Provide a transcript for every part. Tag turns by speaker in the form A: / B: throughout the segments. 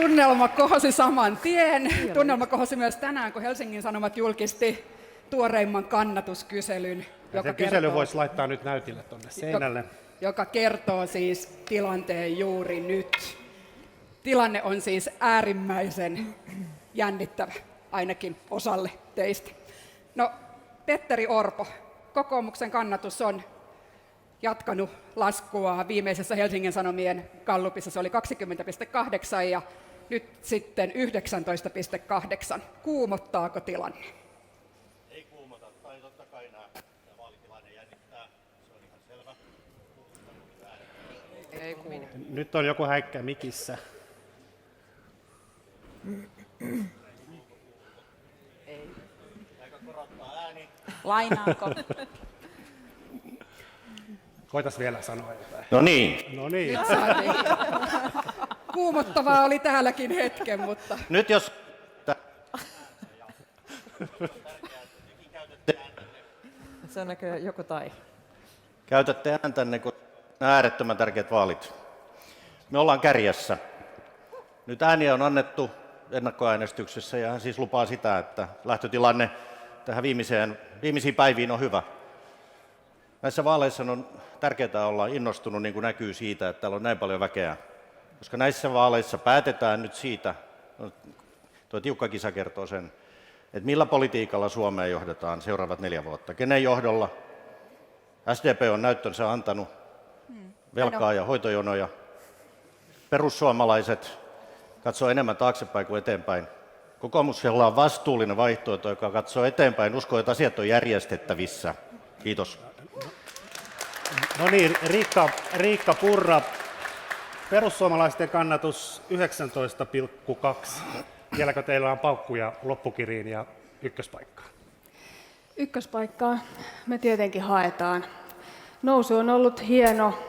A: Tunnelma kohosi saman tien. Tunnelma kohosi myös tänään, kun Helsingin Sanomat julkisti tuoreimman kannatuskyselyn.
B: Se kysely voisi laittaa nyt näytille tuonne seinälle.
A: Joka kertoo siis tilanteen juuri nyt. Tilanne on siis äärimmäisen jännittävä, ainakin osalle teistä. No, Petteri Orpo, kokoomuksen kannatus on jatkanut laskua. Viimeisessä Helsingin Sanomien gallupissa se oli 20,8 ja nyt sitten 19,8. Kuumottaako tilanne?
C: Ei kuumota, tai totta kai nämä vaalitilanne jännittää, se on ihan selvä.
A: Ei kuumotta.
B: Nyt on joku häikkä mikissä.
A: Ei.
C: Aika korottaa ääni.
D: Lainaanko?
B: Koitas vielä sanoa jotain.
C: No niin.
B: No niin.
A: Kuumottavaa oli täälläkin hetken, mutta...
C: Nyt jos...
D: Se on näköjään joku tai.
C: Käytätte ääntänne, kun nämä äärettömän tärkeät vaalit. Me ollaan kärjessä. Nyt ääniä on annettu ennakkoäänestyksessä ja hän siis lupaa sitä, että lähtötilanne tähän viimeisiin päiviin on hyvä. Näissä vaaleissa on tärkeää olla innostunut, niin kuin näkyy siitä, että täällä on näin paljon väkeä. Koska näissä vaaleissa päätetään nyt siitä, tuo tiukka kisa kertoo sen, että millä politiikalla Suomea johdetaan seuraavat 4 vuotta. Kenen johdolla? SDP on näyttönsä antanut, velkaa ja hoitojonoja. Perussuomalaiset katsoo enemmän taaksepäin kuin eteenpäin. Kokoomuksella on vastuullinen vaihtoehto, joka katsoo eteenpäin, uskoo, että asiat on järjestettävissä. Kiitos.
B: No niin, Riikka Purra, perussuomalaisten kannatus 19,2. Vieläkö teillä on paukkuja loppukiriin ja ykköspaikkaan?
E: Ykköspaikkaa me tietenkin haetaan. Nousu on ollut hieno,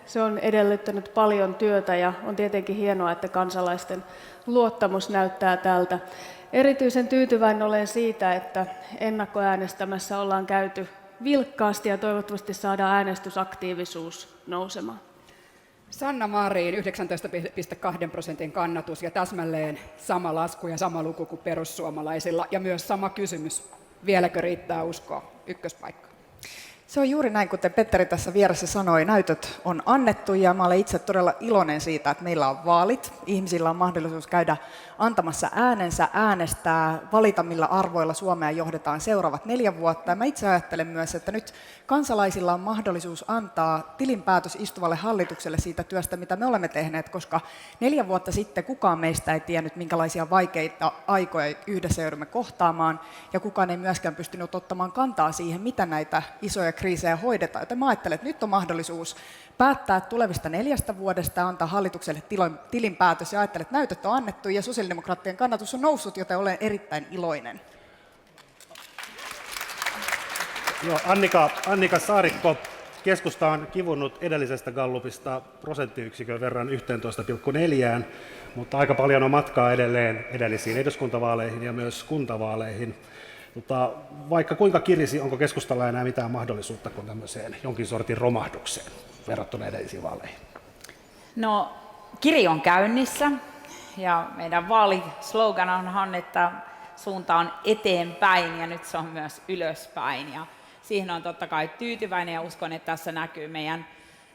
E: se on edellyttänyt paljon työtä ja on tietenkin hienoa, että kansalaisten luottamus näyttää tältä. Erityisen tyytyväinen olen siitä, että ennakkoäänestämässä ollaan käyty vilkkaasti ja toivottavasti saadaan äänestysaktiivisuus nousemaan.
A: Sanna Marin 19,2% kannatus ja täsmälleen sama lasku ja sama luku kuin perussuomalaisilla ja myös sama kysymys. Vieläkö riittää uskoa ykköspaikkaan?
F: Se on juuri näin, kuten Petteri tässä vieressä sanoi, näytöt on annettu ja mä olen itse todella iloinen siitä, että meillä on vaalit. Ihmisillä on mahdollisuus käydä antamassa äänensä, äänestää, valita millä arvoilla Suomea johdetaan seuraavat 4 vuotta. Ja mä itse ajattelen myös, että nyt kansalaisilla on mahdollisuus antaa tilinpäätös istuvalle hallitukselle siitä työstä, mitä me olemme tehneet, koska 4 vuotta sitten kukaan meistä ei tiennyt, minkälaisia vaikeita aikoja yhdessä joudumme kohtaamaan, ja kukaan ei myöskään pystynyt ottamaan kantaa siihen, mitä näitä isoja kriisejä hoidetaan. Joten mä ajattelen, että nyt on mahdollisuus päättää tulevista 4 vuodesta ja antaa hallitukselle tilinpäätös, ja ajattelen, että näytöt on annettu ja sosiaalidemokraattien kannatus on noussut, joten olen erittäin iloinen.
B: Joo, Annika Saarikko, keskusta on kivunnut edellisestä gallupista prosenttiyksikön verran 11,4, mutta aika paljon on matkaa edelleen edellisiin eduskuntavaaleihin ja myös kuntavaaleihin. Mutta vaikka kuinka kirisi, onko keskustalla enää mitään mahdollisuutta kuin tämmöiseen jonkin sortin romahdukseen verrattuna edellisiin vaaleihin?
D: No, kiri on käynnissä ja meidän vaalislogan on, että suunta on eteenpäin ja nyt se on myös ylöspäin. Ja siihen on totta kai tyytyväinen ja uskon, että tässä näkyy meidän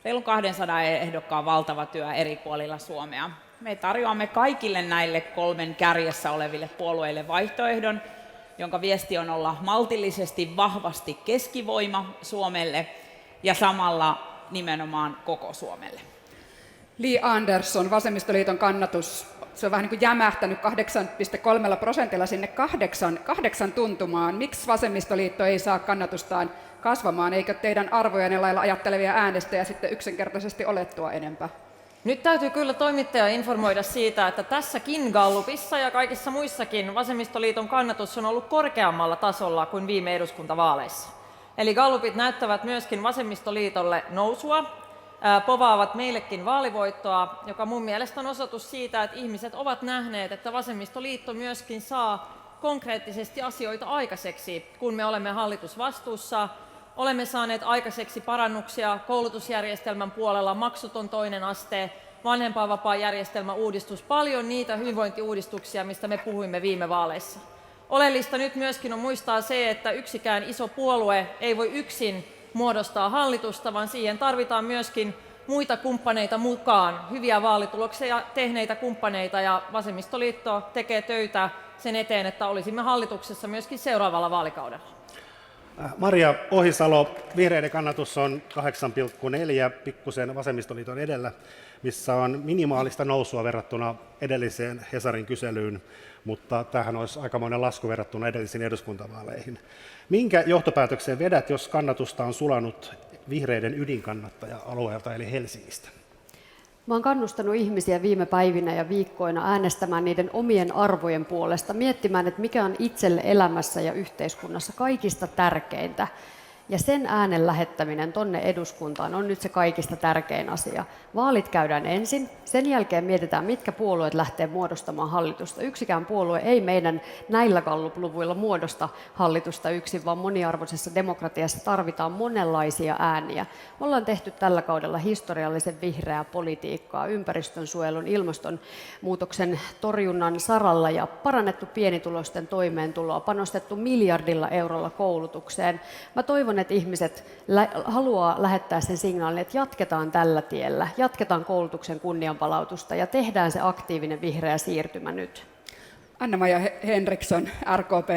D: reilun 200 ehdokkaan valtava työ eri puolilla Suomea. Me tarjoamme kaikille näille 3 kärjessä oleville puolueille vaihtoehdon, jonka viesti on olla maltillisesti, vahvasti keskivoima Suomelle ja samalla nimenomaan koko Suomelle.
A: Li Andersson, Vasemmistoliiton kannatus, se on vähän niin kuin jämähtänyt 8,3% sinne 8 tuntumaan. Miksi Vasemmistoliitto ei saa kannatustaan kasvamaan? Eikö teidän arvojanne lailla ajattelevia äänestäjiä sitten yksinkertaisesti ole tuo enempää?
G: Nyt täytyy kyllä toimittaja informoida siitä, että tässäkin gallupissa ja kaikissa muissakin Vasemmistoliiton kannatus on ollut korkeammalla tasolla kuin viime eduskuntavaaleissa. Eli gallupit näyttävät myöskin Vasemmistoliitolle nousua, povaavat meillekin vaalivoittoa, joka mun mielestä on osoitus siitä, että ihmiset ovat nähneet, että Vasemmistoliitto myöskin saa konkreettisesti asioita aikaiseksi, kun me olemme hallitusvastuussa. Olemme saaneet aikaiseksi parannuksia koulutusjärjestelmän puolella, maksuton 2. aste, vanhempainvapaajärjestelmän uudistus, paljon niitä hyvinvointiuudistuksia, mistä me puhuimme viime vaaleissa. Oleellista nyt myöskin on muistaa se, että yksikään iso puolue ei voi yksin muodostaa hallitusta, vaan siihen tarvitaan myöskin muita kumppaneita mukaan, hyviä vaalituloksia tehneitä kumppaneita, ja Vasemmistoliitto tekee töitä sen eteen, että olisimme hallituksessa myöskin seuraavalla vaalikaudella.
B: Maria Ohisalo, vihreiden kannatus on 8,4, pikkusen Vasemmistoliiton edellä, missä on minimaalista nousua verrattuna edelliseen Hesarin kyselyyn, mutta tämähän olisi aikamoinen lasku verrattuna edellisiin eduskuntavaaleihin. Minkä johtopäätöksen vedät, jos kannatusta on sulanut vihreiden ydinkannattaja-alueelta eli Helsingistä?
H: Mä oon kannustanut ihmisiä viime päivinä ja viikkoina äänestämään niiden omien arvojen puolesta, miettimään, että mikä on itselle elämässä ja yhteiskunnassa kaikista tärkeintä. Ja sen äänen lähettäminen tonne eduskuntaan on nyt se kaikista tärkein asia. Vaalit käydään ensin, sen jälkeen mietitään, mitkä puolueet lähtee muodostamaan hallitusta. Yksikään puolue ei meidän näillä Gallup-luvuilla muodosta hallitusta yksin, vaan moniarvoisessa demokratiassa tarvitaan monenlaisia ääniä. Me ollaan tehty tällä kaudella historiallisen vihreää politiikkaa ympäristönsuojelun, ilmastonmuutoksen torjunnan saralla ja parannettu pienituloisten toimeentuloa, panostettu miljardilla eurolla koulutukseen. Mä toivon, että ihmiset haluaa lähettää sen signaalin, että jatketaan tällä tiellä, jatketaan koulutuksen kunnianpalautusta ja tehdään se aktiivinen vihreä siirtymä nyt.
A: Anna-Maja Henriksson, RKP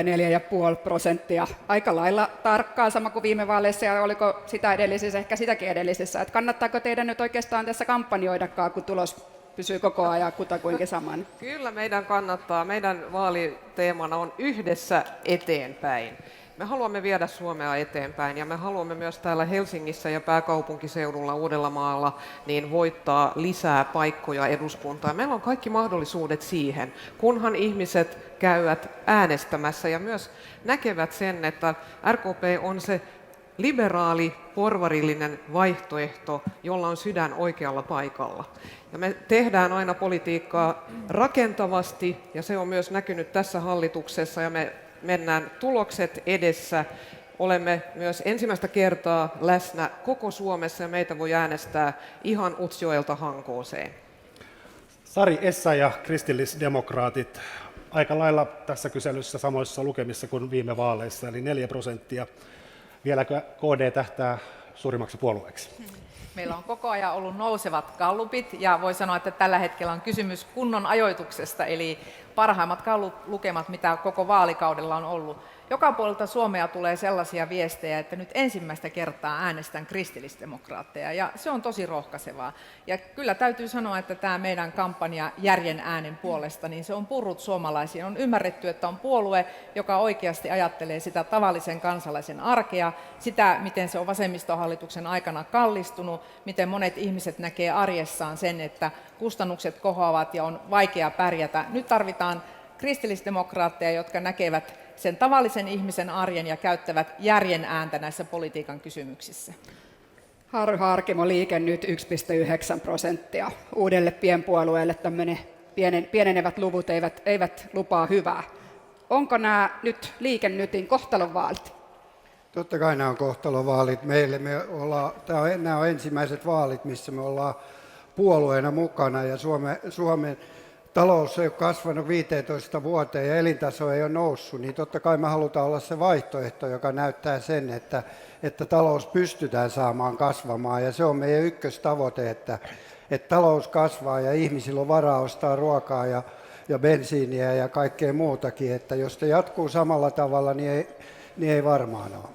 A: 4,5%. Aika lailla tarkkaa, sama kuin viime vaaleissa, ja oliko sitä edellisissä, ehkä sitäkin edellisissä. Että kannattaako teidän nyt oikeastaan tässä kampanjoidakaan, kun tulos pysyy koko ajan kutakuinkin saman?
I: Kyllä meidän kannattaa. Meidän vaaliteemana on yhdessä eteenpäin. Me haluamme viedä Suomea eteenpäin ja me haluamme myös täällä Helsingissä ja pääkaupunkiseudulla Uudellamaalla niin voittaa lisää paikkoja eduskuntaan. Meillä on kaikki mahdollisuudet siihen, kunhan ihmiset käyvät äänestämässä ja myös näkevät sen, että RKP on se liberaali, porvarillinen vaihtoehto, jolla on sydän oikealla paikalla. Ja me tehdään aina politiikkaa rakentavasti ja se on myös näkynyt tässä hallituksessa ja me mennään tulokset edessä. Olemme myös ensimmäistä kertaa läsnä koko Suomessa ja meitä voi äänestää ihan Utsjoelta Hankooseen.
B: Sari Essayah, kristillisdemokraatit, aika lailla tässä kyselyssä samoissa lukemissa kuin viime vaaleissa, eli 4%. Vieläkö KD tähtää suurimmaksi puolueeksi?
J: Meillä on koko ajan ollut nousevat gallupit ja voi sanoa, että tällä hetkellä on kysymys kunnon ajoituksesta, eli parhaimmat gallup-lukemat, mitä koko vaalikaudella on ollut. Joka puolelta Suomea tulee sellaisia viestejä, että nyt ensimmäistä kertaa äänestän kristillisdemokraatteja ja se on tosi rohkaisevaa. Ja kyllä täytyy sanoa, että tämä meidän kampanja järjen äänen puolesta, niin se on purrut suomalaisiin. On ymmärretty, että on puolue, joka oikeasti ajattelee sitä tavallisen kansalaisen arkea, sitä, miten se on vasemmistohallituksen aikana kallistunut, miten monet ihmiset näkee arjessaan sen, että kustannukset kohoavat ja on vaikea pärjätä. Nyt tarvitaan kristillisdemokraatteja, jotka näkevät sen tavallisen ihmisen arjen ja käyttävät järjen ääntä näissä politiikan kysymyksissä.
A: Harry Harkimo, Liike Nyt 1,9%. Uudelle pienpuolueelle tämmöinen pienenevät luvut eivät lupaa hyvää. Onko nämä nyt Liike Nytin kohtalonvaalit?
K: Totta kai nämä on kohtalonvaalit meille. Nämä on ensimmäiset vaalit, missä me ollaan puolueena mukana ja Suomen talous ei ole kasvanut 15 vuoteen ja elintaso ei ole noussut, niin totta kai me halutaan olla se vaihtoehto, joka näyttää sen, että talous pystytään saamaan kasvamaan. Ja se on meidän ykköstavoite, että talous kasvaa ja ihmisillä on varaa ostaa ruokaa ja bensiiniä ja kaikkea muutakin. Että jos se jatkuu samalla tavalla, niin ei varmaan ole.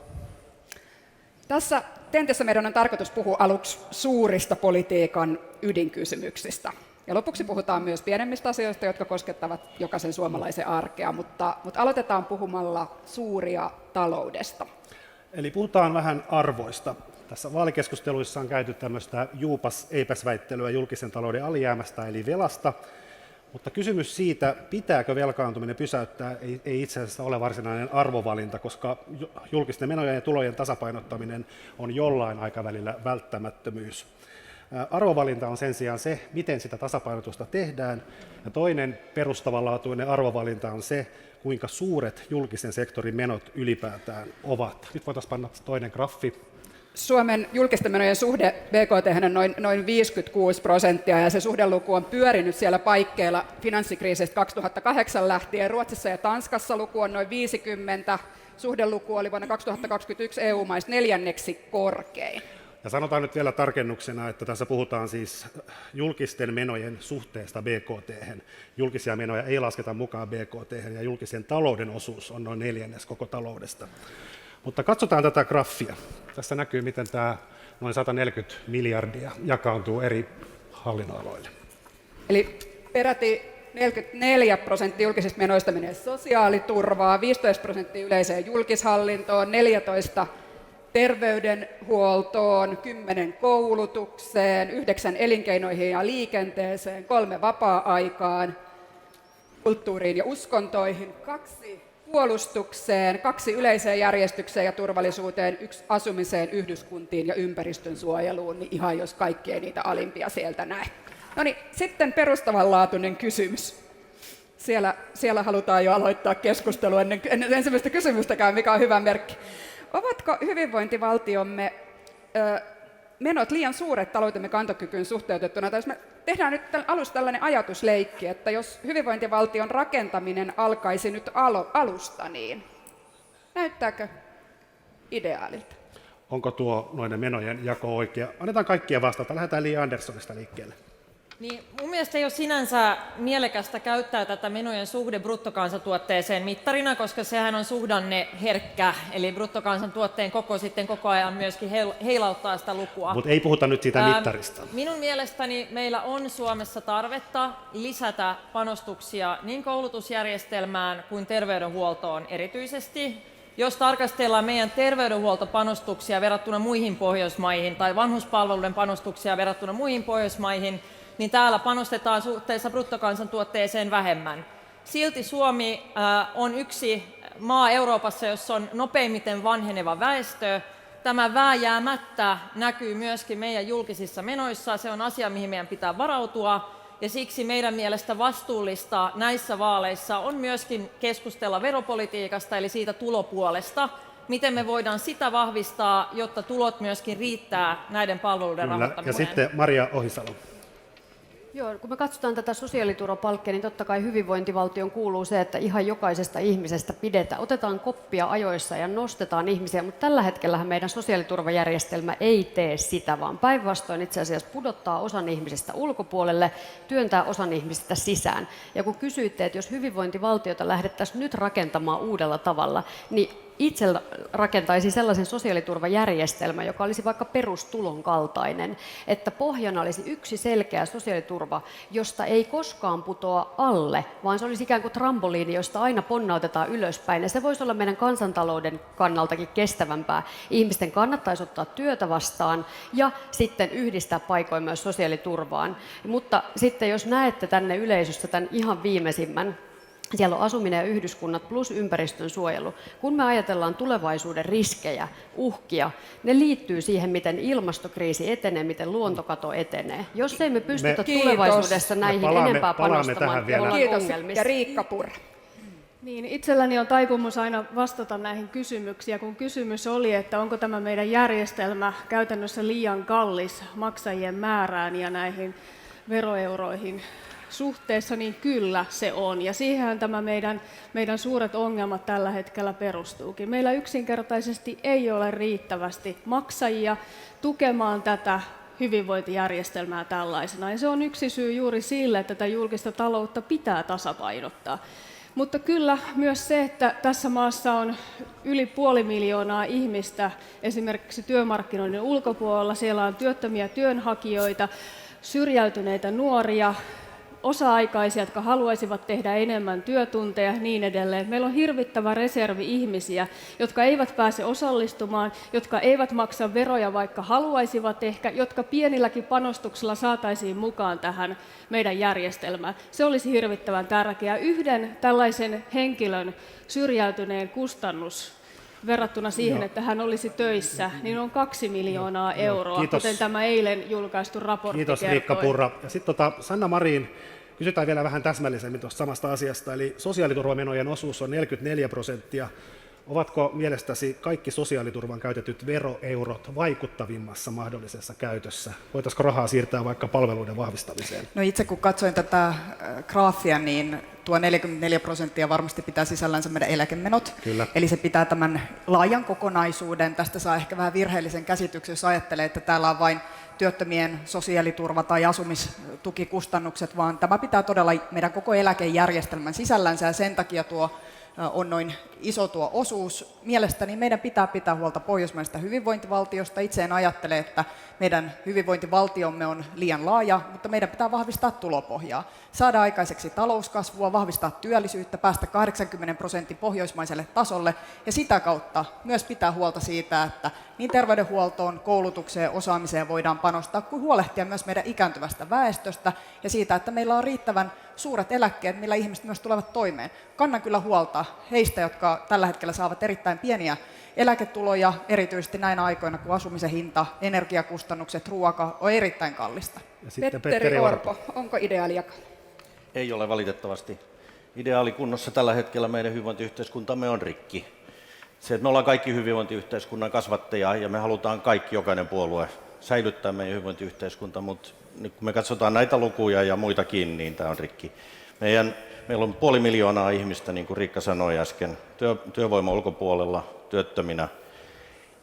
A: Tässä Tentissä meidän on tarkoitus puhua aluksi suurista politiikan ydinkysymyksistä. Ja lopuksi puhutaan myös pienemmistä asioista, jotka koskettavat jokaisen suomalaisen arkea, mutta aloitetaan puhumalla suuria taloudesta.
B: Eli puhutaan vähän arvoista. Tässä vaalikeskusteluissa on käyty tämmöistä juupas-eipäs-väittelyä julkisen talouden alijäämästä eli velasta, mutta kysymys siitä, pitääkö velkaantuminen pysäyttää, ei itse asiassa ole varsinainen arvovalinta, koska julkisten menojen ja tulojen tasapainottaminen on jollain aikavälillä välttämättömyys. Arvovalinta on sen sijaan se, miten sitä tasapainotusta tehdään, ja toinen perustavanlaatuinen arvovalinta on se, kuinka suuret julkisen sektorin menot ylipäätään ovat. Nyt voitaisiin panna toinen graffi.
A: Suomen julkisten menojen suhde BKT on noin 56%, ja se suhdeluku on pyörinyt siellä paikkeilla finanssikriisistä 2008 lähtien. Ruotsissa ja Tanskassa luku on noin 50, suhdeluku oli vuonna 2021 EU-maista 4. korkein.
B: Ja sanotaan nyt vielä tarkennuksena, että tässä puhutaan siis julkisten menojen suhteesta BKT-hän. Julkisia menoja ei lasketa mukaan BKT-hän, ja julkisen talouden osuus on noin 1/4 koko taloudesta. Mutta katsotaan tätä graffia. Tässä näkyy, miten tämä noin 140 miljardia jakaantuu eri hallinnonaloille.
A: Eli peräti 44% julkisista menoista menee sosiaaliturvaan, 15% yleiseen julkishallintoon, 14% terveydenhuoltoon, 10% koulutukseen, 9% elinkeinoihin ja liikenteeseen, 3% vapaa-aikaan, kulttuuriin ja uskontoihin, 2% puolustukseen, 2% yleiseen järjestykseen ja turvallisuuteen, 1% asumiseen, yhdyskuntiin ja ympäristön suojeluun, niin ihan jos kaikki ei niitä alimpia sieltä näe. No niin, sitten perustavanlaatuinen kysymys. Siellä halutaan jo aloittaa keskustelu ennen ensimmäistä kysymystäkään, mikä on hyvä merkki. Ovatko hyvinvointivaltiomme menot liian suuret taloutemme kantokykyyn suhteutettuna? Tai jos me tehdään nyt alusta tällainen ajatusleikki, että jos hyvinvointivaltion rakentaminen alkaisi nyt alusta, niin näyttääkö ideaalilta?
B: Onko tuo noiden menojen jako oikea? Annetaan kaikkia vastata. Lähdetään Li Anderssonista liikkeelle.
G: Niin, mun mielestä ei ole sinänsä mielekästä käyttää tätä menojen suhde bruttokansantuotteeseen mittarina, koska sehän on suhdanneherkkä, eli bruttokansantuotteen koko sitten koko ajan myöskin heilauttaa sitä lukua.
B: Mutta ei puhuta nyt siitä mittarista.
G: Minun mielestäni meillä on Suomessa tarvetta lisätä panostuksia niin koulutusjärjestelmään kuin terveydenhuoltoon erityisesti. Jos tarkastellaan meidän terveydenhuoltopanostuksia verrattuna muihin Pohjoismaihin tai vanhuspalveluiden panostuksia verrattuna muihin Pohjoismaihin, niin täällä panostetaan suhteessa bruttokansantuotteeseen vähemmän. Silti Suomi on yksi maa Euroopassa, jossa on nopeimmiten vanheneva väestö. Tämä vääjäämättä näkyy myöskin meidän julkisissa menoissa. Se on asia, mihin meidän pitää varautua. Ja siksi meidän mielestä vastuullista näissä vaaleissa on myöskin keskustella veropolitiikasta, eli siitä tulopuolesta. Miten me voidaan sitä vahvistaa, jotta tulot myöskin riittää näiden palveluiden rahoittamiseen.
B: Ja sitten Maria Ohisalo.
H: Joo, kun me katsotaan tätä sosiaaliturvapalkkia, niin totta kai hyvinvointivaltion kuuluu se, että ihan jokaisesta ihmisestä pidetään, otetaan koppia ajoissa ja nostetaan ihmisiä, mutta tällä hetkellähän meidän sosiaaliturvajärjestelmä ei tee sitä, vaan päinvastoin itse asiassa pudottaa osan ihmisistä ulkopuolelle, työntää osan ihmisistä sisään. Ja kun kysyitte, että jos hyvinvointivaltiota lähdettäisiin nyt rakentamaan uudella tavalla, niin itse rakentaisi sellaisen sosiaaliturvajärjestelmän, joka olisi vaikka perustulon kaltainen, että pohjana olisi yksi selkeä sosiaaliturva, josta ei koskaan putoa alle, vaan se olisi ikään kuin trampoliini, josta aina ponnautetaan ylöspäin. Ja se voisi olla meidän kansantalouden kannaltakin kestävämpää. Ihmisten kannattaisi ottaa työtä vastaan ja sitten yhdistää paikoin myös sosiaaliturvaan. Mutta sitten jos näette tänne yleisössä tämän ihan viimeisimmän, siellä on asuminen ja yhdyskunnat plus ympäristön suojelu. Kun me ajatellaan tulevaisuuden riskejä, uhkia, ne liittyy siihen, miten ilmastokriisi etenee, miten luontokato etenee. Jos ei me pystytä tulevaisuudessa näihin enempää panostamaan, me ollaan ongelmissa.
A: Ja Riikka Purra.
E: Niin, itselläni on taipumus aina vastata näihin kysymyksiin, kun kysymys oli, että onko tämä meidän järjestelmä käytännössä liian kallis maksajien määrään ja näihin veroeuroihin suhteessa, niin kyllä se on. Ja siihenhän tämä meidän suuret ongelmat tällä hetkellä perustuukin. Meillä yksinkertaisesti ei ole riittävästi maksajia tukemaan tätä hyvinvointijärjestelmää tällaisena. Ja se on yksi syy juuri sille, että tätä julkista taloutta pitää tasapainottaa. Mutta kyllä myös se, että tässä maassa on yli 500 000 ihmistä esimerkiksi työmarkkinoiden ulkopuolella. Siellä on työttömiä työnhakijoita, syrjäytyneitä nuoria, osa-aikaisia, jotka haluaisivat tehdä enemmän työtunteja ja niin edelleen. Meillä on hirvittävä reservi ihmisiä, jotka eivät pääse osallistumaan, jotka eivät maksa veroja, vaikka haluaisivat ehkä, jotka pienilläkin panostuksella saataisiin mukaan tähän meidän järjestelmään. Se olisi hirvittävän tärkeää. Yhden tällaisen henkilön syrjäytyneen kustannus verrattuna siihen, että hän olisi töissä, niin on 2 miljoonaa euroa, kuten tämä eilen julkaistu raportti
B: Kiitos
E: kertoi.
B: Riikka Purra. Ja sitten Sanna Marin, kysytään vielä vähän täsmällisemmin tuosta samasta asiasta, eli sosiaaliturvamenojen osuus on 44%. Ovatko mielestäsi kaikki sosiaaliturvan käytetyt veroeurot vaikuttavimmassa mahdollisessa käytössä? Voitaisiko rahaa siirtää vaikka palveluiden vahvistamiseen?
F: No itse kun katsoin tätä graafia, niin tuo 44% varmasti pitää sisällänsä meidän eläkemenot.
B: Kyllä.
F: Eli se pitää tämän laajan kokonaisuuden. Tästä saa ehkä vähän virheellisen käsityksen, jos ajattelee, että täällä on vain työttömien sosiaaliturva tai asumistukikustannukset, vaan tämä pitää todella meidän koko eläkejärjestelmän sisällänsä ja sen takia tuo on noin iso tuo osuus. Mielestäni meidän pitää huolta pohjoismaisesta hyvinvointivaltiosta. Itse en ajattele, että meidän hyvinvointivaltiomme on liian laaja, mutta meidän pitää vahvistaa tulopohjaa, saada aikaiseksi talouskasvua, vahvistaa työllisyyttä, päästä 80% pohjoismaiselle tasolle ja sitä kautta myös pitää huolta siitä, että niin terveydenhuoltoon, koulutukseen, osaamiseen voidaan panostaa, kuin huolehtia myös meidän ikääntyvästä väestöstä ja siitä, että meillä on riittävän suuret eläkkeet, millä ihmiset myös tulevat toimeen. Kannan kyllä huolta heistä, jotka tällä hetkellä saavat erittäin pieniä eläketuloja, erityisesti näinä aikoina, kun asumisen hinta, energiakustannukset, ruoka on erittäin kallista.
A: Petteri Orpo, onko ideaalia?
C: Ei ole valitettavasti. Ideaalikunnossa tällä hetkellä meidän hyvinvointiyhteiskuntamme on rikki. Se, että me ollaan kaikki hyvinvointiyhteiskunnan kasvattajia ja me halutaan kaikki, jokainen puolue, säilyttää meidän hyvinvointiyhteiskunta, mutta nyt kun me katsotaan näitä lukuja ja muitakin, niin tämä on rikki. Meillä on 500 000 ihmistä, niin kuin Riikka sanoi äsken, työvoiman ulkopuolella, työttöminä.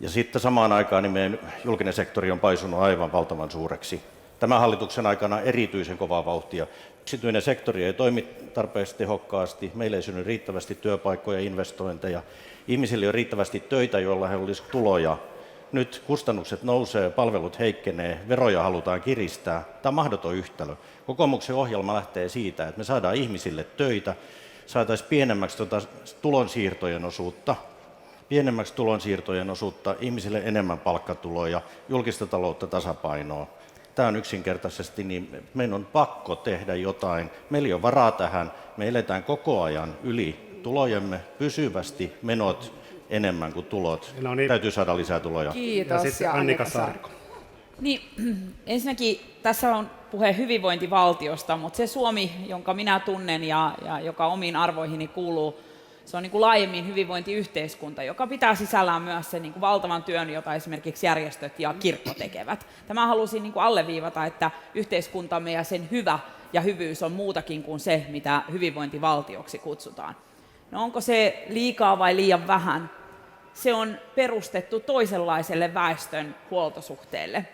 C: Ja sitten samaan aikaan niin meidän julkinen sektori on paisunut aivan valtavan suureksi. Tämän hallituksen aikana erityisen kovaa vauhtia. Yksityinen sektori ei toimi tarpeeksi tehokkaasti, meillä ei synny riittävästi työpaikkoja ja investointeja. Ihmisillä ei ole riittävästi töitä, joilla he olisivat tuloja. Nyt kustannukset nousee, palvelut heikkenee, veroja halutaan kiristää. Tämä on mahdoton yhtälö. Kokoomuksen ohjelma lähtee siitä, että me saadaan ihmisille töitä, saataisiin pienemmäksi tulonsiirtojen osuutta, ihmisille enemmän palkkatuloja, julkista taloutta tasapainoa. Tämä on yksinkertaisesti niin, meidän on pakko tehdä jotain. Meillä ei ole varaa tähän. Me eletään koko ajan yli tulojemme pysyvästi, menot enemmän kuin tulot.
B: No niin.
C: Täytyy saada lisää tuloja.
A: Kiitos.
B: Ja sitten Annika Saarikko.
D: Niin, ensinnäkin tässä on puhe hyvinvointivaltiosta, mutta se Suomi, jonka minä tunnen ja joka omiin arvoihini kuuluu, se on niin kuin laajemmin hyvinvointiyhteiskunta, joka pitää sisällään myös sen niin kuin valtavan työn, jota esimerkiksi järjestöt ja kirkko tekevät. Tämä halusin niin kuin alleviivata, että yhteiskuntamme ja sen hyvä ja hyvyys on muutakin kuin se, mitä hyvinvointivaltioksi kutsutaan. No onko se liikaa vai liian vähän? Se on perustettu toisenlaiselle väestön huoltosuhteelle.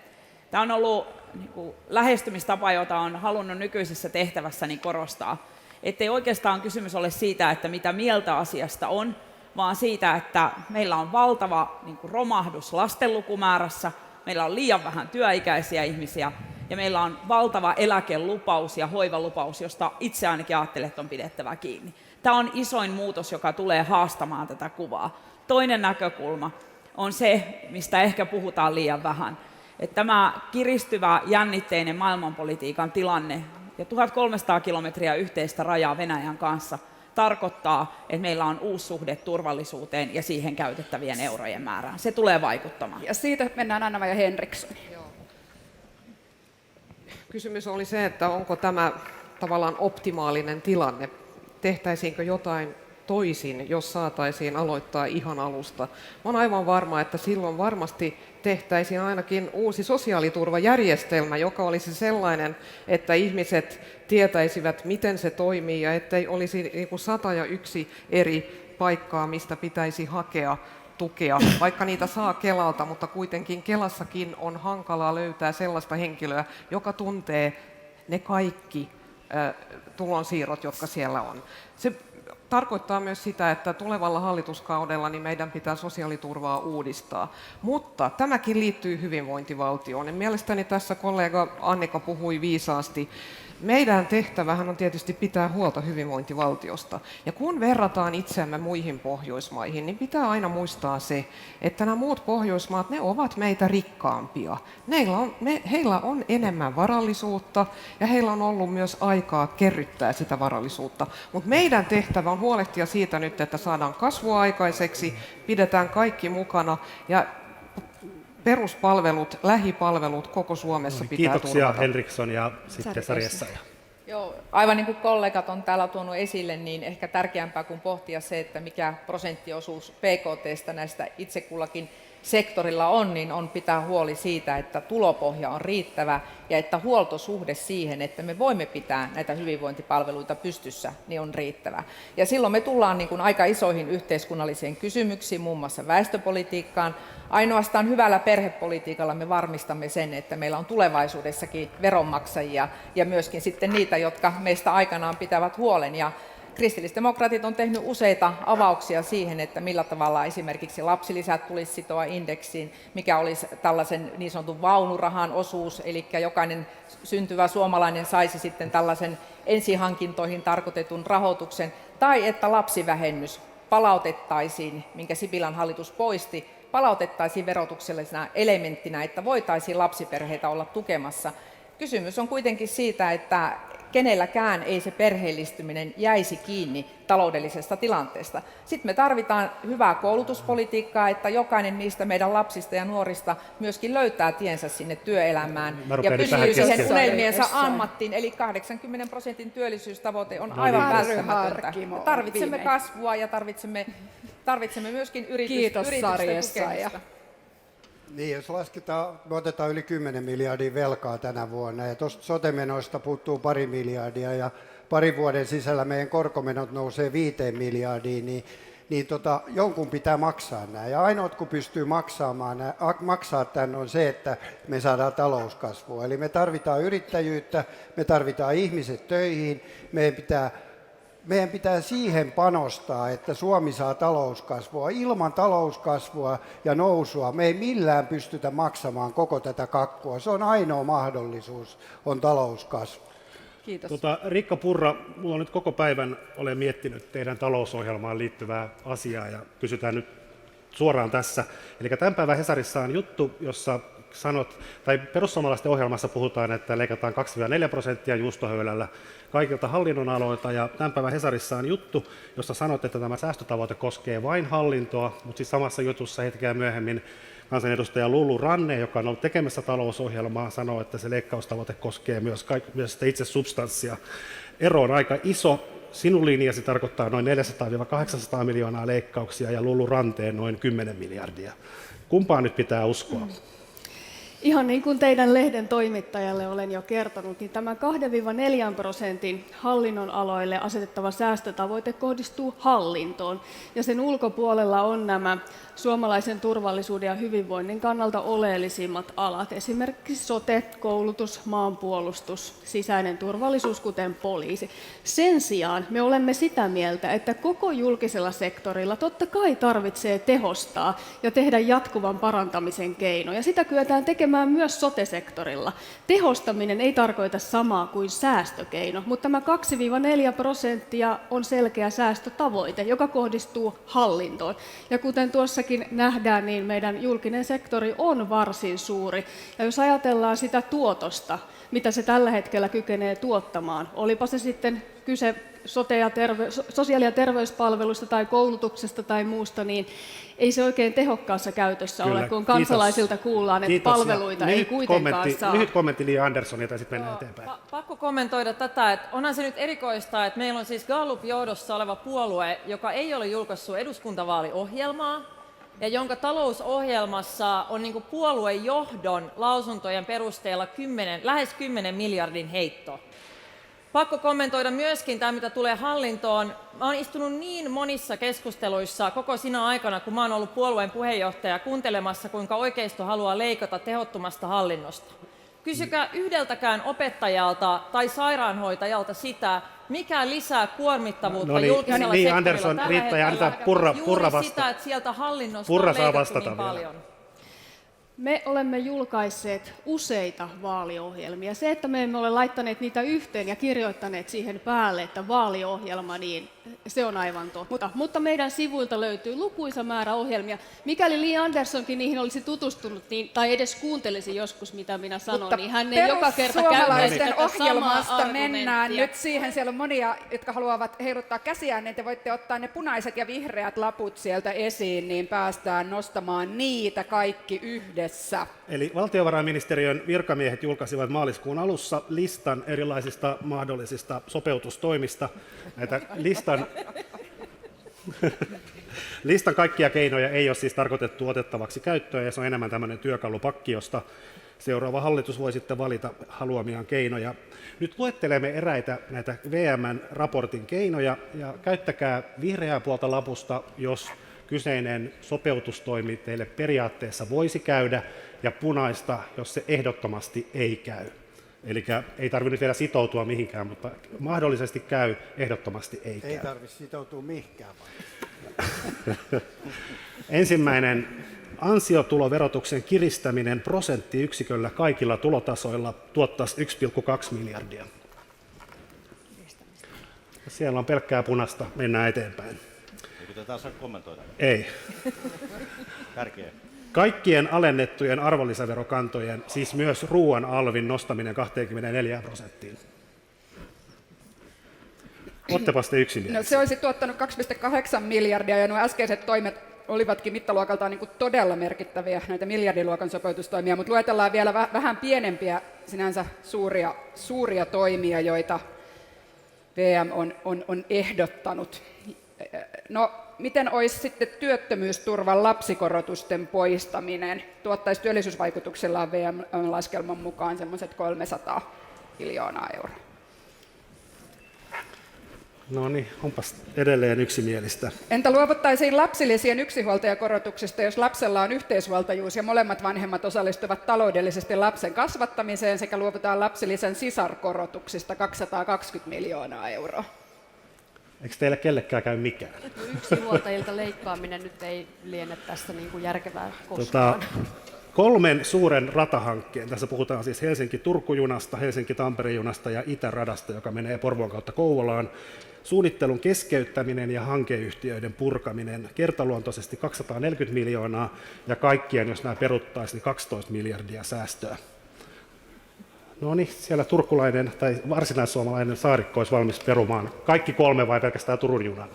D: Tämä on ollut niin kuin lähestymistapa, jota on halunnut nykyisessä tehtävässäni korostaa. Ettei oikeastaan kysymys ole siitä, että mitä mieltä asiasta on, vaan siitä, että meillä on valtava niin kuin romahdus lastenlukumäärässä, meillä on liian vähän työikäisiä ihmisiä ja meillä on valtava eläkelupaus ja hoivalupaus, josta itse ainakin ajattelen, että on pidettävä kiinni. Tämä on isoin muutos, joka tulee haastamaan tätä kuvaa. Toinen näkökulma on se, mistä ehkä puhutaan liian vähän, että tämä kiristyvä jännitteinen maailmanpolitiikan tilanne ja 1300 kilometriä yhteistä rajaa Venäjän kanssa tarkoittaa, että meillä on uusi suhde turvallisuuteen ja siihen käytettävien eurojen määrään. Se tulee vaikuttamaan.
A: Ja siitä mennään Anna-Maija Henrikssoniin.
I: Kysymys oli se, että onko tämä tavallaan optimaalinen tilanne. Tehtäisiinkö jotain toisin, jos saataisiin aloittaa ihan alusta. Olen aivan varma, että silloin varmasti tehtäisiin ainakin uusi sosiaaliturvajärjestelmä, joka olisi sellainen, että ihmiset tietäisivät, miten se toimii ja ettei olisi 101 eri paikkaa, mistä pitäisi hakea tukea, vaikka niitä saa Kelalta, mutta kuitenkin Kelassakin on hankalaa löytää sellaista henkilöä, joka tuntee ne kaikki tulonsiirrot, jotka siellä on. Se tarkoittaa myös sitä, että tulevalla hallituskaudella niin meidän pitää sosiaaliturvaa uudistaa. Mutta tämäkin liittyy hyvinvointivaltioon. Ja mielestäni tässä kollega Annika puhui viisaasti. Meidän tehtävähän on tietysti pitää huolta hyvinvointivaltiosta. Ja kun verrataan itseämme muihin Pohjoismaihin, niin pitää aina muistaa se, että nämä muut Pohjoismaat, ne ovat meitä rikkaampia. Heillä on enemmän varallisuutta ja heillä on ollut myös aikaa kerryttää sitä varallisuutta. Mutta meidän tehtävä on huolehtia siitä nyt, että saadaan kasvua aikaiseksi, pidetään kaikki mukana ja peruspalvelut, lähipalvelut koko Suomessa pitää
B: Kiitoksia
I: turvata.
B: Henriksson ja sitten Sari Essayah.
J: Joo, aivan niin kuin kollegat on täällä tuonut esille, niin ehkä tärkeämpää kuin pohtia se, että mikä prosenttiosuus PKT:stä näistä itse kullakin sektorilla on, niin on pitää huoli siitä, että tulopohja on riittävä ja että huoltosuhde siihen, että me voimme pitää näitä hyvinvointipalveluita pystyssä, niin on riittävä. Ja silloin me tullaan niin kuin aika isoihin yhteiskunnallisiin kysymyksiin, muun muassa väestöpolitiikkaan. Ainoastaan hyvällä perhepolitiikalla me varmistamme sen, että meillä on tulevaisuudessakin veronmaksajia ja myöskin sitten niitä, jotka meistä aikanaan pitävät huolen. Ja kristillisdemokraatit on tehnyt useita avauksia siihen, että millä tavalla esimerkiksi lapsilisät tulisi sitoa indeksiin, mikä olisi tällaisen niin sanotun vaunurahan osuus, eli jokainen syntyvä suomalainen saisi sitten tällaisen ensihankintoihin tarkoitetun rahoituksen, tai että lapsivähennys palautettaisiin, minkä Sipilän hallitus poisti, palautettaisiin verotuksellisena elementtinä, että voitaisiin lapsiperheitä olla tukemassa. Kysymys on kuitenkin siitä, että kenelläkään ei se perheellistyminen jäisi kiinni taloudellisesta tilanteesta. Sitten me tarvitaan hyvää koulutuspolitiikkaa, että jokainen niistä meidän lapsista ja nuorista myöskin löytää tiensä sinne työelämään ja pysyy siihen unelmiensa ammattiin. Eli 80% työllisyystavoite on aivan välttämätöntä. Tarvitsemme kasvua ja tarvitsemme myöskin yritysten tukemista.
K: Niin, jos lasketaan, me otetaan yli 10 miljardia velkaa tänä vuonna ja tuosta sote-menoista puuttuu 2 miljardia ja parin vuoden sisällä meidän korkomenot nousee 5 miljardiin, niin jonkun pitää maksaa nämä. Ja ainoat, kun pystyy maksaa tämän, on se, että me saadaan talouskasvua. Eli me tarvitaan yrittäjyyttä, me tarvitaan ihmiset töihin, meidän pitää siihen panostaa, että Suomi saa talouskasvua. Ilman talouskasvua ja nousua me ei millään pystytä maksamaan koko tätä kakkua. Se on ainoa mahdollisuus, on talouskasvu.
A: Kiitos.
B: Riikka Purra, minulla on nyt koko päivän olen miettinyt teidän talousohjelmaan liittyvää asiaa ja kysytään nyt suoraan tässä. Eli tämän päivän Hesarissa on juttu, jossa perussuomalaisten ohjelmassa puhutaan, että leikataan 2-4% juustohöylällä kaikilta hallinnonaloilta, ja tämän päivän Hesarissa on juttu, jossa sanot, että tämä säästötavoite koskee vain hallintoa, mutta siis samassa jutussa hetkeä myöhemmin kansanedustaja Lulu Ranne, joka on ollut tekemässä talousohjelmaa, sanoo, että se leikkaustavoite koskee myös sitä itse substanssia. Ero on aika iso. Sinun linjasi tarkoittaa noin 400-800 miljoonaa leikkauksia ja Lulu Ranteen noin 10 miljardia. Kumpaa nyt pitää uskoa?
E: Ihan niin kuin teidän lehden toimittajalle olen jo kertonut, niin tämä 2-4% hallinnonaloille asetettava säästötavoite kohdistuu hallintoon. Ja sen ulkopuolella on nämä suomalaisen turvallisuuden ja hyvinvoinnin kannalta oleellisimmat alat, esimerkiksi sote, koulutus, maanpuolustus, sisäinen turvallisuus, kuten poliisi. Sen sijaan me olemme sitä mieltä, että koko julkisella sektorilla totta kai tarvitsee tehostaa ja tehdä jatkuvan parantamisen keinoja. Sitä kyetään tekemään myös sote-sektorilla. Tehostaminen ei tarkoita samaa kuin säästökeino, mutta tämä 2-4% on selkeä säästötavoite, joka kohdistuu hallintoon. Ja kuten tuossakin nähdään, niin meidän julkinen sektori on varsin suuri. Ja jos ajatellaan sitä tuotosta, mitä se tällä hetkellä kykenee tuottamaan, olipa se sitten kyse sosiaali- ja terveyspalveluista tai koulutuksesta tai muusta, niin ei se oikein tehokkaassa käytössä ole, kun kansalaisilta kuullaan, että palveluita ei kuitenkaan saa.
B: Lyhyt kommentti Li Andersson, ja sitten mennään eteenpäin.
G: Pakko kommentoida tätä, että onhan se nyt erikoista, että meillä on siis Gallup-johdossa oleva puolue, joka ei ole julkaissut eduskuntavaaliohjelmaa, ja jonka talousohjelmassa on niin kuin puoluejohdon lausuntojen perusteella lähes 10 miljardin heitto. Pakko kommentoida myöskin tämä, mitä tulee hallintoon. Mä oon istunut niin monissa keskusteluissa koko sinä aikana, kun mä oon ollut puolueen puheenjohtaja, kuuntelemassa, kuinka oikeisto haluaa leikata tehottomasta hallinnosta. Kysykää yhdeltäkään opettajalta tai sairaanhoitajalta sitä, mikä lisää kuormittavuutta julkisella sektorilla
B: Andersson,
G: tällä
B: riittää ja
G: hetkellä.
B: antaa Purra
G: Juuri sitä,
B: vasta.
G: että sieltä hallinnosta
B: Purra
G: on
B: saa
G: leikattu
B: vastata
G: niin
B: vielä.
G: paljon.
E: Me olemme julkaisseet useita vaaliohjelmia. Se, että me emme ole laittaneet niitä yhteen ja kirjoittaneet siihen päälle, että vaaliohjelma, niin se on aivan totta. Mutta meidän sivuilta löytyy lukuisa määrä ohjelmia. Mikäli Li Anderssonkin niihin olisi tutustunut tai edes kuuntelisi joskus, mitä minä sanon,
A: mutta
E: niin hän ei joka kerta käyttäisi tätä
A: ohjelmasta
E: samaa
A: mennään nyt siihen. Siellä on monia, jotka haluavat heiluttaa käsiään, niin te voitte ottaa ne punaiset ja vihreät laput sieltä esiin, niin päästään nostamaan niitä kaikki yhdessä yhdessä.
B: Eli valtiovarainministeriön virkamiehet julkaisivat maaliskuun alussa listan erilaisista mahdollisista sopeutustoimista. Näitä listan kaikkia keinoja ei ole siis tarkoitettu otettavaksi käyttöön, ja se on enemmän tämmöinen työkalupakki, josta seuraava hallitus voi sitten valita haluamiaan keinoja. Nyt luettelemme eräitä näitä VM:n raportin keinoja, ja käyttäkää vihreää puolta lapusta, jos kyseinen sopeutustoimi teille periaatteessa voisi käydä, ja punaista, jos se ehdottomasti ei käy. Eli ei tarvitse vielä sitoutua mihinkään, mutta mahdollisesti käy, ehdottomasti ei käy.
K: Ei tarvitse sitoutua mihinkään.
B: Ensimmäinen, ansiotuloverotuksen kiristäminen prosenttiyksiköllä kaikilla tulotasoilla tuottaisi 1,2 miljardia. Siellä on pelkkää punaista, mennään eteenpäin.
C: Eikö tätä saa kommentoida?
B: Ei.
C: Tärkeä.
B: Kaikkien alennettujen arvonlisäverokantojen, siis myös ruoan alvin nostaminen 24%. Ottepas te yksimielisiä.
A: No, se olisi tuottanut 2,8 miljardia, ja nuo äskeiset toimet olivatkin mittaluokaltaan niin kuin todella merkittäviä, näitä miljardiluokan sopeutustoimia, mutta luetellaan vielä vähän pienempiä, sinänsä suuria toimia, joita VM on ehdottanut. No, miten olisi sitten työttömyysturvan lapsikorotusten poistaminen? Tuottaisi työllisyysvaikutuksellaan VM-laskelman mukaan semmoiset 300 miljoonaa euroa.
B: No niin, onpas edelleen yksimielistä.
A: Entä luovuttaisiin lapsilisien yksinhuoltajakorotuksesta, jos lapsella on yhteishuoltajuus ja molemmat vanhemmat osallistuvat taloudellisesti lapsen kasvattamiseen, sekä luovutaan lapsilisän sisarkorotuksista 220 miljoonaa euroa?
B: Eikö teille kellekään käy mikään?
H: Yksinhuoltajilta leikkaaminen nyt ei liene tässä niin kuin järkevää koskaan.
B: 3 suuren ratahankkeen, tässä puhutaan siis Helsinki-Turku-junasta, Helsinki-Tampere-junasta ja Itäradasta, joka menee Porvoon kautta Kouvolaan, suunnittelun keskeyttäminen ja hankeyhtiöiden purkaminen kertaluontoisesti 240 miljoonaa, ja kaikkien, jos nämä peruttaisiin, niin 12 miljardia säästöä. No niin, siellä turkulainen tai varsinaissuomalainen Saarikko olisi valmis perumaan kaikki 3 vai pelkästään Turun junan?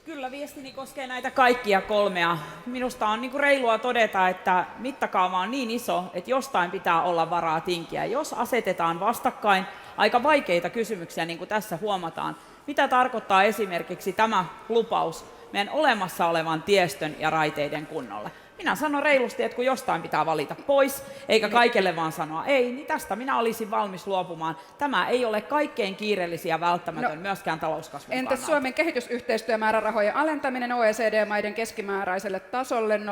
D: Kyllä viestini koskee näitä kaikkia 3. Minusta on niinku reilua todeta, että mittakaava on niin iso, että jostain pitää olla varaa tinkiä. Jos asetetaan vastakkain aika vaikeita kysymyksiä, niin kuin tässä huomataan, mitä tarkoittaa esimerkiksi tämä lupaus meidän olemassa olevan tiestön ja raiteiden kunnolle? Minä sanon reilusti, että kun jostain pitää valita pois, eikä kaikelle vaan sanoa ei, niin tästä minä olisin valmis luopumaan. Tämä ei ole kaikkein kiireellisiä ja välttämätön myöskään talouskasvun
A: Entäs
D: kannalta.
A: Suomen kehitysyhteistyömäärärahojen alentaminen OECD-maiden keskimääräiselle tasolle 0,33%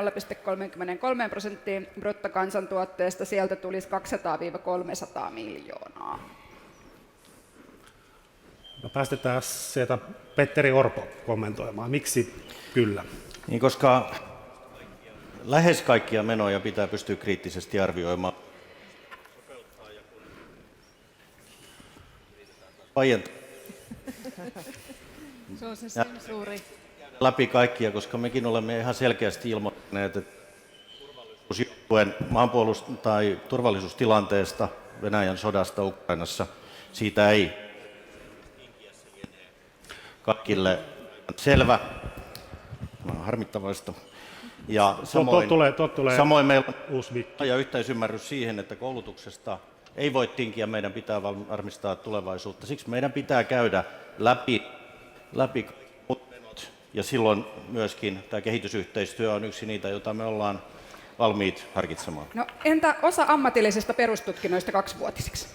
A: bruttokansantuotteesta, sieltä tulisi 200-300 miljoonaa.
B: No päästetään sieltä Petteri Orpo kommentoimaan. Miksi kyllä?
C: Niin, koska lähes kaikkia menoja pitää pystyä kriittisesti arvioimaan.
E: Se on se sensuuri.
C: Läpi kaikkia, koska mekin olemme ihan selkeästi ilmoittaneet, että turvallisuustilanteesta, Venäjän sodasta Ukrainassa, siitä ei kaikille selvä. Tämä on harmittavaista. Ja samoin meillä on ja yhteisymmärrys siihen, että koulutuksesta ei voi tinkiä, meidän pitää varmistaa tulevaisuutta. Siksi meidän pitää käydä läpi menot, ja silloin myöskin tämä kehitysyhteistyö on yksi niitä, joita me ollaan valmiit harkitsemaan.
A: No, entä osa ammatillisista perustutkinnoista 2-vuotisiksi?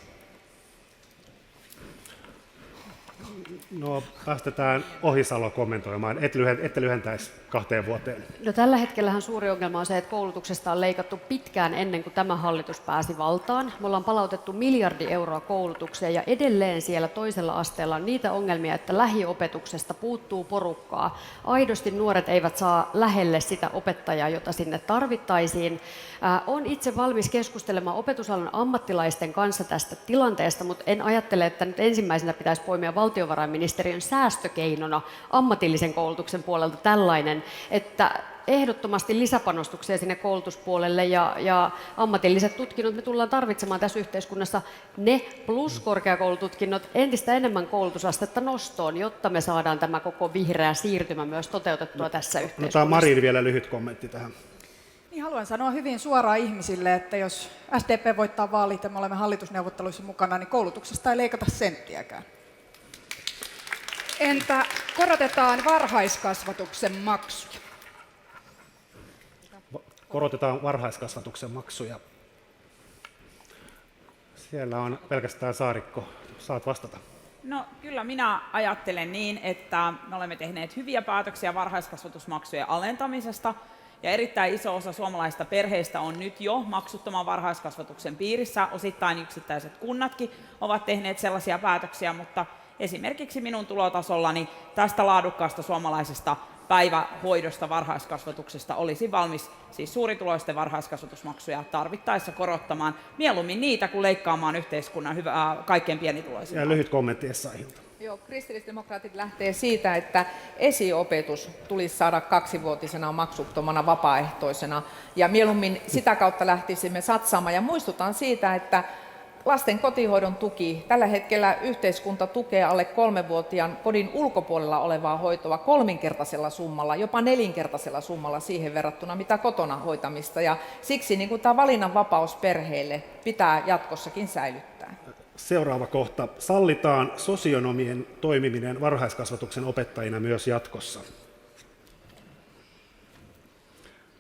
B: No, päästetään Ohisalo kommentoimaan. Ette lyhentäisi 2 vuoteen.
H: No, tällä hetkellähän suuri ongelma on se, että koulutuksesta on leikattu pitkään ennen kuin tämä hallitus pääsi valtaan. Me ollaan palautettu 1 miljardi euroa koulutukseen, ja edelleen siellä toisella asteella on niitä ongelmia, että lähiopetuksesta puuttuu porukkaa. Aidosti nuoret eivät saa lähelle sitä opettajaa, jota sinne tarvittaisiin. Olen itse valmis keskustelemaan opetusalan ammattilaisten kanssa tästä tilanteesta, mutta en ajattele, että nyt ensimmäisenä pitäisi poimia valtiovarainministeriön säästökeinona ammatillisen koulutuksen puolelta tällainen, että ehdottomasti lisäpanostuksia sinne koulutuspuolelle, ja ammatilliset tutkinnot me tullaan tarvitsemaan tässä yhteiskunnassa, ne plus korkeakoulututkinnot, entistä enemmän koulutusastetta nostoon, jotta me saadaan tämä koko vihreä siirtymä myös toteutettua tässä yhteiskunnassa.
B: Marin vielä lyhyt kommentti tähän.
F: Niin, haluan sanoa hyvin suoraan ihmisille, että jos SDP voittaa vaalit ja me olemme hallitusneuvotteluissa mukana, niin koulutuksesta ei leikata senttiäkään.
A: Entä korotetaan varhaiskasvatuksen maksuja?
B: Korotetaan varhaiskasvatuksen maksuja. Siellä on pelkästään Saarikko. Saat vastata.
D: No kyllä minä ajattelen niin, että me olemme tehneet hyviä päätöksiä varhaiskasvatusmaksujen alentamisesta, ja erittäin iso osa suomalaisista perheistä on nyt jo maksuttoman varhaiskasvatuksen piirissä. Osittain yksittäiset kunnatkin ovat tehneet sellaisia päätöksiä, mutta esimerkiksi minun tulotasollani tästä laadukkaasta suomalaisesta päivähoidosta, varhaiskasvatuksesta olisi valmis siis suurituloisten varhaiskasvatusmaksuja tarvittaessa korottamaan. Mieluummin niitä kuin leikkaamaan yhteiskunnan kaikkein pienituloisimpia.
B: Ja lyhyt kommentti Essayahilta.
J: Joo, kristillisdemokraatit lähtee siitä, että esiopetus tulisi saada 2-vuotisena maksuttomana vapaaehtoisena, ja mieluummin sitä kautta lähtisimme satsaamaan. Ja muistutan siitä, että lasten kotihoidon tuki, tällä hetkellä yhteiskunta tukee alle 3-vuotiaan kodin ulkopuolella olevaa hoitoa 3-kertaisella summalla, jopa 4-kertaisella summalla siihen verrattuna, mitä kotona hoitamista. Ja siksi niin kuin tämä valinnanvapaus perheille pitää jatkossakin säilyttää.
B: Seuraava kohta. Sallitaan sosionomien toimiminen varhaiskasvatuksen opettajina myös jatkossa.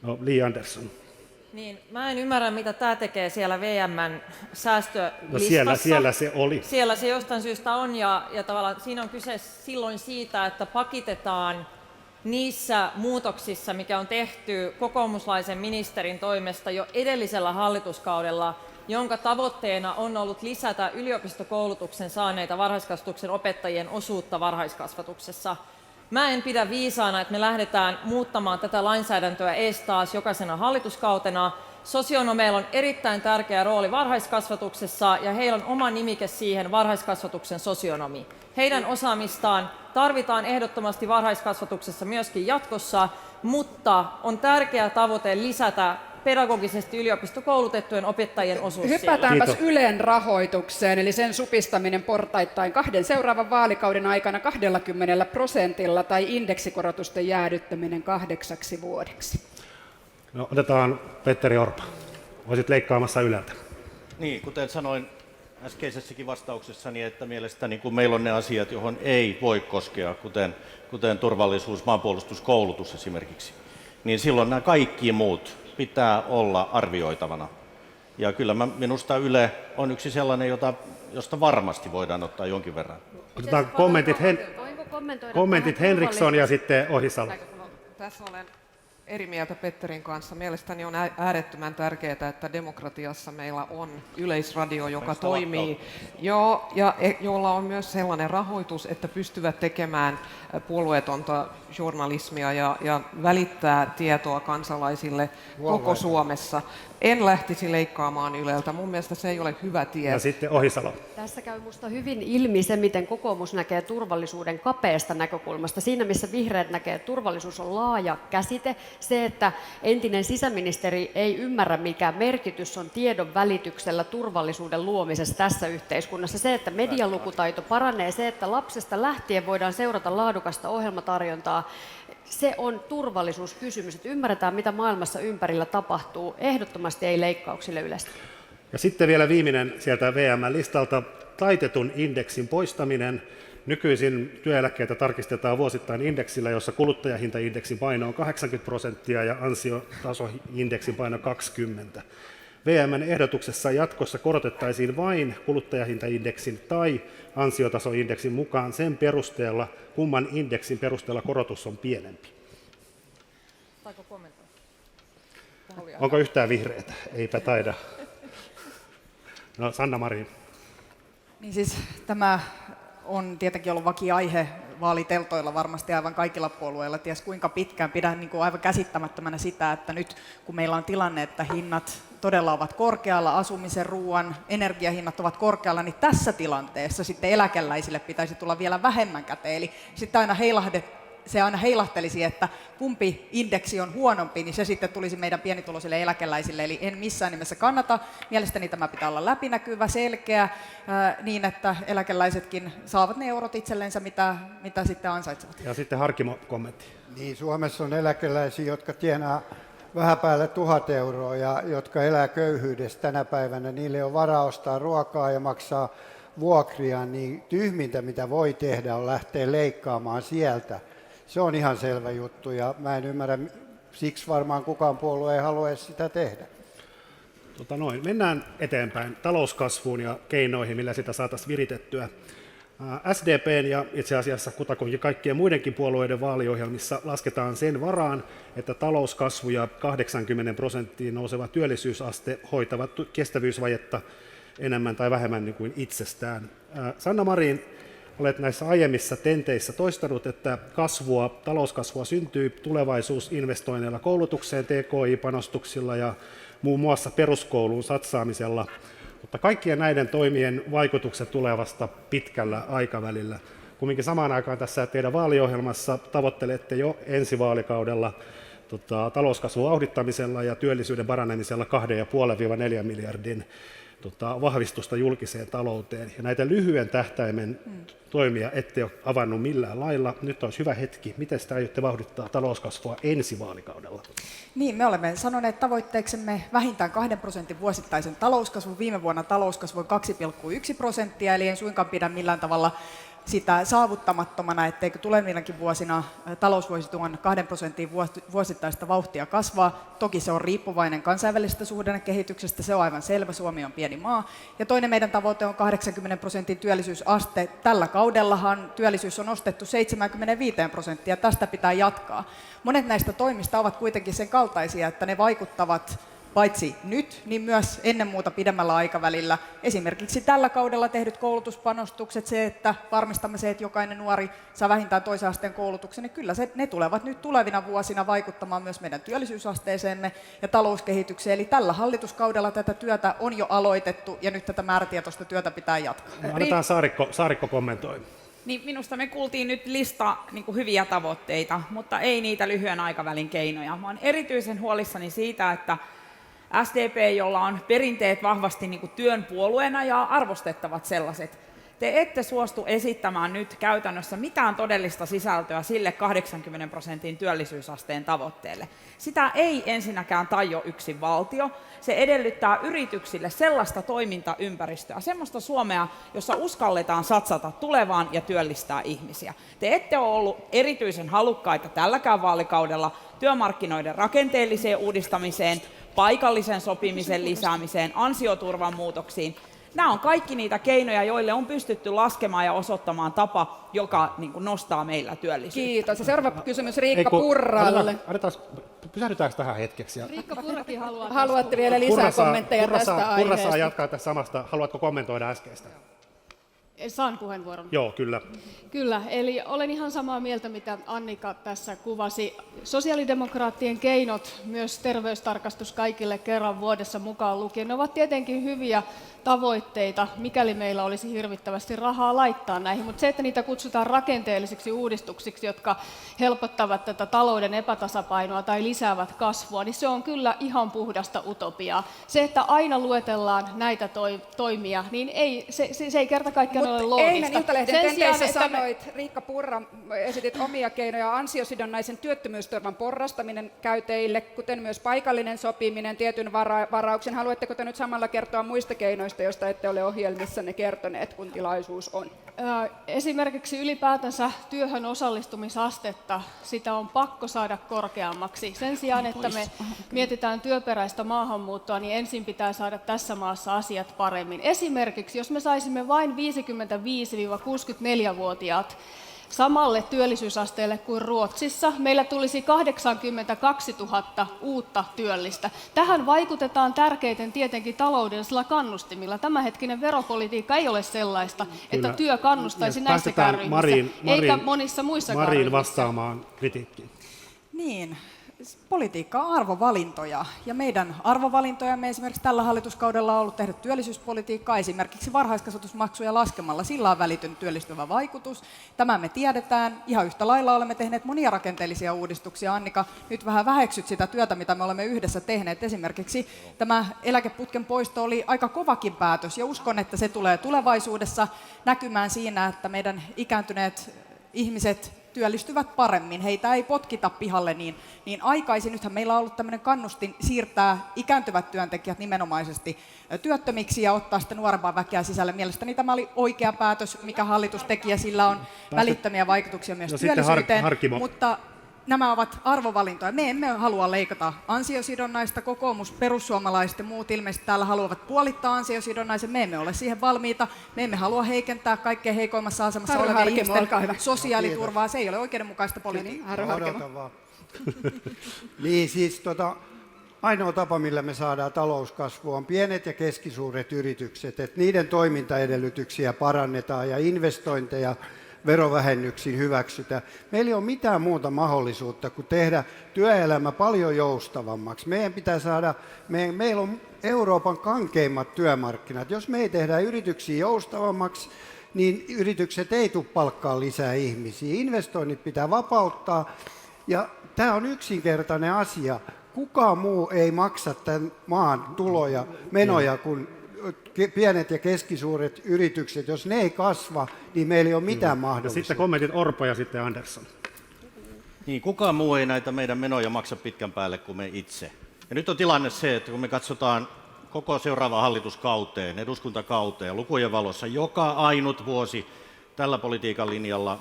B: No, Li Andersson.
G: Niin, mä en ymmärrä, mitä tämä tekee siellä VM:n säästölistassa.
B: No siellä se oli.
G: Siellä se jostain syystä on, ja tavallaan siinä on kyse silloin siitä, että pakitetaan niissä muutoksissa, mikä on tehty kokoomuslaisen ministerin toimesta jo edellisellä hallituskaudella, jonka tavoitteena on ollut lisätä yliopistokoulutuksen saaneita varhaiskasvatuksen opettajien osuutta varhaiskasvatuksessa. Mä en pidä viisaana, että me lähdetään muuttamaan tätä lainsäädäntöä ees taas jokaisena hallituskautena. Sosionomeilla on erittäin tärkeä rooli varhaiskasvatuksessa, ja heillä on oma nimike siihen, varhaiskasvatuksen sosionomi. Heidän osaamistaan tarvitaan ehdottomasti varhaiskasvatuksessa myöskin jatkossa, mutta on tärkeä tavoite lisätä pedagogisesti yliopistokoulutettujen opettajien osuus
A: Hypätäänpäs Ylen rahoitukseen, eli sen supistaminen portaittain 2 seuraavan vaalikauden aikana 20% tai indeksikorotusten jäädyttäminen 8 vuodeksi.
B: No, otetaan Petteri Orpo. Olisit leikkaamassa Yleltä.
C: Niin, kuten sanoin äskeisessäkin vastauksessani, että mielestäni kun meillä on ne asiat, johon ei voi koskea, kuten turvallisuus, maanpuolustus, koulutus esimerkiksi, niin silloin nämä kaikki muut pitää olla arvioitavana. Ja kyllä minusta Yle on yksi sellainen, josta varmasti voidaan ottaa jonkin verran.
B: Otetaan kommentit Henriksson ja sitten Ohisalo.
I: Tässä olen eri mieltä Petterin kanssa. Mielestäni on äärettömän tärkeää, että demokratiassa meillä on yleisradio, joka toimii, ja jolla on myös sellainen rahoitus, että pystyvät tekemään puolueetonta journalismia ja välittää tietoa kansalaisille koko Suomessa. En lähtisi leikkaamaan Yleltä. Mun mielestä se ei ole hyvä tie.
B: Ja sitten Ohisalo.
H: Tässä käy minusta hyvin ilmi se, miten kokoomus näkee turvallisuuden kapeasta näkökulmasta. Siinä, missä vihreät näkee, että turvallisuus on laaja käsite. Se, että entinen sisäministeri ei ymmärrä, mikä merkitys on tiedon välityksellä turvallisuuden luomisessa tässä yhteiskunnassa. Se, että medialukutaito paranee, se, että lapsesta lähtien voidaan seurata laadukasta ohjelmatarjontaa. Se on turvallisuuskysymys, että ymmärretään, mitä maailmassa ympärillä tapahtuu. Ehdottomasti ei leikkauksille Ylestä.
B: Ja sitten vielä viimeinen sieltä VM-listalta, taitetun indeksin poistaminen. Nykyisin työeläkkeitä tarkistetaan vuosittain indeksillä, jossa kuluttajahintaindeksin paino on 80% ja ansiotasoindeksin paino 20%. VM:n ehdotuksessa jatkossa korotettaisiin vain kuluttajahintaindeksin tai ansiotasoindeksin mukaan sen perusteella, kumman indeksin perusteella korotus on pienempi.
G: Saiko kommentoida?
B: Onko yhtään vihreitä? Eipä taida. No, Sanna Marin.
F: Niin siis tämä on tietenkin ollut vakiaihe vaaliteltoilla varmasti aivan kaikilla puolueilla, ties kuinka pitkään. Pidän niin kuin aivan käsittämättömänä sitä, että nyt kun meillä on tilanne, että hinnat todella ovat korkealla, asumisen, ruoan, energiahinnat ovat korkealla, niin tässä tilanteessa sitten eläkeläisille pitäisi tulla vielä vähemmän käteen. Eli sitten aina heilahtelisi, että kumpi indeksi on huonompi, niin se sitten tulisi meidän pienituloisille eläkeläisille. Eli en missään nimessä kannata. Mielestäni tämä pitää olla läpinäkyvä, selkeä, niin että eläkeläisetkin saavat ne eurot itsellensä, mitä sitten ansaitsevat.
B: Ja sitten Harkimo kommentti.
K: Niin, Suomessa on eläkeläisiä, jotka tienaa vähän päälle 1000 euroa, ja jotka elää köyhyydessä tänä päivänä, niille on varaa ostaa ruokaa ja maksaa vuokria, niin tyhmintä mitä voi tehdä on lähteä leikkaamaan sieltä. Se on ihan selvä juttu ja mä en ymmärrä, siksi varmaan kukaan puolue ei halua edes sitä tehdä.
B: Mennään eteenpäin talouskasvuun ja keinoihin, millä sitä saataisiin viritettyä. SDPn ja itse asiassa kutakuinkin kaikkien muidenkin puolueiden vaaliohjelmissa lasketaan sen varaan, että talouskasvu ja 80% nouseva työllisyysaste hoitavat kestävyysvajetta enemmän tai vähemmän niin kuin itsestään. Sanna Marin, olet näissä aiemmissa tenteissä toistanut, että talouskasvua syntyy tulevaisuusinvestoinneilla koulutukseen, TKI-panostuksilla ja muun muassa peruskouluun satsaamisella, mutta kaikkien näiden toimien vaikutukset tulee vasta pitkällä aikavälillä. Kumminkin samaan aikaan tässä teidän vaaliohjelmassa tavoittelette jo ensi vaalikaudella talouskasvun vauhdittamisella ja työllisyyden paranemisella 2,5–4 miljardin vahvistusta julkiseen talouteen. Ja näitä lyhyen tähtäimen toimia ette ole avannut millään lailla. Nyt olisi hyvä hetki. Miten sitä aiotte vauhdittaa talouskasvua ensi vaalikaudella?
F: Niin, me olemme sanoneet tavoitteeksemme vähintään 2% vuosittaisen talouskasvun. Viime vuonna talouskasvu on 2,1%, eli en suinkaan pidä millään tavalla sitä saavuttamattomana, etteikö tulevinakin vuosina talous voisi tuon 2% vuosittaista vauhtia kasvaa. Toki se on riippuvainen kansainvälisestä suhdannekehityksestä, se on aivan selvä, Suomi on pieni maa. Ja toinen meidän tavoite on 80% työllisyysaste. Tällä kaudellahan työllisyys on nostettu 75%, ja tästä pitää jatkaa. Monet näistä toimista ovat kuitenkin sen kaltaisia, että ne vaikuttavat paitsi nyt, niin myös ennen muuta pidemmällä aikavälillä. Esimerkiksi tällä kaudella tehdyt koulutuspanostukset, se, että varmistamme se, että jokainen nuori saa vähintään toisen asteen koulutuksen, niin kyllä ne tulevat nyt tulevina vuosina vaikuttamaan myös meidän työllisyysasteeseemme ja talouskehitykseen. Eli tällä hallituskaudella tätä työtä on jo aloitettu ja nyt tätä määrätietoista työtä pitää jatkaa.
B: Annetaan Saarikko kommentoi.
D: Niin minusta me kuultiin nyt lista hyviä tavoitteita, mutta ei niitä lyhyen aikavälin keinoja. Mä olen erityisen huolissani siitä, että SDP, jolla on perinteet vahvasti työn puolueena ja arvostettavat sellaiset, te ette suostu esittämään nyt käytännössä mitään todellista sisältöä sille 80% työllisyysasteen tavoitteelle. Sitä ei ensinnäkään taio yksin valtio. Se edellyttää yrityksille sellaista toimintaympäristöä, semmoista Suomea, jossa uskalletaan satsata tulevaan ja työllistää ihmisiä. Te ette ole ollut erityisen halukkaita tälläkään vaalikaudella työmarkkinoiden rakenteelliseen uudistamiseen, paikallisen sopimisen lisäämiseen, ansioturvan muutoksiin. Nämä on kaikki niitä keinoja, joille on pystytty laskemaan ja osoittamaan tapa, joka nostaa meillä työllisyyttä.
A: Kiitos. Ja seuraava kysymys Riikka Purralle.
B: Pysähdytäänkö tähän hetkeksi?
H: Riikka Purrakin haluaa.
A: Haluatte vielä lisää kommentteja tästä aiheesta?
B: Purra saa jatkaa tästä samasta. Haluatko kommentoida äskeistä?
E: Saan puheenvuoron.
B: Joo, kyllä.
E: Kyllä, eli olen ihan samaa mieltä, mitä Annika tässä kuvasi. Sosiaalidemokraattien keinot, myös terveystarkastus kaikille kerran vuodessa mukaan lukien, ne ovat tietenkin hyviä tavoitteita, mikäli meillä olisi hirvittävästi rahaa laittaa näihin, mutta se, että niitä kutsutaan rakenteellisiksi uudistuksiksi, jotka helpottavat tätä talouden epätasapainoa tai lisäävät kasvua, niin se on kyllä ihan puhdasta utopiaa. Se, että aina luetellaan näitä toimia, niin se ei kerta kaikkiaan ole loogista.
A: Eilen Iltalehden tenteissä sanoit, Riikka Purra, esitit omia keinoja, ansiosidonnaisen työttömyysturvan porrastaminen käyteille, kuten myös paikallinen sopiminen, tietyn varauksen. Haluatteko te nyt samalla kertoa muista keinoista, joista ette ole ohjelmissanne kertoneet, kun tilaisuus on?
E: Esimerkiksi ylipäätänsä työhön osallistumisastetta, sitä on pakko saada korkeammaksi. Sen sijaan, että me mietitään työperäistä maahanmuuttoa, niin ensin pitää saada tässä maassa asiat paremmin. Esimerkiksi, jos me saisimme vain 55–64-vuotiaat samalle työllisyysasteelle kuin Ruotsissa, meillä tulisi 82 000 uutta työllistä. Tähän vaikutetaan tärkeiten tietenkin taloudellisilla kannustimilla. Tämänhetkinen veropolitiikka ei ole sellaista, että työ kannustaisi näissäkään ryhmissä, eikä monissa muissakaan
B: Marin
E: ryhmissä.
B: vastaamaan kritiikkiin.
F: Niin, politiikka on arvovalintoja, ja meidän arvovalintojamme esimerkiksi tällä hallituskaudella on ollut tehdä työllisyyspolitiikkaa, esimerkiksi varhaiskasvatusmaksuja laskemalla. Sillä on välitön työllistävä vaikutus. Tämä me tiedetään. Ihan yhtä lailla olemme tehneet monia rakenteellisia uudistuksia. Annika, nyt vähän väheksyt sitä työtä, mitä me olemme yhdessä tehneet. Esimerkiksi tämä eläkeputken poisto oli aika kovakin päätös, ja uskon, että se tulee tulevaisuudessa näkymään siinä, että meidän ikääntyneet ihmiset työllistyvät paremmin, heitä ei potkita pihalle niin aikaisin. Nythän meillä on ollut tämmöinen kannustin siirtää ikääntyvät työntekijät nimenomaisesti työttömiksi ja ottaa sitten nuorempaa väkeä sisälle. Mielestäni tämä oli oikea päätös, mikä hallitus teki, ja sillä on välittömiä vaikutuksia myös työllisyyteen, mutta nämä ovat arvovalintoja. Me emme halua leikata ansiosidonnaista. Kokoomus, perussuomalaiset ja muut ilmeisesti täällä haluavat puolittaa ansiosidonnaisen. Me emme ole siihen valmiita. Me emme halua heikentää kaikkein heikoimmassa asemassa olevien ihmisten sosiaaliturvaa. Se ei ole oikeudenmukaista politiikkaa.
K: Niin siis ainoa tapa, millä me saadaan talouskasvua, on pienet ja keskisuuret yritykset, että niiden toimintaedellytyksiä parannetaan ja investointeja verovähennyksiin hyväksytään. Meillä ei ole mitään muuta mahdollisuutta kuin tehdä työelämä paljon joustavammaksi. Meidän pitää saada, meillä on Euroopan kankeimmat työmarkkinat. Jos me ei tehdä yrityksiä joustavammaksi, niin yritykset ei tule palkkaa lisää ihmisiä. Investoinnit pitää vapauttaa, ja tämä on yksinkertainen asia. Kukaan muu ei maksa tämän maan tuloja, menoja kuin pienet ja keskisuuret yritykset. Jos ne ei kasva, niin meillä ei ole mitään mahdollisuutta.
B: Sitten kommentit Orpo ja sitten Andersson.
C: Niin, kukaan muu ei näitä meidän menoja maksa pitkän päälle kuin me itse. Ja nyt on tilanne se, että kun me katsotaan koko seuraavaan hallituskauteen, eduskuntakauteen, lukujen valossa joka ainut vuosi tällä politiikan linjalla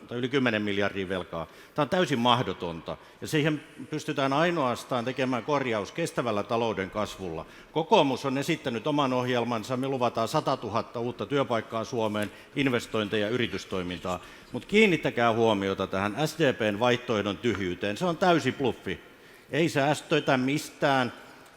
C: yli 10 miljardia velkaa. Tämä on täysin mahdotonta, ja siihen pystytään ainoastaan tekemään korjaus kestävällä talouden kasvulla. Kokoomus on esittänyt oman ohjelmansa, me luvataan 100 000 uutta työpaikkaa Suomeen, investointeja ja yritystoimintaa. Mutta kiinnittäkää huomiota tähän SDPn vaihtoehdon tyhjyyteen, se on täysi bluffi. Ei säästöitä mistään,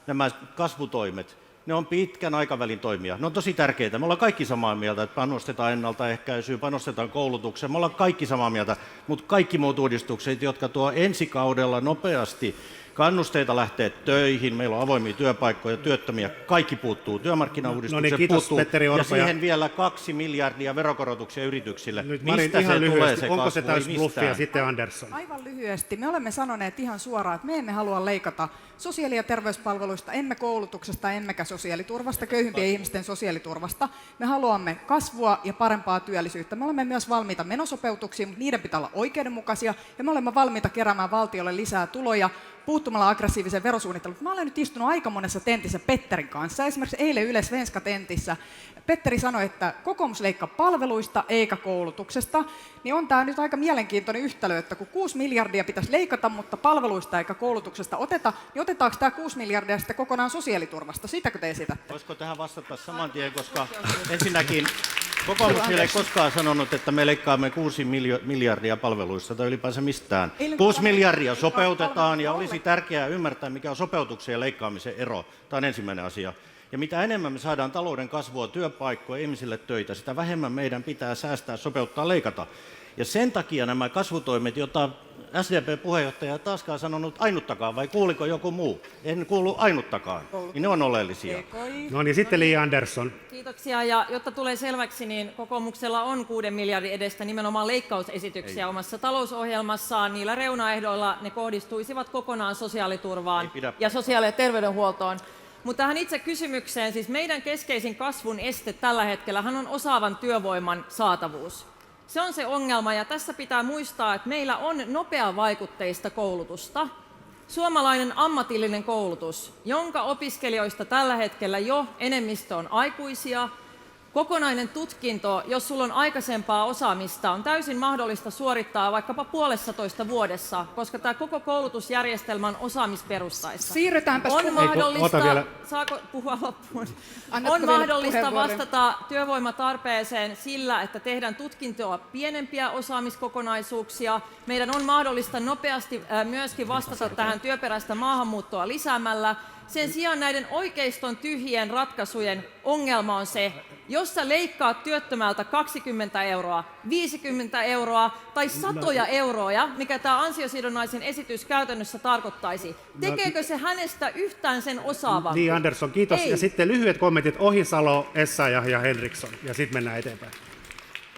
C: nämä kasvutoimet. Ne on pitkän aikavälin toimia. Ne on tosi tärkeitä. Me ollaan kaikki samaa mieltä, että panostetaan ennaltaehkäisyyn, panostetaan koulutukseen. Me ollaan kaikki samaa mieltä, mutta kaikki muut uudistukset, jotka tuo ensi kaudella nopeasti kannusteita lähtee töihin, meillä on avoimia työpaikkoja, työttömiä, kaikki puuttuu. Työmarkkinauudistukset puuttuu,
B: Petteri Orpo,
C: ja siihen vielä 2 miljardia verokorotuksia yrityksille.
B: Nyt
C: mistä
B: ihan
C: se
B: lyhyesti,
C: tulee se
B: onko
C: kasvu?
B: se täys bluffia? Sitten Andersson.
F: Aivan lyhyesti. Me olemme sanoneet ihan suoraan, että me emme halua leikata sosiaali- ja terveyspalveluista, emme koulutuksesta, emmekä sosiaaliturvasta, köyhimpien ihmisten sosiaaliturvasta. Me haluamme kasvua ja parempaa työllisyyttä. Me olemme myös valmiita menosopeutuksiin, mutta niiden pitää olla oikeudenmukaisia, ja me olemme valmiita keräämään valtiolle lisää tuloja puuttumalla aggressiiviseen verosuunnitteluun. Mä olen nyt istunut aika monessa tentissä Petterin kanssa, esimerkiksi eilen Yle Svenska-tentissä. Petteri sanoi, että kokoomus leikkaa palveluista eikä koulutuksesta, niin on tämä nyt aika mielenkiintoinen yhtälö, että kun 6 miljardia pitäisi leikata, mutta palveluista eikä koulutuksesta oteta, niin otetaanko tämä 6 miljardia sitten kokonaan sosiaaliturvasta? Sitäkö te esitätte?
C: Voisiko tähän vastata saman tien, koska ensinnäkin kokoomus ei ole koskaan sanonut, että me leikkaamme 6 miljardia palveluista tai ylipäänsä mistään. 6 miljardia sopeutetaan, ja olisi tärkeää ymmärtää, mikä on sopeutuksen ja leikkaamisen ero. Tämä on ensimmäinen asia. Ja mitä enemmän me saadaan talouden kasvua, työpaikkoja, ihmisille töitä, sitä vähemmän meidän pitää säästää, sopeuttaa, leikata. Ja sen takia nämä kasvutoimet, joita SDP-puheenjohtaja taaskaan sanonut ainuttakaan, vai kuuliko joku muu? En kuulu ainuttakaan, niin ne on oleellisia.
B: No niin, sitten Li Andersson.
G: Kiitoksia, ja jotta tulee selväksi, niin kokoomuksella on 6 miljardin edestä nimenomaan leikkausesityksiä omassa talousohjelmassaan. Niillä reunaehdoilla ne kohdistuisivat kokonaan sosiaaliturvaan ja sosiaali- ja terveydenhuoltoon. Mutta tähän itse kysymykseen, siis meidän keskeisin kasvun este tällä hetkellä on osaavan työvoiman saatavuus. Se on se ongelma, ja tässä pitää muistaa, että meillä on nopeavaikutteista koulutusta. Suomalainen ammatillinen koulutus, jonka opiskelijoista tällä hetkellä jo enemmistö on aikuisia. Kokonainen tutkinto, jos sulla on aikaisempaa osaamista, on täysin mahdollista suorittaa vaikkapa 1,5 vuodessa, koska tämä koko koulutusjärjestelmä on osaamisperustaista.
A: Siirrytäänpäs
G: on mahdollista, saako puhua loppuun? On mahdollista vastata työvoimatarpeeseen sillä, että tehdään tutkintoa pienempiä osaamiskokonaisuuksia. Meidän on mahdollista nopeasti myöskin vastata tähän työperäistä maahanmuuttoa lisäämällä. Sen sijaan näiden oikeiston tyhjien ratkaisujen ongelma on se, jos sä leikkaat työttömältä 20 euroa, 50 euroa tai satoja euroja, mikä tämä ansiosidonnaisen esitys käytännössä tarkoittaisi, tekeekö se hänestä yhtään sen osaavampi?
B: Li Andersson, kiitos.
G: Ei.
B: Ja sitten lyhyet kommentit Ohisalo, Essayah ja Henriksson, ja sitten mennään eteenpäin.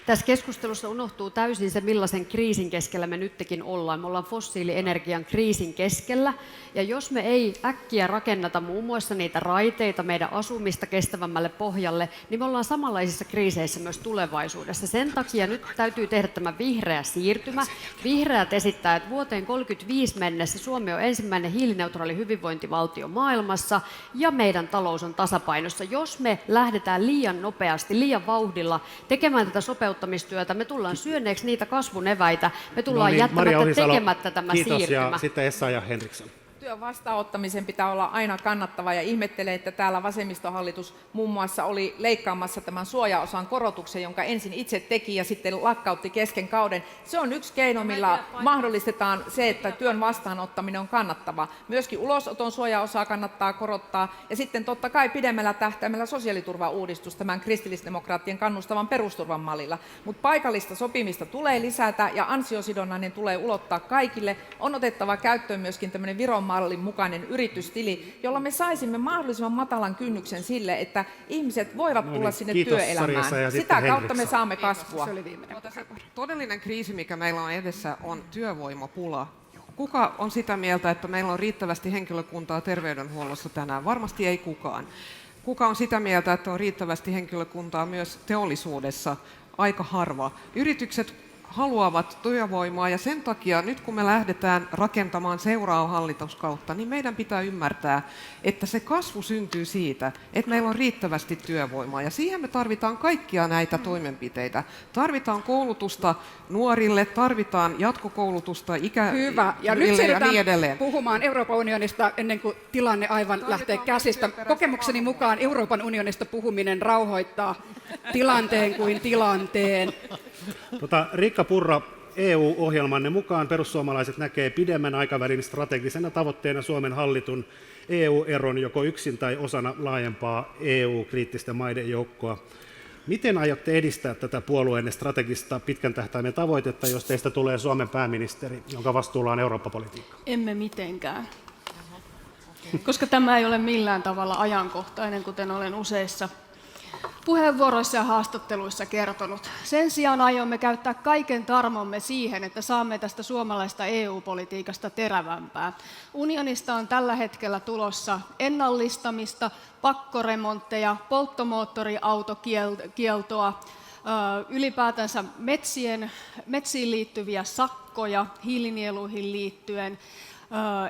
H: Tässä keskustelussa unohtuu täysin se, millaisen kriisin keskellä me nytkin ollaan. Me ollaan fossiilienergian kriisin keskellä, ja jos me ei äkkiä rakenneta muun muassa niitä raiteita, meidän asumista kestävämmälle pohjalle, niin me ollaan samanlaisissa kriiseissä myös tulevaisuudessa. Sen takia nyt täytyy tehdä tämä vihreä siirtymä. Vihreät esittää, että vuoteen 2035 mennessä Suomi on ensimmäinen hiilineutraali hyvinvointivaltio maailmassa, ja meidän talous on tasapainossa. Jos me lähdetään liian nopeasti, liian vauhdilla tekemään tätä sopeuttamistyötä, me tullaan syöneeksi niitä kasvun eväitä, me tullaan jättämättä tekemättä tämä
B: kiitos,
H: siirtymä.
B: Ja sitten Essayah Henriksson.
J: Työn vastaanottamisen pitää olla aina kannattava, ja ihmettelen, että täällä vasemmistohallitus muun muassa oli leikkaamassa tämän suojaosan korotuksen, jonka ensin itse teki ja sitten lakkautti kesken kauden. Se on yksi keino, millä mahdollistetaan se, että työn vastaanottaminen on kannattava. Myöskin ulosoton suojaosaa kannattaa korottaa, ja sitten totta kai pidemmällä tähtäimellä sosiaaliturvauudistus tämän kristillisdemokraattien kannustavan perusturvan mallilla. Mutta paikallista sopimista tulee lisätä ja ansiosidonnainen tulee ulottaa kaikille. On otettava käyttöön myöskin tämmöinen Viron mallin mukainen yritystili, jolla me saisimme mahdollisimman matalan kynnyksen sille, että ihmiset voivat tulla sinne työelämään. Sitä kautta me saamme kasvua.
I: Todellinen kriisi, mikä meillä on edessä, on työvoimapula. Kuka on sitä mieltä, että meillä on riittävästi henkilökuntaa terveydenhuollossa tänään? Varmasti ei kukaan. Kuka on sitä mieltä, että on riittävästi henkilökuntaa myös teollisuudessa? Aika harva. Yritykset haluavat työvoimaa, ja sen takia nyt kun me lähdetään rakentamaan seuraavaa hallituskautta, niin meidän pitää ymmärtää, että se kasvu syntyy siitä, että meillä on riittävästi työvoimaa, ja siihen me tarvitaan kaikkia näitä toimenpiteitä. Tarvitaan koulutusta nuorille, tarvitaan jatkokoulutusta
A: Hyvä. Ja nyt
I: ja
A: siirrytään
I: niin edelleen.
A: puhumaan Euroopan unionista ennen kuin tilanne aivan lähtee käsistä. Kokemukseni mukaan Euroopan unionista puhuminen rauhoittaa tilanteen kuin tilanteen.
B: Riikka Purra, EU-ohjelmanne mukaan perussuomalaiset näkee pidemmän aikavälin strategisena tavoitteena Suomen hallitun EU-eron joko yksin tai osana laajempaa EU-kriittisten maiden joukkoa. Miten aiotte edistää tätä puolueenne strategista pitkän tähtäimen tavoitetta, jos teistä tulee Suomen pääministeri, jonka vastuulla on Eurooppa-politiikka?
E: Emme mitenkään. Koska tämä ei ole millään tavalla ajankohtainen, kuten olen useissa puheenvuoroissa ja haastatteluissa kertonut. Sen sijaan aiomme käyttää kaiken tarmomme siihen, että saamme tästä suomalaista EU-politiikasta terävämpää. Unionista on tällä hetkellä tulossa ennallistamista, pakkoremontteja, polttomoottoriautokieltoa, ylipäätänsä metsiin liittyviä sakkoja, hiilinieluihin liittyen,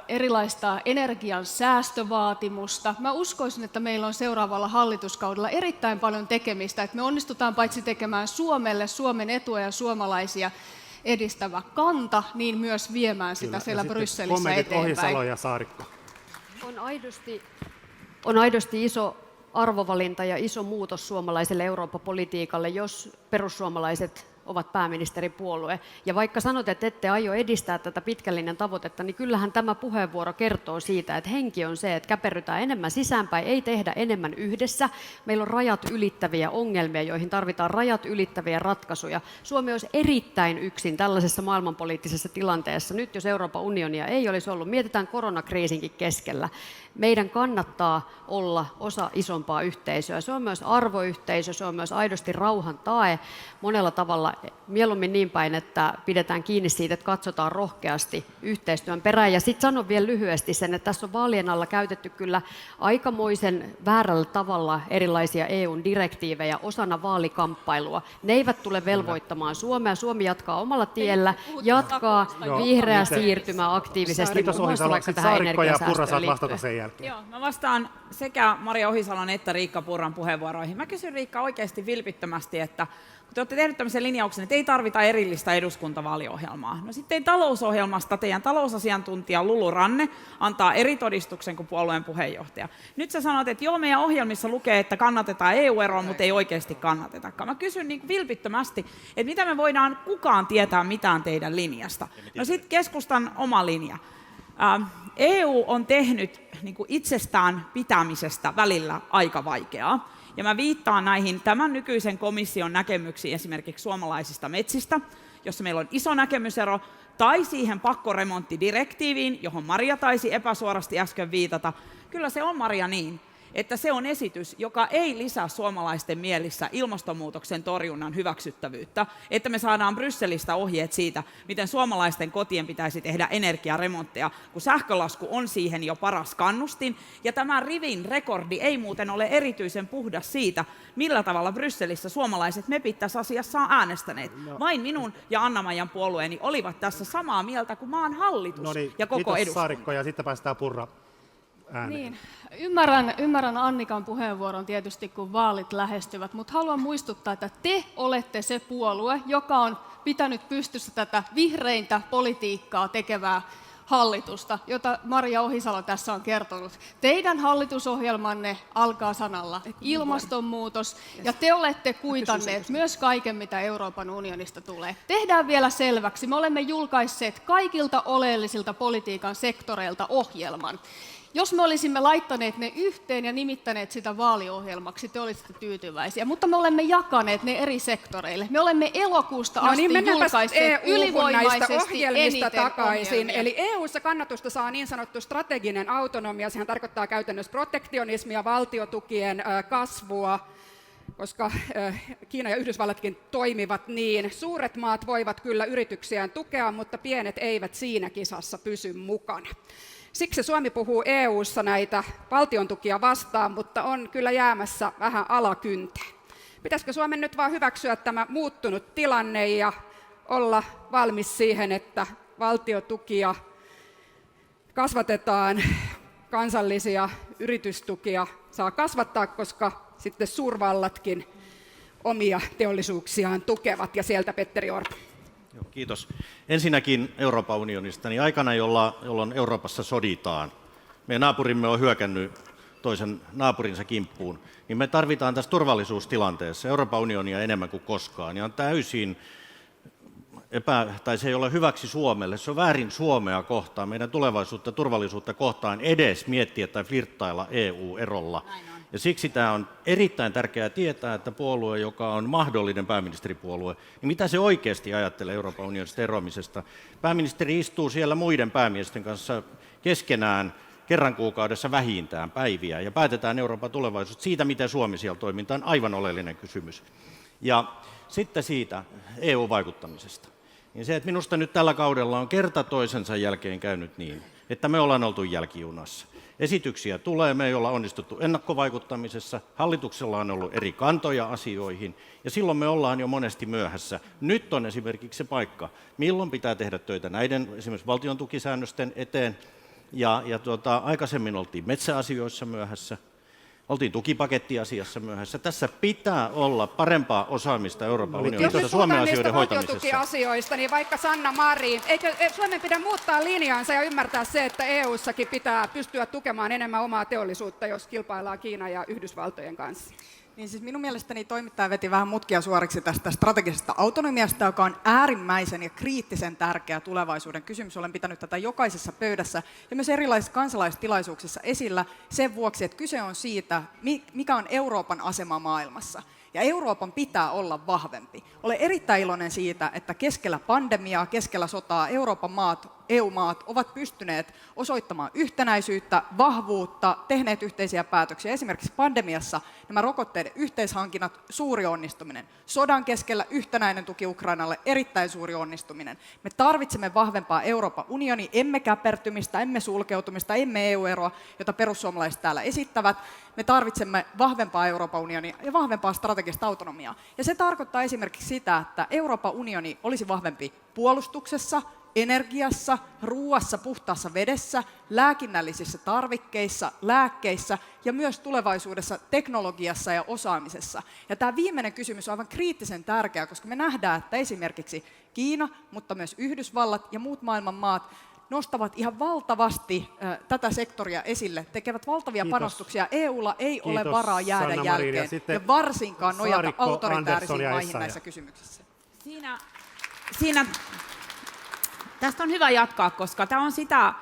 E: erilaista energian säästövaatimusta. Mä uskoisin, että meillä on seuraavalla hallituskaudella erittäin paljon tekemistä, että me onnistutaan paitsi tekemään Suomelle, Suomen etua ja suomalaisia edistävä kanta, niin myös viemään sitä siellä Brysselissä eteenpäin.
B: Ohisalo ja Saarikko.
H: On aidosti iso arvovalinta ja iso muutos suomalaiselle Eurooppa-politiikalle, jos perussuomalaiset ovat pääministeripuolue. Ja vaikka sanot, että ette aio edistää tätä pitkän linjan tavoitetta, niin kyllähän tämä puheenvuoro kertoo siitä, että henki on se, että käperrytään enemmän sisäänpäin, ei tehdä enemmän yhdessä. Meillä on rajat ylittäviä ongelmia, joihin tarvitaan rajat ylittäviä ratkaisuja. Suomi olisi erittäin yksin tällaisessa maailmanpoliittisessa tilanteessa. Nyt jos Euroopan unionia ei olisi ollut, mietitään koronakriisinkin keskellä. Meidän kannattaa olla osa isompaa yhteisöä. Se on myös arvoyhteisö, se on myös aidosti rauhan tae monella tavalla. Mieluummin niin päin, että pidetään kiinni siitä, että katsotaan rohkeasti yhteistyön perään. Ja sitten sanon vielä lyhyesti sen, että tässä on vaalien alla käytetty kyllä aikamoisen väärällä tavalla erilaisia EUn direktiivejä osana vaalikamppailua. Ne eivät tule velvoittamaan Suomea. Suomi jatkaa omalla tiellä, jatkaa vihreää siirtymää aktiivisesti.
B: Kiitos Ohisalo. Sitten Saarikko ja Purra saat vastata sen jälkeen.
D: Joo, mä vastaan sekä Maria Ohisalon että Riikka Purran puheenvuoroihin. Mä kysyn Riikka oikeasti vilpittömästi, että kun te olette tehneet tämmöisen linjauksen, että ei tarvita erillistä eduskuntavaaliohjelmaa. No sitten talousohjelmasta teidän talousasiantuntija Lulu Ranne antaa eri todistuksen kuin puolueen puheenjohtaja. Nyt sä sanot, että joo, meidän ohjelmissa lukee, että kannatetaan EU-eroa, mutta ei oikeasti kannatetakaan. Mä kysyn niin vilpittömästi, että mitä me voidaan kukaan tietää mitään teidän linjasta. No sitten keskustan oma linja. EU on tehnyt niin kuin itsestään pitämisestä välillä aika vaikeaa. Ja mä viittaan näihin tämän nykyisen komission näkemyksiin esimerkiksi suomalaisista metsistä, jossa meillä on iso näkemysero, tai siihen pakkoremonttidirektiiviin, johon Maria taisi epäsuorasti äsken viitata. Kyllä se on, Maria, niin,
L: että se on esitys, joka ei lisää suomalaisten mielissä ilmastonmuutoksen torjunnan hyväksyttävyyttä, että me saadaan Brysselistä ohjeet siitä, miten suomalaisten kotien pitäisi tehdä energiaremontteja, kun sähkölasku on siihen jo paras kannustin, ja tämä rivin rekordi ei muuten ole erityisen puhdas siitä, millä tavalla Brysselissä suomalaiset mepit tässä asiassa on äänestäneet. Vain minun ja Anna-Maijan puolueeni olivat tässä samaa mieltä kuin maan hallitus ja koko
B: kiitos
L: eduskunta.
B: Saarikko, ja sitten päästään Purra ääneen.
E: Niin, ymmärrän Annikan puheenvuoron tietysti, kun vaalit lähestyvät, mutta haluan muistuttaa, että te olette se puolue, joka on pitänyt pystyssä tätä vihreintä politiikkaa tekevää hallitusta, jota Maria Ohisalo tässä on kertonut. Teidän hallitusohjelmanne alkaa sanalla ilmastonmuutos, ja te olette kuitanneet myös kaiken, mitä Euroopan unionista tulee. Tehdään vielä selväksi, me olemme julkaisseet kaikilta oleellisilta politiikan sektoreilta ohjelman. Jos me olisimme laittaneet ne yhteen ja nimittäneet sitä vaaliohjelmaksi, te olisitte tyytyväisiä, mutta me olemme jakaneet ne eri sektoreille. Me olemme elokuusta asti julkaisseet ylivoimaisesti
A: ohjelmista
E: eniten
A: takaisin.
E: ohjelmia.
A: Eli EU:ssa kannatusta saa niin sanottu strateginen autonomia. Sehän tarkoittaa käytännössä protektionismia, valtiotukien kasvua, koska Kiina ja Yhdysvallatkin toimivat niin. Suuret maat voivat kyllä yrityksiään tukea, mutta pienet eivät siinä kisassa pysy mukana. Siksi Suomi puhuu EU:ssa näitä valtiontukia vastaan, mutta on kyllä jäämässä vähän alakynteen. Pitäisikö Suomen nyt vaan hyväksyä tämä muuttunut tilanne ja olla valmis siihen, että valtiotukia kasvatetaan, kansallisia yritystukia saa kasvattaa, koska sitten suurvallatkin omia teollisuuksiaan tukevat, ja sieltä Petteri Orpo.
C: Joo, kiitos. Ensinnäkin Euroopan unionista, niin aikana, jolloin Euroopassa soditaan, meidän naapurimme on hyökännyt toisen naapurinsa kimppuun, niin me tarvitaan tässä turvallisuustilanteessa Euroopan unionia enemmän kuin koskaan. Ja on täysin se ei ole hyväksi Suomelle, se on väärin Suomea kohtaan, meidän tulevaisuutta ja turvallisuutta kohtaan edes miettiä tai flirttailla EU-erolla. Ja siksi tämä on erittäin tärkeää tietää, että puolue, joka on mahdollinen pääministeripuolue, niin mitä se oikeasti ajattelee Euroopan unionista eroamisesta. Pääministeri istuu siellä muiden päämiesten kanssa keskenään kerran kuukaudessa vähintään päiviä, ja päätetään Euroopan tulevaisuudesta siitä, miten Suomi siellä toimii. Tämä on aivan oleellinen kysymys. Ja sitten siitä EU-vaikuttamisesta. Niin se, että minusta nyt tällä kaudella on kerta toisensa jälkeen käynyt niin, että me ollaan oltu jälkijunassa. Esityksiä tulee, me ei olla onnistuttu ennakkovaikuttamisessa, hallituksella on ollut eri kantoja asioihin, ja silloin me ollaan jo monesti myöhässä. Nyt on esimerkiksi se paikka, milloin pitää tehdä töitä näiden esimerkiksi valtion tukisäännösten eteen, ja aikaisemmin oltiin metsäasioissa myöhässä, oltiin tukipakettiasiassa myöhässä. Tässä pitää olla parempaa osaamista Euroopan unionissa Suomen asioiden hoitamisessa. Jos
A: valtiotukiasioista, niin vaikka Sanna Marin, eikö Suomen pidä muuttaa linjaansa ja ymmärtää se, että EU:ssakin pitää pystyä tukemaan enemmän omaa teollisuutta, jos kilpaillaan Kiinan ja Yhdysvaltojen kanssa?
F: Niin siis minun mielestäni toimittaja veti vähän mutkia suoriksi tästä strategisesta autonomiasta, joka on äärimmäisen ja kriittisen tärkeä tulevaisuuden kysymys. Olen pitänyt tätä jokaisessa pöydässä ja myös erilaisissa kansalaistilaisuuksissa esillä sen vuoksi, että kyse on siitä, mikä on Euroopan asema maailmassa. Ja Euroopan pitää olla vahvempi. Olen erittäin iloinen siitä, että keskellä pandemiaa, keskellä sotaa Euroopan maat, EU-maat ovat pystyneet osoittamaan yhtenäisyyttä, vahvuutta, tehneet yhteisiä päätöksiä. Esimerkiksi pandemiassa nämä rokotteiden yhteishankinnat, suuri onnistuminen. Sodan keskellä yhtenäinen tuki Ukrainalle, erittäin suuri onnistuminen. Me tarvitsemme vahvempaa Euroopan unionia, emme käpertymistä, emme sulkeutumista, emme EU-eroa, jota perussuomalaiset täällä esittävät. Me tarvitsemme vahvempaa Euroopan unionia ja vahvempaa strategista autonomiaa. Ja se tarkoittaa esimerkiksi sitä, että Euroopan unioni olisi vahvempi puolustuksessa, energiassa, ruuassa, puhtaassa vedessä, lääkinnällisissä tarvikkeissa, lääkkeissä ja myös tulevaisuudessa teknologiassa ja osaamisessa. Ja tämä viimeinen kysymys on aivan kriittisen tärkeä, koska me nähdään, että esimerkiksi Kiina, mutta myös Yhdysvallat ja muut maailman maat nostavat ihan valtavasti tätä sektoria esille, tekevät valtavia panostuksia. EUlla ei ole varaa jäädä jälkeen ja varsinkaan nojata autoritäärisiin maihin näissä kysymyksissä.
L: Tästä on hyvä jatkaa, koska tämä on sitä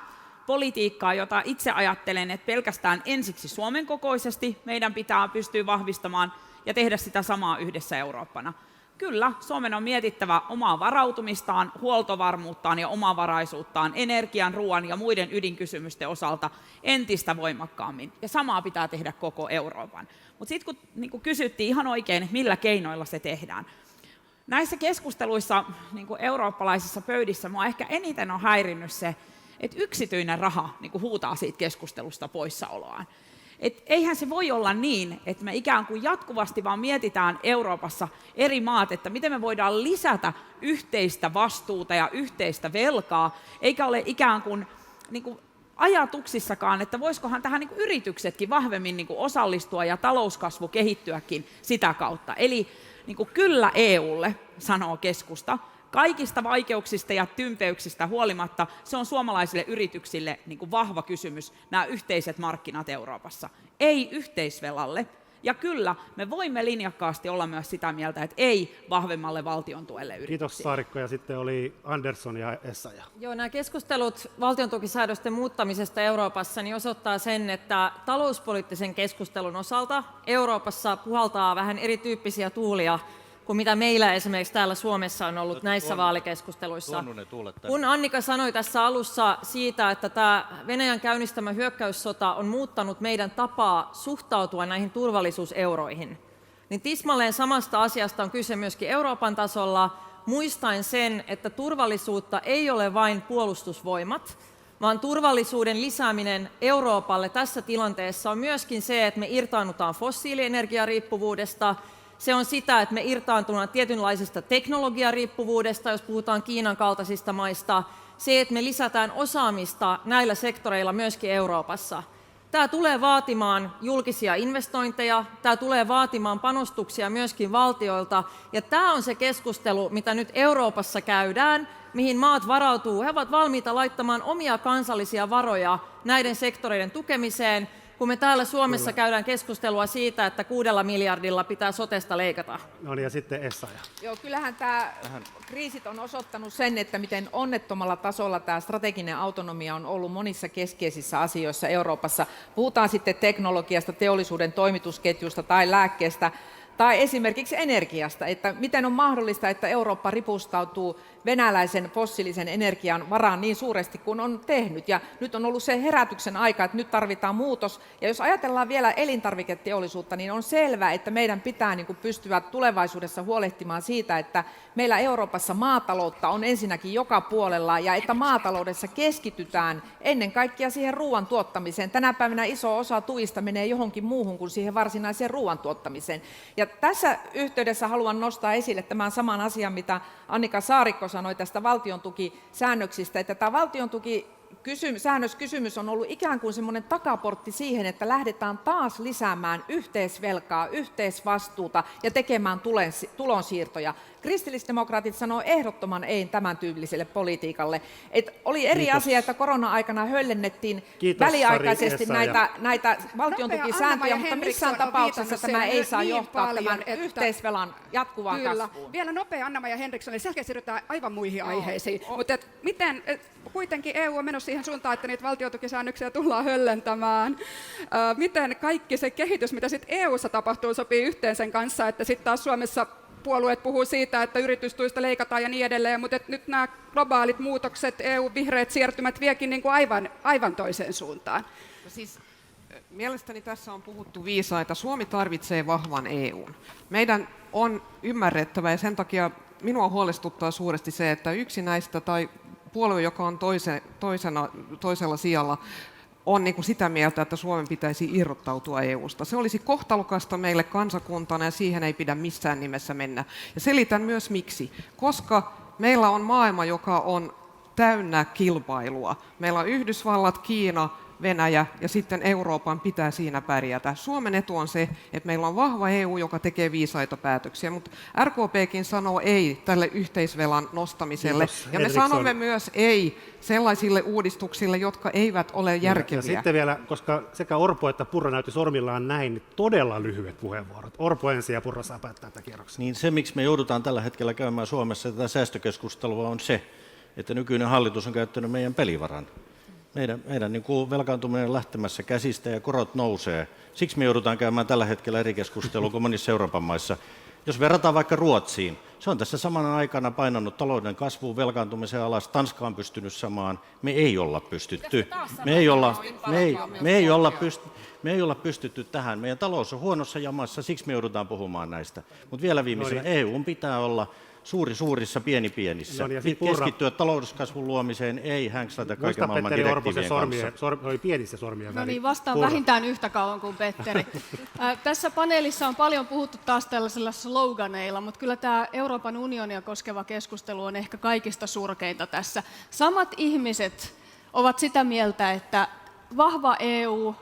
L: politiikkaa, jota itse ajattelen, että pelkästään ensiksi Suomen kokoisesti meidän pitää pystyä vahvistamaan ja tehdä sitä samaa yhdessä Eurooppana. kyllä, Suomen on mietittävä omaa varautumistaan, huoltovarmuuttaan ja omavaraisuuttaan energian, ruoan ja muiden ydinkysymysten osalta entistä voimakkaammin. Ja samaa pitää tehdä koko Euroopan. Mutta sitten kun niin kysyttiin ihan oikein, että millä keinoilla se tehdään. Näissä keskusteluissa, niin eurooppalaisissa pöydissä, minua ehkä eniten on häirinnyt se, että yksityinen raha niin huutaa siitä keskustelusta poissaoloaan. Et eihän se voi olla niin, että me ikään kuin jatkuvasti vaan mietitään Euroopassa eri maat, että miten me voidaan lisätä yhteistä vastuuta ja yhteistä velkaa, eikä ole ikään kuin, ajatuksissakaan, että voisikohan tähän yrityksetkin vahvemmin osallistua ja talouskasvu kehittyäkin sitä kautta. Eli kyllä EUlle, sanoo keskusta. Kaikista vaikeuksista ja tympeyksistä huolimatta se on suomalaisille yrityksille vahva kysymys, nämä yhteiset markkinat Euroopassa. Ei yhteisvelalle. Ja kyllä, me voimme linjakkaasti olla myös sitä mieltä, että ei vahvemmalle valtion tuelle yrityksiin.
B: Kiitos Saarikko, ja sitten oli Andersson ja Essayah.
G: Joo, nämä keskustelut valtiontukisäädösten muuttamisesta Euroopassa niin osoittaa sen, että talouspoliittisen keskustelun osalta Euroopassa puhaltaa vähän erityyppisiä tuulia kuin mitä meillä esimerkiksi täällä Suomessa on ollut näissä vaalikeskusteluissa. Kun Annika sanoi tässä alussa siitä, että tämä Venäjän käynnistämä hyökkäyssota on muuttanut meidän tapaa suhtautua näihin turvallisuuseuroihin, niin tismalleen samasta asiasta on kyse myöskin Euroopan tasolla, muistaen sen, että turvallisuutta ei ole vain puolustusvoimat, vaan turvallisuuden lisääminen Euroopalle tässä tilanteessa on myöskin se, että me irtaannutaan fossiilienergiariippuvuudesta. Se on sitä, että me irtaantumaan tietynlaisesta teknologiariippuvuudesta, jos puhutaan Kiinan kaltaisista maista. Se, että me lisätään osaamista näillä sektoreilla myöskin Euroopassa. Tämä tulee vaatimaan julkisia investointeja, tämä tulee vaatimaan panostuksia myöskin valtioilta. Ja tämä on se keskustelu, mitä nyt Euroopassa käydään, mihin maat varautuu. He ovat valmiita laittamaan omia kansallisia varoja näiden sektoreiden tukemiseen, kun me täällä Suomessa käydään keskustelua siitä, että 6 miljardilla pitää sotesta leikata.
B: No niin, ja sitten Essayah.
J: Joo, kyllähän tämä kriisit on osoittanut sen, että miten onnettomalla tasolla tämä strateginen autonomia on ollut monissa keskeisissä asioissa Euroopassa. Puhutaan sitten teknologiasta, teollisuuden toimitusketjusta tai lääkkeestä, tai esimerkiksi energiasta, että miten on mahdollista, että Eurooppa ripustautuu venäläisen fossiilisen energian varaan niin suuresti kuin on tehnyt. Ja nyt on ollut se herätyksen aika, että nyt tarvitaan muutos. Ja jos ajatellaan vielä elintarviketeollisuutta, niin on selvää, että meidän pitää pystyä tulevaisuudessa huolehtimaan siitä, että meillä Euroopassa maataloutta on ensinnäkin joka puolella ja että maataloudessa keskitytään ennen kaikkea siihen ruoan tuottamiseen. Tänä päivänä iso osa tuista menee johonkin muuhun kuin siihen varsinaiseen ruoan tuottamiseen. Ja tässä yhteydessä haluan nostaa esille tämän saman asian, mitä Annika Saarikko sanoi tästä valtiontukisäännöksistä, että tämä valtiontukisäännöskysymys on ollut ikään kuin semmoinen takaportti siihen, että lähdetään taas lisäämään yhteisvelkaa, yhteisvastuuta ja tekemään tulonsiirtoja. Kristillisdemokraatit sanoo ehdottoman ei tämän tyyliselle politiikalle. Oli eri asia, että korona-aikana höllennettiin väliaikaisesti näitä valtiontukisääntöjä, mutta missään tapauksessa tämä ei saa johtaa tämän yhteisvelan jatkuvaan kasvuun.
A: Vielä nopea Anna-Maja Henriksson, eli selkeästi siirrytään aivan muihin aiheisiin. Mutta miten kuitenkin EU on menossa siihen suuntaan, että niitä valtiontukisäännöksiä tullaan höllentämään? Miten kaikki se kehitys, mitä sitten EU:ssa tapahtuu, sopii yhteen sen kanssa, että sitten taas Suomessa puolueet puhuu siitä, että yritystuista leikataan ja niin edelleen, mutta nyt nämä globaalit muutokset, EU-vihreät siirtymät viekin aivan toiseen suuntaan.
I: No siis, mielestäni tässä on puhuttu viisaita. Suomi tarvitsee vahvan EUn. Meidän on ymmärrettävä ja sen takia minua huolestuttaa suuresti se, että yksi näistä tai puolue, joka on toisella sijalla, on sitä mieltä, että Suomen pitäisi irrottautua EUsta. Se olisi kohtalokasta meille kansakuntana ja siihen ei pidä missään nimessä mennä. Ja selitän myös miksi. Koska meillä on maailma, joka on täynnä kilpailua. Meillä on Yhdysvallat, Kiina, Venäjä ja sitten Euroopan pitää siinä pärjätä. Suomen etu on se, että meillä on vahva EU, joka tekee viisaita päätöksiä, mutta RKPkin sanoo ei tälle yhteisvelan nostamiselle. Ja me sanomme myös ei sellaisille uudistuksille, jotka eivät ole järkeviä.
B: Ja sitten vielä, koska sekä Orpo että Purra näytti sormillaan näin, niin todella lyhyet puheenvuorot. Orpo ensin ja Purra saa päättää tätä kierroksia.
C: Niin se, miksi me joudutaan tällä hetkellä käymään Suomessa tätä säästökeskustelua, on se, että nykyinen hallitus on käyttänyt meidän pelivaran. Meidän velkaantuminen lähtemässä käsistä ja korot nousee. Siksi me joudutaan käymään tällä hetkellä eri keskustelua kuin monissa Euroopan maissa. Jos verrataan vaikka Ruotsiin, se on tässä samana aikana painanut talouden kasvuun, velkaantumisen alas, Tanska on pystynyt samaan, me ei olla pystytty. Me ei olla pystytty tähän. Meidän talous on huonossa jamassa, siksi me joudutaan puhumaan näistä. Mutta vielä viimeisenä, EUn pitää olla suuri suurissa, pieni pienissä. Keskittyä talouskasvun luomiseen, ei hänkslata kaiken maailman direktiivien kanssa.
B: Oli pienissä sormien
E: No niin, vastaan vähintään yhtä kauan kuin Petteri. Tässä paneelissa on paljon puhuttu taas tällaisilla sloganeilla, mutta kyllä tämä Euroopan unionia koskeva keskustelu on ehkä kaikista surkeinta tässä. Samat ihmiset ovat sitä mieltä, että vahva EU,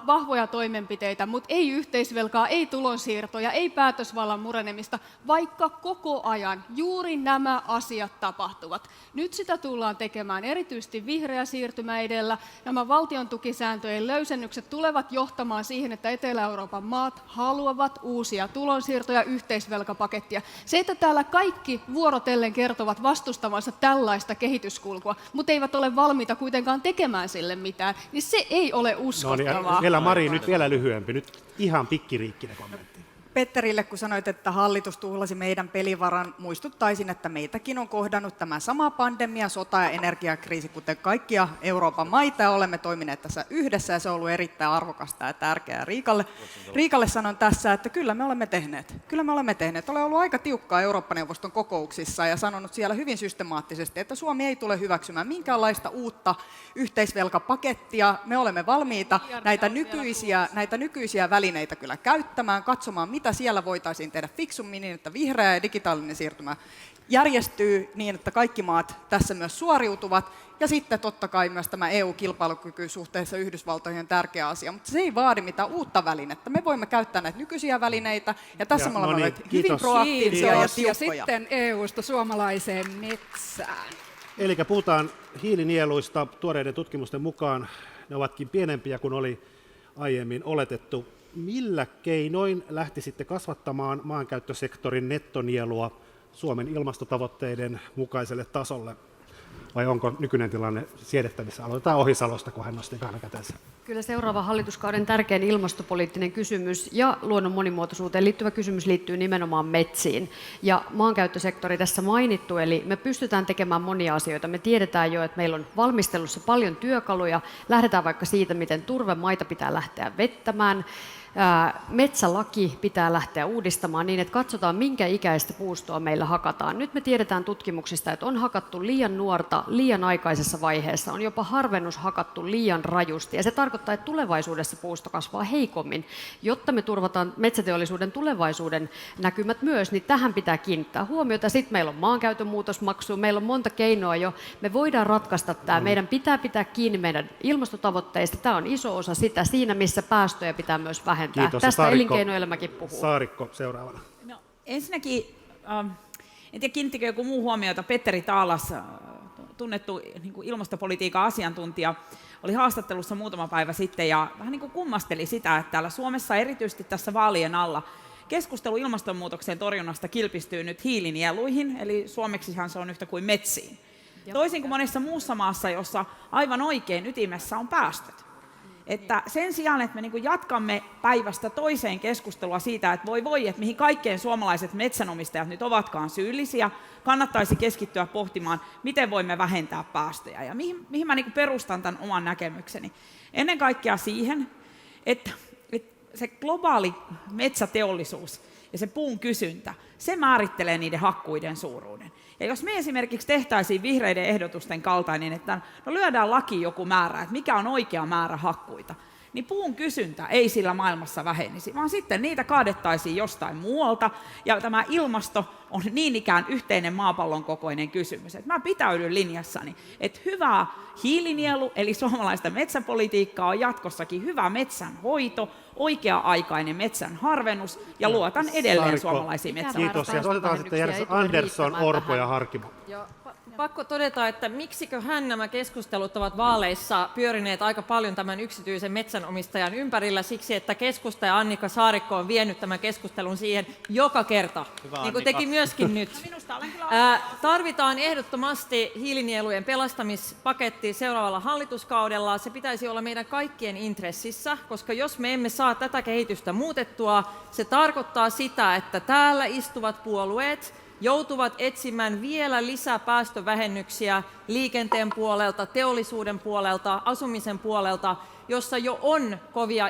E: vahvoja toimenpiteitä, mutta ei yhteisvelkaa, ei tulonsiirtoja, ei päätösvallan murenemista, vaikka koko ajan juuri nämä asiat tapahtuvat. Nyt sitä tullaan tekemään erityisesti vihreä siirtymä edellä. Nämä valtion tukisääntöjen löysennykset tulevat johtamaan siihen, että Etelä-Euroopan maat haluavat uusia tulonsiirtoja, yhteisvelkapakettia. Se, että täällä kaikki vuorotellen kertovat vastustavansa tällaista kehityskulkua, mutta eivät ole valmiita kuitenkaan tekemään sille mitään, niin se ei ole uskottavaa.
B: No niin, vielä Mari, nyt vielä lyhyempi, nyt ihan pikkiriikkinen kommentti.
F: Petterille, kun sanoit, että hallitus tuhlasi meidän pelivaran, muistuttaisin, että meitäkin on kohdannut tämä sama pandemia, sota ja energiakriisi, kuten kaikkia Euroopan maita, ja olemme toimineet tässä yhdessä, ja se on ollut erittäin arvokasta ja tärkeää. Riikalle sanon tässä, että kyllä me olemme tehneet. Kyllä me olemme tehneet. Olen ollut aika tiukkaa Eurooppa-neuvoston kokouksissa ja sanonut siellä hyvin systemaattisesti, että Suomi ei tule hyväksymään minkäänlaista uutta yhteisvelkapakettia. Me olemme valmiita näitä nykyisiä välineitä kyllä käyttämään, katsomaan, mitä siellä voitaisiin tehdä fiksummin niin, että vihreä ja digitaalinen siirtymä järjestyy niin, että kaikki maat tässä myös suoriutuvat. Ja sitten totta kai myös tämä EU-kilpailukyky suhteessa Yhdysvaltoihin on tärkeä asia, mutta se ei vaadi mitään uutta välinettä. Me voimme käyttää näitä nykyisiä välineitä, ja tässä me olemme olleet hyvin proaktiivisia ja tiukkoja.
A: Ja sitten EUsta suomalaiseen metsään.
B: Eli puhutaan hiilinieluista tuoreiden tutkimusten mukaan. Ne ovatkin pienempiä kuin oli aiemmin oletettu. Millä keinoin lähtisitte kasvattamaan maankäyttösektorin nettonielua Suomen ilmastotavoitteiden mukaiselle tasolle? Vai onko nykyinen tilanne siedettävissä? Aloitetaan Ohisalosta, kun hän nosti kahden kätensä.
H: Kyllä seuraava hallituskauden tärkein ilmastopoliittinen kysymys ja luonnon monimuotoisuuteen liittyvä kysymys liittyy nimenomaan metsiin. Ja maankäyttösektori tässä mainittu, eli me pystytään tekemään monia asioita. Me tiedetään jo, että meillä on valmistelussa paljon työkaluja. Lähdetään vaikka siitä, miten turvemaita pitää lähteä vettämään. Metsälaki pitää lähteä uudistamaan niin, että katsotaan, minkä ikäistä puustoa meillä hakataan. Nyt me tiedetään tutkimuksista, että on hakattu liian nuorta, liian aikaisessa vaiheessa, on jopa harvennus hakattu liian rajusti. Ja se tarkoittaa, että tulevaisuudessa puusto kasvaa heikommin. Jotta me turvataan metsäteollisuuden tulevaisuuden näkymät myös, niin tähän pitää kiinnittää huomiota. Sitten meillä on maankäytön muutosmaksu, meillä on monta keinoa jo. Me voidaan ratkaista tämä. Meidän pitää kiinni meidän ilmastotavoitteista. Tämä on iso osa sitä siinä, missä päästöjä pitää myös vähentää.
B: Kiitos.
H: Tästä
B: Saarikko,
H: elinkeinoelämäkin puhuu.
B: Saarikko seuraavana.
L: No, ensinnäkin, en tiedä kiinnittikö joku muu huomiota, Petteri Taalas, tunnettu niin kuin ilmastopolitiikan asiantuntija, oli haastattelussa muutama päivä sitten ja vähän niin kuin kummasteli sitä, että täällä Suomessa erityisesti tässä vaalien alla keskustelu ilmastonmuutoksen torjunnasta kilpistyy nyt hiilinieluihin, eli suomeksihan se on yhtä kuin metsiin. Toisin kuin monessa muussa maassa, jossa aivan oikein ytimessä on päästöt. Että sen sijaan, että me niin kuin jatkamme päivästä toiseen keskustelua siitä, että että mihin kaikkeen suomalaiset metsänomistajat nyt ovatkaan syyllisiä, kannattaisi keskittyä pohtimaan, miten voimme vähentää päästöjä. Ja mihin mä niin kuin perustan tämän oman näkemykseni? Ennen kaikkea siihen, että se globaali metsäteollisuus ja se puun kysyntä, se määrittelee niiden hakkuiden suuruuden. Ja jos me esimerkiksi tehtäisiin vihreiden ehdotusten kaltainen, että lyödään lakiin joku määrä, että mikä on oikea määrä hakkuita, niin puun kysyntä ei sillä maailmassa vähenisi, vaan sitten niitä kaadettaisiin jostain muualta, ja tämä ilmasto on niin ikään yhteinen maapallon kokoinen kysymys. Että mä pitäydyn linjassani, että hyvä hiilinielu, eli suomalaista metsäpolitiikkaa on jatkossakin hyvä metsänhoito, oikea-aikainen metsän harvennus, ja luotan edelleen suomalaisiin metsiin.
B: Kiitos, ja otetaan sitten järjestys Andersson, Orpo ja Harkimo.
G: Pakko todeta, että miksiköhän nämä keskustelut ovat vaaleissa pyörineet aika paljon tämän yksityisen metsänomistajan ympärillä siksi, että keskusta ja Annika Saarikko on vienyt tämän keskustelun siihen joka kerta,
C: Hyvä,
G: niin kuin
C: Annika.
G: teki myöskin nyt. Tarvitaan ehdottomasti hiilinielujen pelastamispaketti seuraavalla hallituskaudella. Se pitäisi olla meidän kaikkien intressissä, koska jos me emme saa tätä kehitystä muutettua, se tarkoittaa sitä, että täällä istuvat puolueet joutuvat etsimään vielä lisää päästövähennyksiä liikenteen puolelta, teollisuuden puolelta, asumisen puolelta, jossa jo on kovia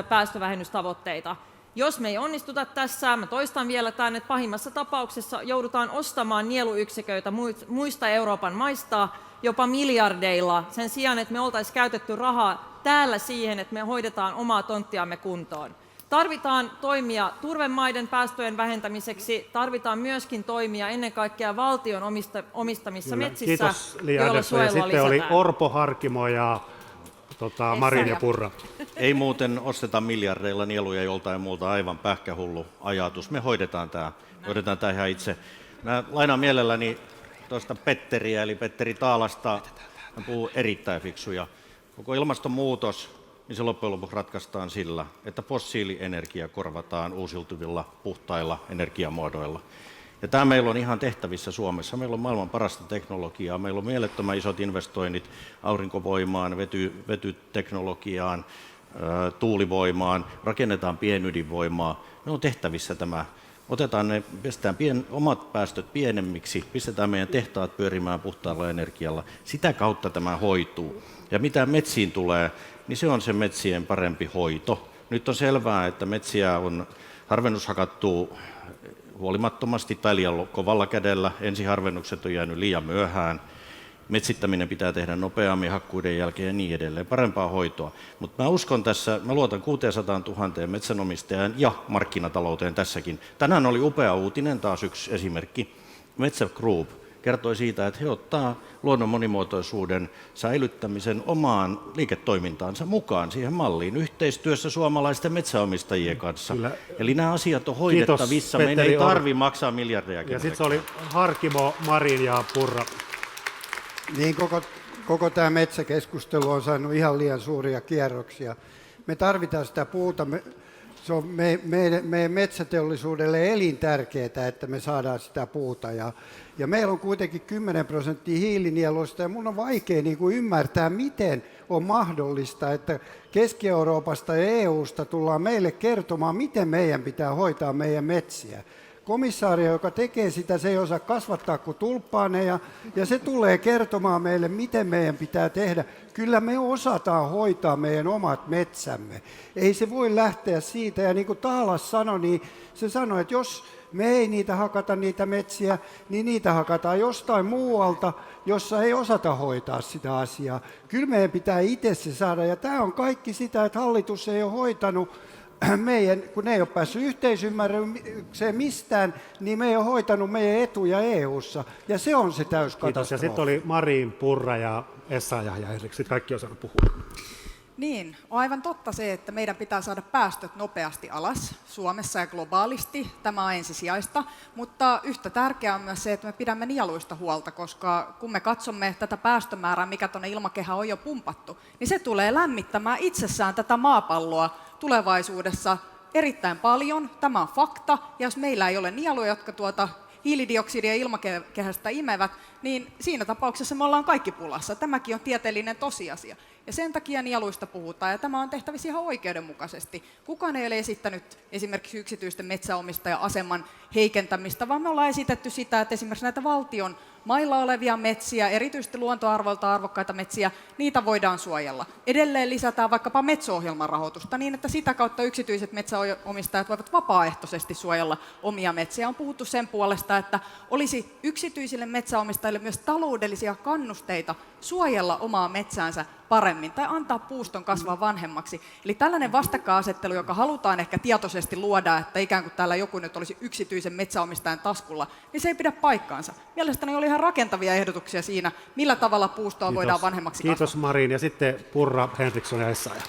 G: päästövähennystavoitteita. Jos me ei onnistuta tässä, mä toistan vielä tämän, että pahimmassa tapauksessa joudutaan ostamaan nieluyksiköitä muista Euroopan maista jopa miljardeilla sen sijaan, että me oltaisiin käytetty rahaa täällä siihen, että me hoidetaan omaa tonttiamme kuntoon. Tarvitaan toimia turvemaiden päästöjen vähentämiseksi, tarvitaan myöskin toimia ennen kaikkea valtion omistamissa metsissä,
B: Kiitos Li
G: joilla
B: Andersson. Ja
G: suojelua
B: sitten
G: lisätään.
B: oli Orpo, Harkimo ja Marin ja Purra.
C: Ei muuten osteta miljardeilla nieluja joltain muulta, aivan pähkähullu ajatus. Me hoidetaan tämä ihan itse. Mä lainaan mielelläni tuosta Petteriä, eli Petteri Taalasta. Hän puhuu erittäin fiksuja. Koko ilmastonmuutos, niin se loppujen lopuksi ratkaistaan sillä, että fossiilienergia korvataan uusiutuvilla, puhtailla energiamuodoilla. Ja tämä meillä on ihan tehtävissä Suomessa. Meillä on maailman parasta teknologiaa. Meillä on mielettömän isot investoinnit aurinkovoimaan, vetyteknologiaan, tuulivoimaan, rakennetaan pienydinvoimaa. Me on tehtävissä tämä. Pistetään omat päästöt pienemmiksi, pistetään meidän tehtaat pyörimään puhtaalla energialla. Sitä kautta tämä hoituu. Ja mitä metsiin tulee, niin se on se metsien parempi hoito. Nyt on selvää, että metsiä on harvennushakattu huolimattomasti tai liian kovalla kädellä. Ensiharvennukset on jäänyt liian myöhään. Metsittäminen pitää tehdä nopeammin hakkuiden jälkeen ja niin edelleen. Parempaa hoitoa. Mutta mä luotan 600 000 metsänomistajaan ja markkinatalouteen tässäkin. Tänään oli upea uutinen, taas yksi esimerkki. Metsä Group kertoi siitä, että he ottaa luonnon monimuotoisuuden säilyttämisen omaan liiketoimintaansa mukaan siihen malliin yhteistyössä suomalaisten metsäomistajien kanssa. Kyllä. Eli nämä asiat on hoidettavissa. Meidän ei tarvitse maksaa miljardeja.
B: Ja sitten se oli Harkimo, Marin ja Purra.
K: Niin koko tämä metsäkeskustelu on saanut ihan liian suuria kierroksia. Me tarvitaan sitä puuta. Se on meidän metsäteollisuudelle elintärkeää, että me saadaan sitä puuta. Ja meillä on kuitenkin 10% hiilinieluista, ja minun on vaikea ymmärtää, miten on mahdollista, että Keski-Euroopasta ja EUsta tullaan meille kertomaan, miten meidän pitää hoitaa meidän metsiä. Komissaari, joka tekee sitä, se ei osaa kasvattaa kuin tulppaaneja, ja se tulee kertomaan meille, miten meidän pitää tehdä. Kyllä me osataan hoitaa meidän omat metsämme. Ei se voi lähteä siitä, ja niin kuin Taalas sanoi, niin se sanoi, että jos me ei niitä hakata niitä metsiä, niin niitä hakataan jostain muualta, jossa ei osata hoitaa sitä asiaa. Kyllä meidän pitää itse se saada, ja tämä on kaikki sitä, että hallitus ei ole hoitanut kun ne ei ole päässyt yhteisymmärrykseen mistään, niin me ei ole hoitanut meidän etuja EU:ssa, ja se on se täyskatastrofi.
B: Kiitos. Ja sitten oli Marin, Purra ja Essayah ja sitten kaikki osannut puhua.
F: Niin, on aivan totta se, että meidän pitää saada päästöt nopeasti alas Suomessa ja globaalisti. Tämä on ensisijaista, mutta yhtä tärkeää on myös se, että me pidämme nieluista huolta, koska kun me katsomme tätä päästömäärää, mikä tuonne ilmakehään on jo pumpattu, niin se tulee lämmittämään itsessään tätä maapalloa tulevaisuudessa erittäin paljon. Tämä on fakta, ja jos meillä ei ole nieluja, jotka hiilidioksidia ilmakehästä imevät, niin siinä tapauksessa me ollaan kaikki pulassa. Tämäkin on tieteellinen tosiasia. Ja sen takia nieluista puhutaan, ja tämä on tehtävissä ihan oikeudenmukaisesti. Kukaan ei ole esittänyt esimerkiksi yksityisten metsäomistaja-aseman heikentämistä, vaan me ollaan esitetty sitä, että esimerkiksi näitä valtion mailla olevia metsiä, erityisesti luontoarvoilta arvokkaita metsiä, niitä voidaan suojella. Edelleen lisätään vaikkapa Metso-ohjelman rahoitusta niin, että sitä kautta yksityiset metsäomistajat voivat vapaaehtoisesti suojella omia metsiä. On puhuttu sen puolesta, että olisi yksityisille metsäomistajille myös taloudellisia kannusteita suojella omaa metsäänsä paremmin tai antaa puuston kasvaa vanhemmaksi. Eli tällainen vastakkainasettelu, joka halutaan ehkä tietoisesti luoda, että ikään kuin täällä joku nyt olisi yksityisen metsäomistajan taskulla, niin se ei pidä paikkaansa. Mielestäni oli ihan rakentavia ehdotuksia siinä, millä tavalla puustoa voidaan vanhemmaksi kasvattaa.
B: Kiitos Marin. Ja sitten Purra, Henriksson ja Essayah.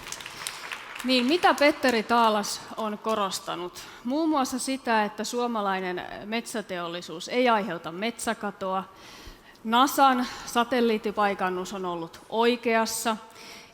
E: Niin, mitä Petteri Taalas on korostanut? Muun muassa sitä, että suomalainen metsäteollisuus ei aiheuta metsäkatoa. NASAn satelliittipaikannus on ollut oikeassa.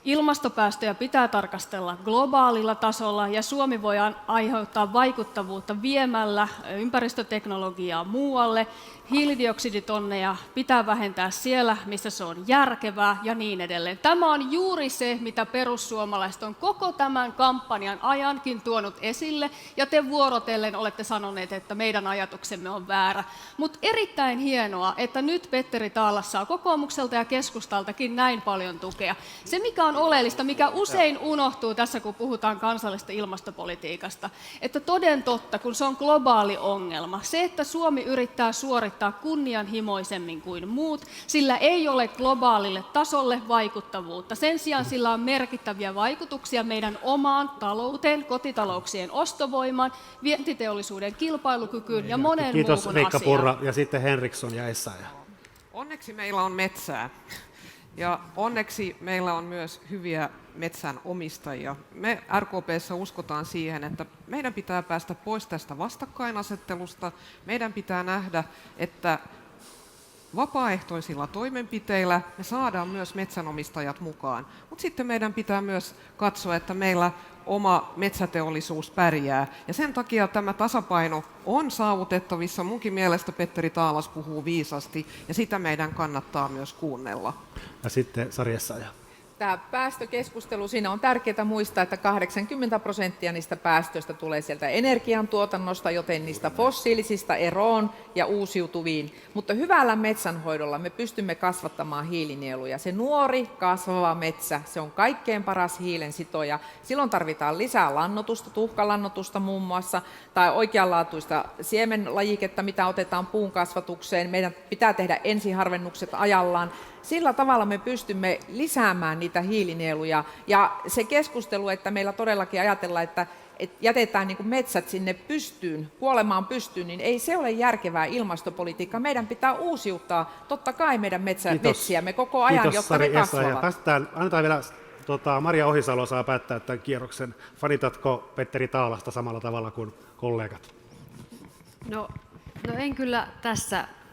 E: Ilmastopäästöjä pitää tarkastella globaalilla tasolla ja Suomi voi aiheuttaa vaikuttavuutta viemällä ympäristöteknologiaa muualle. Hiilidioksiditonneja pitää vähentää siellä, missä se on järkevää ja niin edelleen. Tämä on juuri se, mitä perussuomalaiset on koko tämän kampanjan ajankin tuonut esille ja te vuorotellen olette sanoneet, että meidän ajatuksemme on väärä. Mutta erittäin hienoa, että nyt Petteri Taalas saa kokoomukselta ja keskustaltakin näin paljon tukea. Se mikä on oleellista, mikä usein unohtuu tässä, kun puhutaan kansallisesta ilmastopolitiikasta, että toden totta, kun se on globaali ongelma, se, että Suomi yrittää suorittaa kunnianhimoisemmin kuin muut, sillä ei ole globaalille tasolle vaikuttavuutta. Sen sijaan sillä on merkittäviä vaikutuksia meidän omaan talouteen, kotitalouksien ostovoimaan, vientiteollisuuden kilpailukykyyn ja moneen
B: Kiitos
E: muuhun
B: Riikka
E: asiaan.
B: Purra ja sitten Henriksson ja Essayah.
I: Onneksi meillä on metsää. Ja onneksi meillä on myös hyviä metsänomistajia. Me RKP:ssä uskotaan siihen, että meidän pitää päästä pois tästä vastakkainasettelusta. Meidän pitää nähdä, että vapaaehtoisilla toimenpiteillä me saadaan myös metsänomistajat mukaan. Mutta sitten meidän pitää myös katsoa, että meillä oma metsäteollisuus pärjää. Ja sen takia tämä tasapaino on saavutettavissa. Munkin mielestä Petteri Taalas puhuu viisasti, ja sitä meidän kannattaa myös kuunnella.
B: Ja sitten Sari Essayah.
J: Tämä päästökeskustelu, siinä on tärkeää muistaa, että 80% niistä päästöistä tulee sieltä energiantuotannosta, joten niistä fossiilisista eroon ja uusiutuviin. Mutta hyvällä metsänhoidolla me pystymme kasvattamaan hiilinieluja. Se nuori kasvava metsä, se on kaikkein paras hiilensitoja. Silloin tarvitaan lisää lannoitusta, tuhkalannoitusta muun muassa, tai oikeanlaatuista siemenlajiketta, mitä otetaan puun kasvatukseen. Meidän pitää tehdä ensiharvennukset ajallaan. Sillä tavalla me pystymme lisäämään niitä hiilinieluja. Ja se keskustelu, että meillä todellakin ajatellaan, että jätetään niin kuin metsät sinne kuolemaan pystyyn, niin ei se ole järkevää ilmastopolitiikkaa. Meidän pitää uusiuttaa totta kai meidän metsiämme koko ajan,
B: Kiitos,
J: jotta
B: Sari
J: ne
B: Essayah.
J: kasvavat.
B: Annetaan vielä Maria Ohisalo saa päättää tämän kierroksen. Fanitatko Petteri Taalasta samalla tavalla kuin kollegat?
H: No en kyllä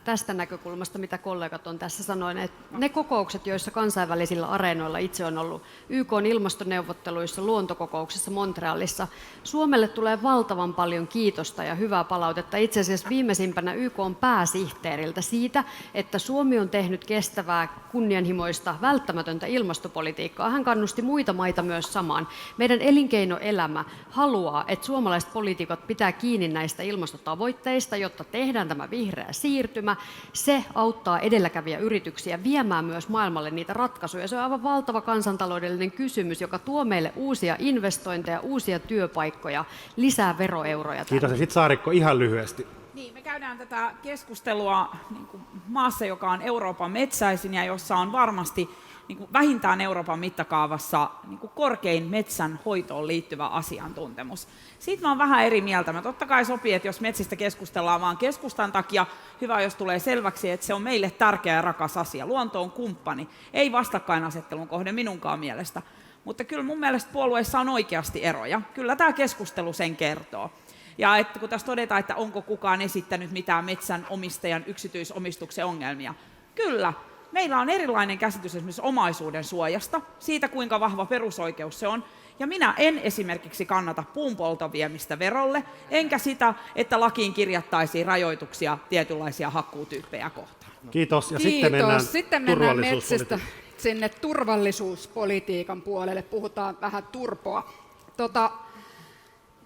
H: tästä näkökulmasta, mitä kollegat on tässä sanoneet. Ne kokoukset, joissa kansainvälisillä areenoilla itse on ollut YK:n ilmastoneuvotteluissa, luontokokouksessa Montrealissa, Suomelle tulee valtavan paljon kiitosta ja hyvää palautetta. Itse asiassa viimeisimpänä YK:n pääsihteeriltä siitä, että Suomi on tehnyt kestävää, kunnianhimoista, välttämätöntä ilmastopolitiikkaa. Hän kannusti muita maita myös samaan. Meidän elinkeinoelämä haluaa, että suomalaiset poliitikot pitää kiinni näistä ilmastotavoitteista, jotta tehdään tämä vihreä siirtymä. Se auttaa edelläkävijäyrityksiä viemään myös maailmalle niitä ratkaisuja. Se on aivan valtava kansantaloudellinen kysymys, joka tuo meille uusia investointeja, uusia työpaikkoja, lisää veroeuroja.
B: Kiitos. Ja sitten Saarikko ihan lyhyesti.
L: Niin, me käydään tätä keskustelua niin kuin maassa, joka on Euroopan metsäisin ja jossa on varmasti niin kuin vähintään Euroopan mittakaavassa niin kuin korkein metsän hoitoon liittyvä asiantuntemus. Siitä mä oon vähän eri mieltä. Mä totta kai sopii, että jos metsistä keskustellaan vaan keskustan takia, hyvä jos tulee selväksi, että se on meille tärkeä ja rakas asia. Luonto on kumppani, ei vastakkainasettelun kohde minunkaan mielestä. Mutta kyllä mun mielestä puolueissa on oikeasti eroja. Kyllä tämä keskustelu sen kertoo. Ja että kun tässä todetaan, että onko kukaan esittänyt mitään metsänomistajan yksityisomistuksen ongelmia. Kyllä. Meillä on erilainen käsitys esimerkiksi omaisuuden suojasta, siitä kuinka vahva perusoikeus se on. Ja minä en esimerkiksi kannata puunpolton viemistä verolle, enkä sitä, että lakiin kirjattaisiin rajoituksia tietynlaisia hakkuutyyppejä kohtaan.
B: Kiitos. Ja
A: Kiitos. Sitten mennään metsistä
B: turvallisuuspolitiikkaan.
A: sinne turvallisuuspolitiikan puolelle. Puhutaan vähän turpoa.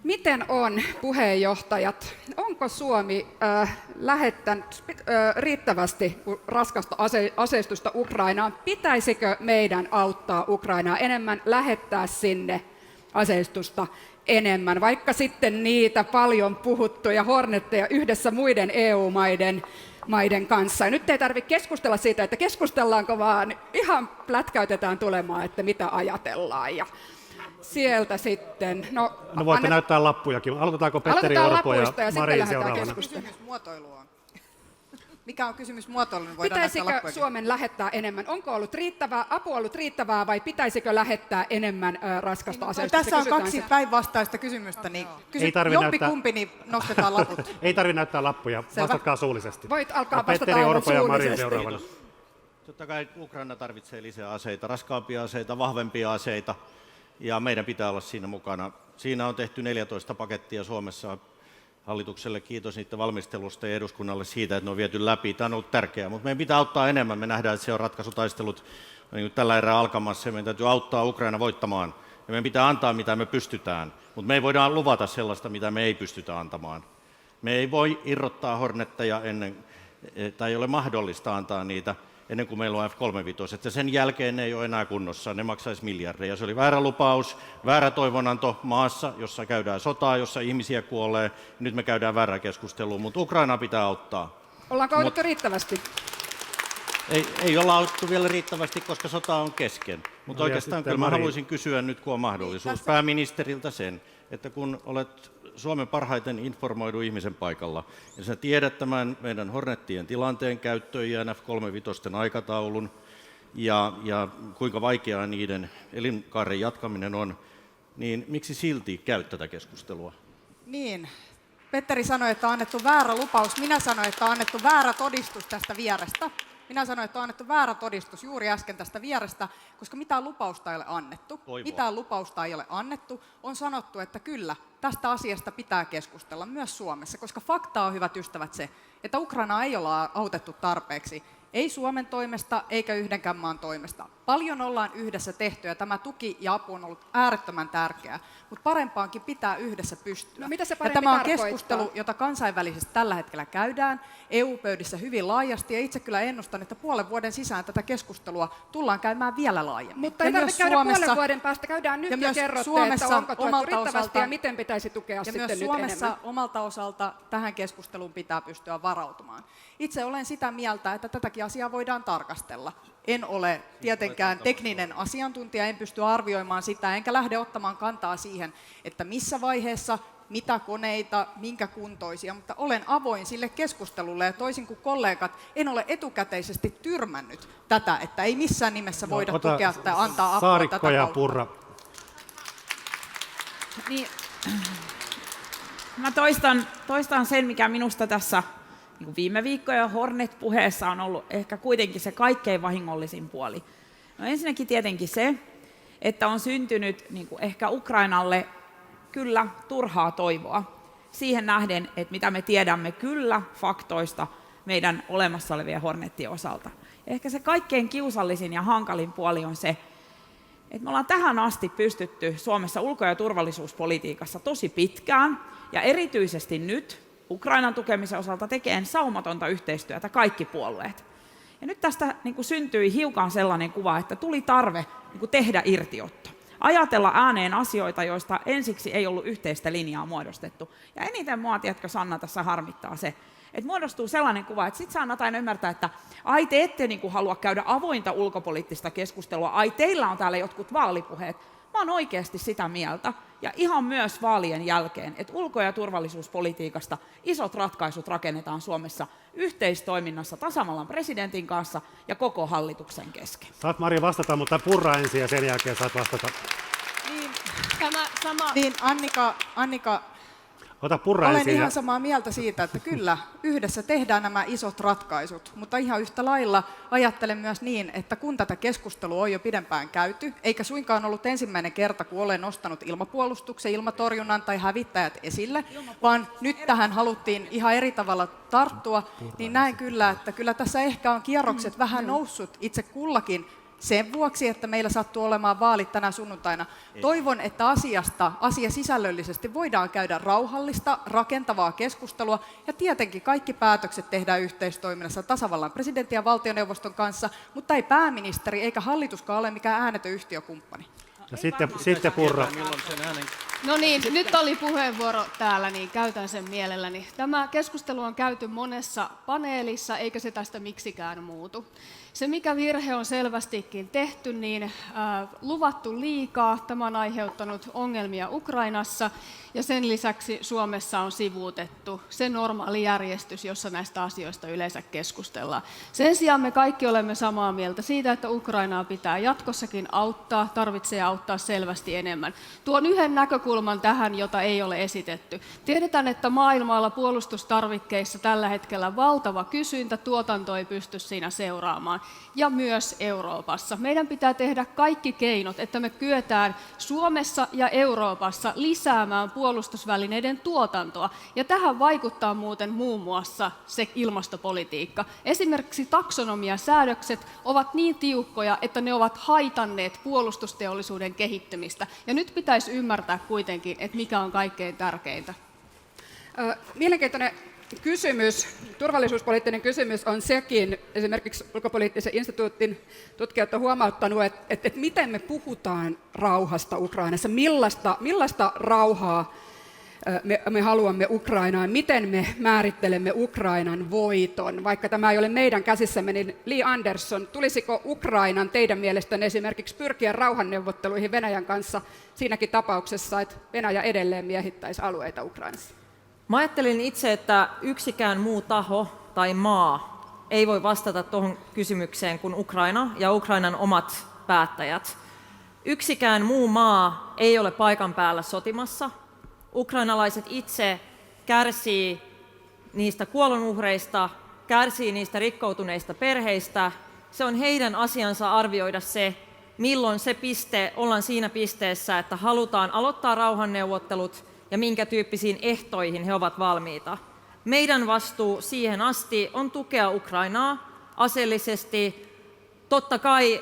A: Miten on, puheenjohtajat, onko Suomi lähettänyt riittävästi raskasta aseistusta Ukrainaan? Pitäisikö meidän auttaa Ukrainaa enemmän, lähettää sinne aseistusta enemmän, vaikka sitten niitä paljon puhuttuja Hornetteja yhdessä muiden EU-maiden kanssa? Ja nyt ei tarvitse keskustella siitä, että keskustellaanko, vaan ihan plätkäytetään tulemaan, että mitä ajatellaan. Ja sieltä sitten. No
B: voitte näyttää lappujakin. Aloitetaanko Petteri Orpo ja Mari seuraavana?
F: Kysymysmuotoilu on. Mikä on kysymysmuotoilu?
A: Pitäisikö Suomen lähettää enemmän? Onko apu ollut riittävää vai pitäisikö lähettää enemmän raskasta aseistusta?
F: Tässä on kaksi päinvastaista kysymystä, niin jompikumpi, niin nostetaan laput.
B: Ei tarvitse näyttää lappuja, vastatkaa suullisesti.
A: Voit alkaa vastata
B: Petteri
A: aivan
B: Orpo ja Mari
A: suullisesti.
B: seuraavana.
C: Totta kai Ukraina tarvitsee lisää aseita, raskaampia aseita, vahvempia aseita, ja meidän pitää olla siinä mukana. Siinä on tehty 14 pakettia Suomessa. Hallitukselle kiitos niiden valmistelusta ja eduskunnalle siitä, että ne on viety läpi. Tämä on ollut tärkeää, mutta meidän pitää auttaa enemmän. Me nähdään, että se on ratkaisutaistelut niin tällä erää alkamassa ja meidän täytyy auttaa Ukraina voittamaan. Ja meidän pitää antaa, mitä me pystytään, mutta me ei voida luvata sellaista, mitä me ei pystytä antamaan. Me ei voi irrottaa Hornetteja tai ei ole mahdollista antaa niitä ennen kuin meillä on F-35, että sen jälkeen ne ei ole enää kunnossa, ne maksaisi miljardeja. Se oli väärä lupaus, väärä toivonanto maassa, jossa käydään sotaa, jossa ihmisiä kuolee. Nyt me käydään väärää keskustelua, mutta Ukrainaa pitää auttaa.
A: Ollaanko autettu riittävästi?
C: Ei olla autettu vielä riittävästi, koska sota on kesken. Mutta
B: No
C: oikeastaan kyllä mä haluaisin kysyä nyt, kun on mahdollisuus, pääministeriltä sen, että kun olet Suomen parhaiten informoidu ihmisen paikalla, ja sä tiedät tämän meidän Hornettien tilanteen käyttöön ja F-35 aikataulun, ja kuinka vaikeaa niiden elinkaaren jatkaminen on, niin miksi silti käyt tätä keskustelua?
F: Niin, Petteri sanoi, että on annettu väärä lupaus. Minä sanoin, että on annettu väärä todistus tästä vierestä. Minä sanoin, että on annettu väärä todistus juuri äsken tästä vierestä, koska mitään lupausta ei ole annettu.
C: Toivoa.
F: Mitään lupausta ei ole annettu. On sanottu, että kyllä, tästä asiasta pitää keskustella myös Suomessa, koska fakta on, hyvät ystävät, se, että Ukrainaa ei olla autettu tarpeeksi. Ei Suomen toimesta eikä yhdenkään maan toimesta. Paljon ollaan yhdessä tehty ja tämä tuki ja apu on ollut äärettömän tärkeää, mutta parempaankin pitää yhdessä pystyä.
A: No, mitä se
F: ja
A: parempi
F: tämä on
A: tarkoittaa?
F: keskustelu, jota kansainvälisesti tällä hetkellä käydään EU-pöydissä hyvin laajasti, ja itse kyllä ennustan, että puolen vuoden sisään tätä keskustelua tullaan käymään vielä laajemmin.
A: Mutta ei tarvitse käydä puolen vuoden päästä, käydään nyt ja kerrotte, että onko tuettu riittävästi ja miten pitäisi tukea
F: ja
A: sitten
F: myös
A: nyt
F: Suomessa
A: enemmän.
F: omalta osalta tähän keskusteluun pitää pystyä varautumaan. Itse olen sitä mieltä, että tätäkin asiaa voidaan tarkastella. En ole tietenkään tekninen asiantuntija, en pysty arvioimaan sitä, enkä lähde ottamaan kantaa siihen, että missä vaiheessa, mitä koneita, minkä kuntoisia, mutta olen avoin sille keskustelulle ja toisin kuin kollegat, en ole etukäteisesti tyrmännyt tätä, että ei missään nimessä voida tukea tai antaa apua
B: Saarikko
F: tätä
B: ja
F: kautta.
B: Purra.
L: Niin, mä toistan sen, mikä minusta tässä niin viime viikkojen Hornet-puheessa on ollut ehkä kuitenkin se kaikkein vahingollisin puoli. No ensinnäkin tietenkin se, että on syntynyt niin kuin ehkä Ukrainalle kyllä turhaa toivoa siihen nähden, että mitä me tiedämme kyllä faktoista meidän olemassa olevien Hornettien osalta. Ja ehkä se kaikkein kiusallisin ja hankalin puoli on se, että me ollaan tähän asti pystytty Suomessa ulko- ja turvallisuuspolitiikassa tosi pitkään, ja erityisesti nyt Ukrainan tukemisen osalta tekee saumatonta yhteistyötä kaikki puolueet. Ja nyt tästä niin kuin syntyi hiukan sellainen kuva, että tuli tarve niin kuin tehdä irtiotto. Ajatella ääneen asioita, joista ensiksi ei ollut yhteistä linjaa muodostettu. Ja eniten mua, tiedätkö Sanna, tässä harmittaa se, että muodostuu sellainen kuva, että sit saa jotain ymmärtää, että ai te ette niin kuin halua käydä avointa ulkopoliittista keskustelua, ai teillä on täällä jotkut vaalipuheet. Mä oon oikeasti sitä mieltä, ja ihan myös vaalien jälkeen, että ulko- ja turvallisuuspolitiikasta isot ratkaisut rakennetaan Suomessa yhteistoiminnassa tasavallan presidentin kanssa ja koko hallituksen kesken.
B: Saat Mari vastata, mutta Purra ensin ja sen jälkeen saat vastata.
E: Tämä sama...
F: Niin, Annika,
B: Ota Purra
F: olen
B: ensin.
F: ihan samaa mieltä siitä, että kyllä, yhdessä tehdään nämä isot ratkaisut, mutta ihan yhtä lailla ajattelen myös niin, että kun tätä keskustelua on jo pidempään käyty, eikä suinkaan ollut ensimmäinen kerta, kun olen nostanut ilmapuolustuksen, ilmatorjunnan tai hävittäjät esille, vaan nyt tähän haluttiin ihan eri tavalla tarttua, niin näen kyllä, että kyllä tässä ehkä on kierrokset vähän noussut itse kullakin sen vuoksi, että meillä sattuu olemaan vaalit tänä sunnuntaina. Toivon, että asia sisällöllisesti voidaan käydä rauhallista, rakentavaa keskustelua, ja tietenkin kaikki päätökset tehdään yhteistoiminnassa tasavallan presidentin ja valtioneuvoston kanssa, mutta ei pääministeri eikä hallituskaan ole mikään äänetön yhtiökumppani.
B: Ja sitten Purra.
E: No niin, nyt oli puheenvuoro täällä, niin käytän sen mielelläni. Tämä keskustelu on käyty monessa paneelissa, eikä se tästä miksikään muutu. Se, mikä virhe on selvästikin tehty, niin luvattu liikaa. Tämä on aiheuttanut ongelmia Ukrainassa, ja sen lisäksi Suomessa on sivuutettu se normaali järjestys, jossa näistä asioista yleensä keskustellaan. Sen sijaan me kaikki olemme samaa mieltä siitä, että Ukrainaa pitää jatkossakin auttaa, tarvitsee auttaa selvästi enemmän. Tuon yhden näkökulman näkökulman tähän, jota ei ole esitetty. Tiedetään, että maailmalla puolustustarvikkeissa tällä hetkellä valtava kysyntä, tuotanto ei pysty siinä seuraamaan, ja myös Euroopassa. Meidän pitää tehdä kaikki keinot, että me kyetään Suomessa ja Euroopassa lisäämään puolustusvälineiden tuotantoa, ja tähän vaikuttaa muuten muun muassa se ilmastopolitiikka. Esimerkiksi taksonomiasäädökset ovat niin tiukkoja, että ne ovat haitanneet puolustusteollisuuden kehittymistä. Ja nyt pitäisi ymmärtää kuitenkin, että mikä on kaikkein tärkeintä.
A: Mielenkiintoinen kysymys, turvallisuuspoliittinen kysymys on sekin, esimerkiksi ulkopoliittisen instituutin tutkijat ovat huomauttaneet, että miten me puhutaan rauhasta Ukrainassa, millaista rauhaa me haluamme Ukrainaan, miten me määrittelemme Ukrainan voiton. Vaikka tämä ei ole meidän käsissämme, niin Li Andersson, tulisiko Ukrainan teidän mielestänne esimerkiksi pyrkiä rauhanneuvotteluihin Venäjän kanssa siinäkin tapauksessa, että Venäjä edelleen miehittäisi alueita Ukrainassa?
G: Mä ajattelin itse, että yksikään muu taho tai maa ei voi vastata tuohon kysymykseen kuin Ukraina ja Ukrainan omat päättäjät. Yksikään muu maa ei ole paikan päällä sotimassa. Ukrainalaiset itse kärsii niistä kuolonuhreista, kärsii niistä rikkoutuneista perheistä. Se on heidän asiansa arvioida se, milloin ollaan siinä pisteessä, että halutaan aloittaa rauhanneuvottelut ja minkä tyyppisiin ehtoihin he ovat valmiita. Meidän vastuu siihen asti on tukea Ukrainaa aseellisesti, totta kai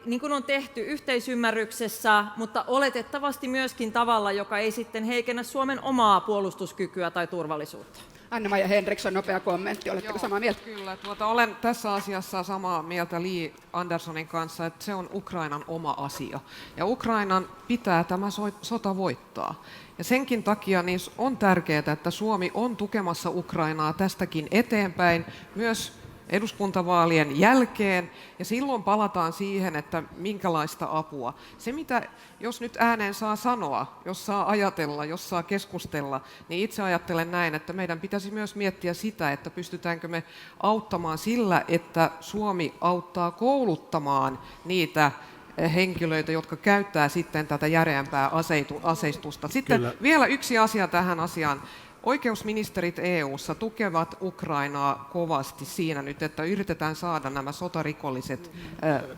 G: niin kuin on tehty yhteisymmärryksessä, mutta oletettavasti myöskin tavalla, joka ei sitten heikennä Suomen omaa puolustuskykyä tai turvallisuutta.
A: Anna-Maija Henriksson, nopea kommentti. Oletteko samaa mieltä?
I: Kyllä, olen tässä asiassa samaa mieltä Li Anderssonin kanssa, että se on Ukrainan oma asia. Ja Ukrainan pitää tämä sota voittaa. Ja senkin takia niin on tärkeää, että Suomi on tukemassa Ukrainaa tästäkin eteenpäin, myös eduskuntavaalien jälkeen, ja silloin palataan siihen, että minkälaista apua. Se, mitä jos nyt ääneen saa sanoa, jos saa ajatella, jos saa keskustella, niin itse ajattelen näin, että meidän pitäisi myös miettiä sitä, että pystytäänkö me auttamaan sillä, että Suomi auttaa kouluttamaan niitä henkilöitä, jotka käyttää sitten tätä järeämpää aseistusta. Sitten Kyllä. Vielä yksi asia tähän asiaan. Oikeusministerit EU:ssa tukevat Ukrainaa kovasti siinä nyt, että yritetään saada nämä sotarikolliset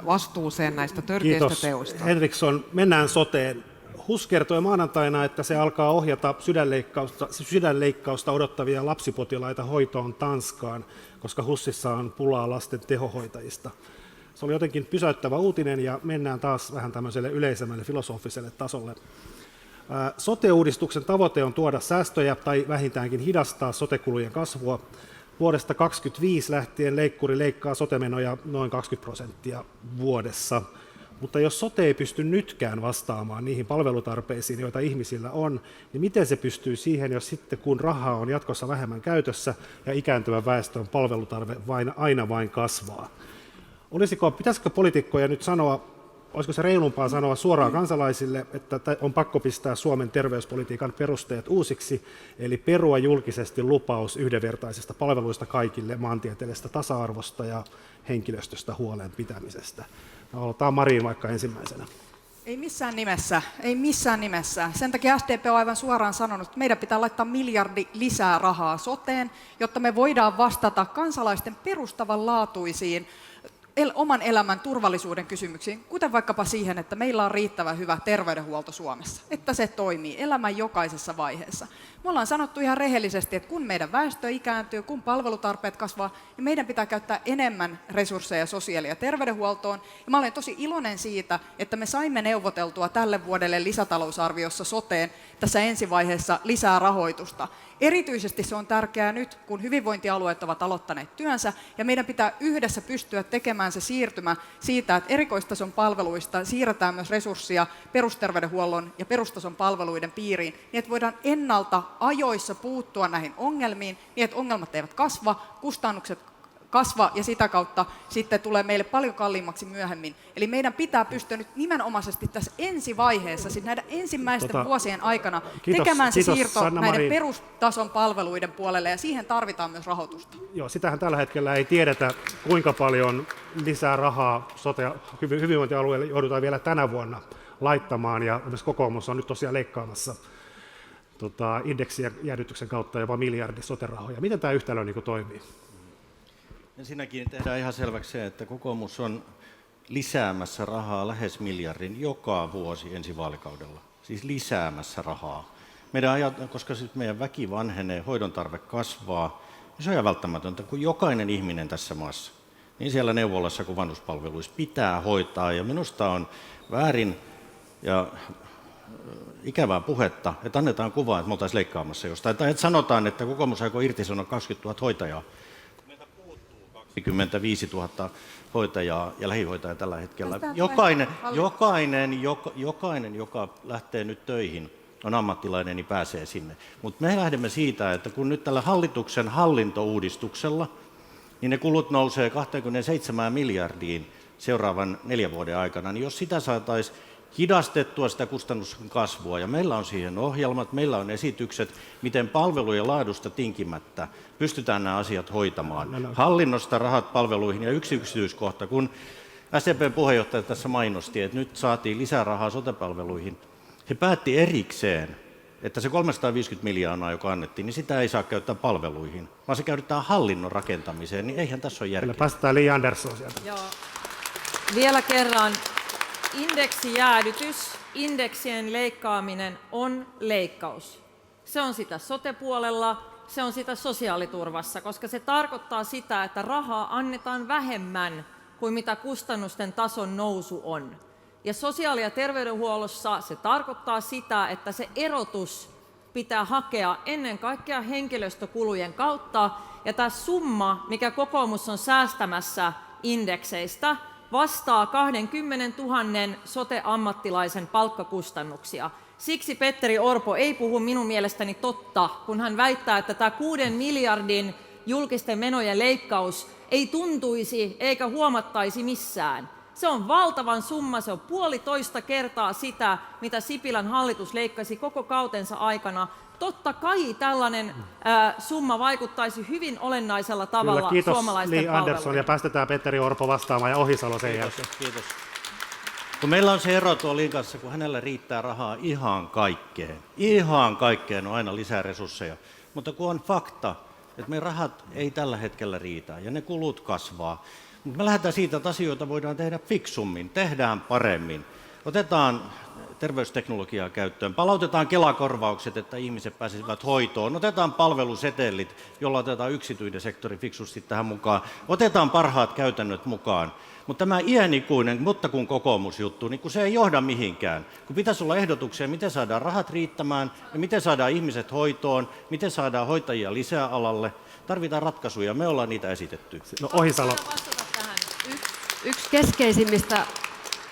I: vastuuseen näistä törkeistä teoista.
B: Kiitos. Henriksson, mennään soteen. HUS kertoi maanantaina, että se alkaa ohjata sydänleikkausta odottavia lapsipotilaita hoitoon Tanskaan, koska HUSissa on pulaa lasten tehohoitajista. Se oli jotenkin pysäyttävä uutinen ja mennään taas vähän tämmöiselle yleisemmälle filosofiselle tasolle. Sote-uudistuksen tavoite on tuoda säästöjä tai vähintäänkin hidastaa sote-kulujen kasvua. Vuodesta 2025 lähtien leikkuri leikkaa sote-menoja noin 20% vuodessa. Mutta jos sote ei pysty nytkään vastaamaan niihin palvelutarpeisiin, joita ihmisillä on, niin miten se pystyy siihen, jos sitten kun rahaa on jatkossa vähemmän käytössä ja ikääntyvän väestön palvelutarve aina vain kasvaa? Pitäisikö poliitikkoja nyt sanoa, olisiko se reilumpaa sanoa suoraan kansalaisille, että on pakko pistää Suomen terveyspolitiikan perusteet uusiksi, eli perua julkisesti lupaus yhdenvertaisista palveluista kaikille, maantieteellisestä tasa-arvosta ja henkilöstöstä huolen pitämisestä? Aloitetaan Marin vaikka ensimmäisenä.
F: Ei missään nimessä, ei missään nimessä. Sen takia SDP on aivan suoraan sanonut, että meidän pitää laittaa miljardi lisää rahaa soteen, jotta me voidaan vastata kansalaisten perustavanlaatuisiin oman elämän turvallisuuden kysymyksiin, kuten vaikkapa siihen, että meillä on riittävän hyvä terveydenhuolto Suomessa, että se toimii elämän jokaisessa vaiheessa. Me ollaan sanottu ihan rehellisesti, että kun meidän väestö ikääntyy, kun palvelutarpeet kasvaa, niin meidän pitää käyttää enemmän resursseja sosiaali- ja terveydenhuoltoon. Ja mä olen tosi iloinen siitä, että me saimme neuvoteltua tälle vuodelle lisätalousarviossa soteen tässä ensivaiheessa lisää rahoitusta. Erityisesti se on tärkeää nyt, kun hyvinvointialueet ovat aloittaneet työnsä, ja meidän pitää yhdessä pystyä tekemään se siirtymä siitä, että erikoistason palveluista siirretään myös resursseja perusterveydenhuollon ja perustason palveluiden piiriin, niin että voidaan ennalta ajoissa puuttua näihin ongelmiin, niin että ongelmat eivät kasva, kustannukset kasva ja sitä kautta sitten tulee meille paljon kalliimmaksi myöhemmin. Eli meidän pitää pystyä nyt nimenomaisesti tässä ensivaiheessa, siis näiden ensimmäisten vuosien aikana tekemään se siirto näiden perustason palveluiden puolelle, ja siihen tarvitaan myös rahoitusta.
B: Joo, sitähän tällä hetkellä ei tiedetä, kuinka paljon lisää rahaa hyvinvointialueelle joudutaan vielä tänä vuonna laittamaan, ja myös kokoomus on nyt tosiaan leikkaamassa indeksijäädytyksen kautta jopa miljardi sote-rahoja. Miten tämä yhtälö niin kuin toimii?
C: Ensinnäkin tehdään ihan selväksi se, että kokoomus on lisäämässä rahaa lähes miljardin joka vuosi ensi vaalikaudella. Siis lisäämässä rahaa. Koska siis meidän väki vanhenee, hoidon tarve kasvaa, niin se on ihan välttämätöntä, kun jokainen ihminen tässä maassa, niin siellä neuvolassa kuin vanhuspalveluissa, pitää hoitaa. Ja minusta on väärin ja ikävää puhetta, että annetaan kuvaa, että me oltaisiin leikkaamassa jostain. Tai että sanotaan, että kokoomus aikoo irtisanoa 20 000 hoitajaa. Meiltä puuttuu 25 000 hoitajaa ja lähihoitajaa tällä hetkellä. Jokainen, joka lähtee nyt töihin, on ammattilainen, niin pääsee sinne. Mutta me lähdemme siitä, että kun nyt tällä hallituksen hallintouudistuksella, niin ne kulut nousee 27 miljardiin seuraavan 4 vuoden aikana, niin jos sitä saataisiin hidastettua sitä kustannuskasvua, ja meillä on siihen ohjelmat, meillä on esitykset, miten palvelujen laadusta tinkimättä pystytään nämä asiat hoitamaan. Hallinnosta rahat palveluihin, ja yksi yksityiskohta, kun SDP:n puheenjohtaja tässä mainosti, että nyt saatiin lisää rahaa sote-palveluihin, he päätti erikseen, että se 350 miljoonaa, joka annettiin, niin sitä ei saa käyttää palveluihin, vaan se käytetään hallinnon rakentamiseen, niin eihän tässä ole järkeä.
B: Kyllä päästetään Li Andersson sieltä.
G: Joo. Vielä kerran, indeksijäädytys, indeksien leikkaaminen on leikkaus. Se on sitä sote-puolella, se on sitä sosiaaliturvassa, koska se tarkoittaa sitä, että rahaa annetaan vähemmän kuin mitä kustannusten tason nousu on. Ja sosiaali- ja terveydenhuollossa se tarkoittaa sitä, että se erotus pitää hakea ennen kaikkea henkilöstökulujen kautta. Ja tämä summa, mikä kokoomus on säästämässä indekseistä, vastaa 20 000 sote-ammattilaisen palkkakustannuksia. Siksi Petteri Orpo ei puhu minun mielestäni totta, kun hän väittää, että tämä 6 miljardin julkisten menojen leikkaus ei tuntuisi eikä huomattaisi missään. Se on valtavan summa, se on 1,5 kertaa sitä, mitä Sipilän hallitus leikkasi koko kautensa aikana. Totta kai tällainen summa vaikuttaisi hyvin olennaisella tavalla
B: Kyllä, kiitos
G: suomalaisten
B: Li Andersson,
G: palveluihin.
B: ja päästetään Petteri Orpo vastaamaan ja Ohisalo sen jälkeen.
C: Kiitos. Kun meillä on se ero tuo Lin kanssa, kun hänellä riittää rahaa ihan kaikkeen on aina lisää resursseja. Mutta kun on fakta, että meidän rahat ei tällä hetkellä riitä ja ne kulut kasvaa, mutta me lähdetään siitä, että asioita voidaan tehdä fiksummin, tehdään paremmin. Otetaan terveysteknologiaa käyttöön, palautetaan Kela-korvaukset, että ihmiset pääsisivät hoitoon, otetaan palvelusetelit, jolla otetaan yksityinen sektori fiksusti tähän mukaan, otetaan parhaat käytännöt mukaan. Mutta tämä iänikuinen, mutta kun kokoomusjuttu, niin kun se ei johda mihinkään. Kun pitäisi olla ehdotuksia, miten saadaan rahat riittämään, ja miten saadaan ihmiset hoitoon, miten saadaan hoitajia lisää alalle, tarvitaan ratkaisuja, me ollaan niitä esitetty.
B: No, Ohisalo.
H: Yksi keskeisimmistä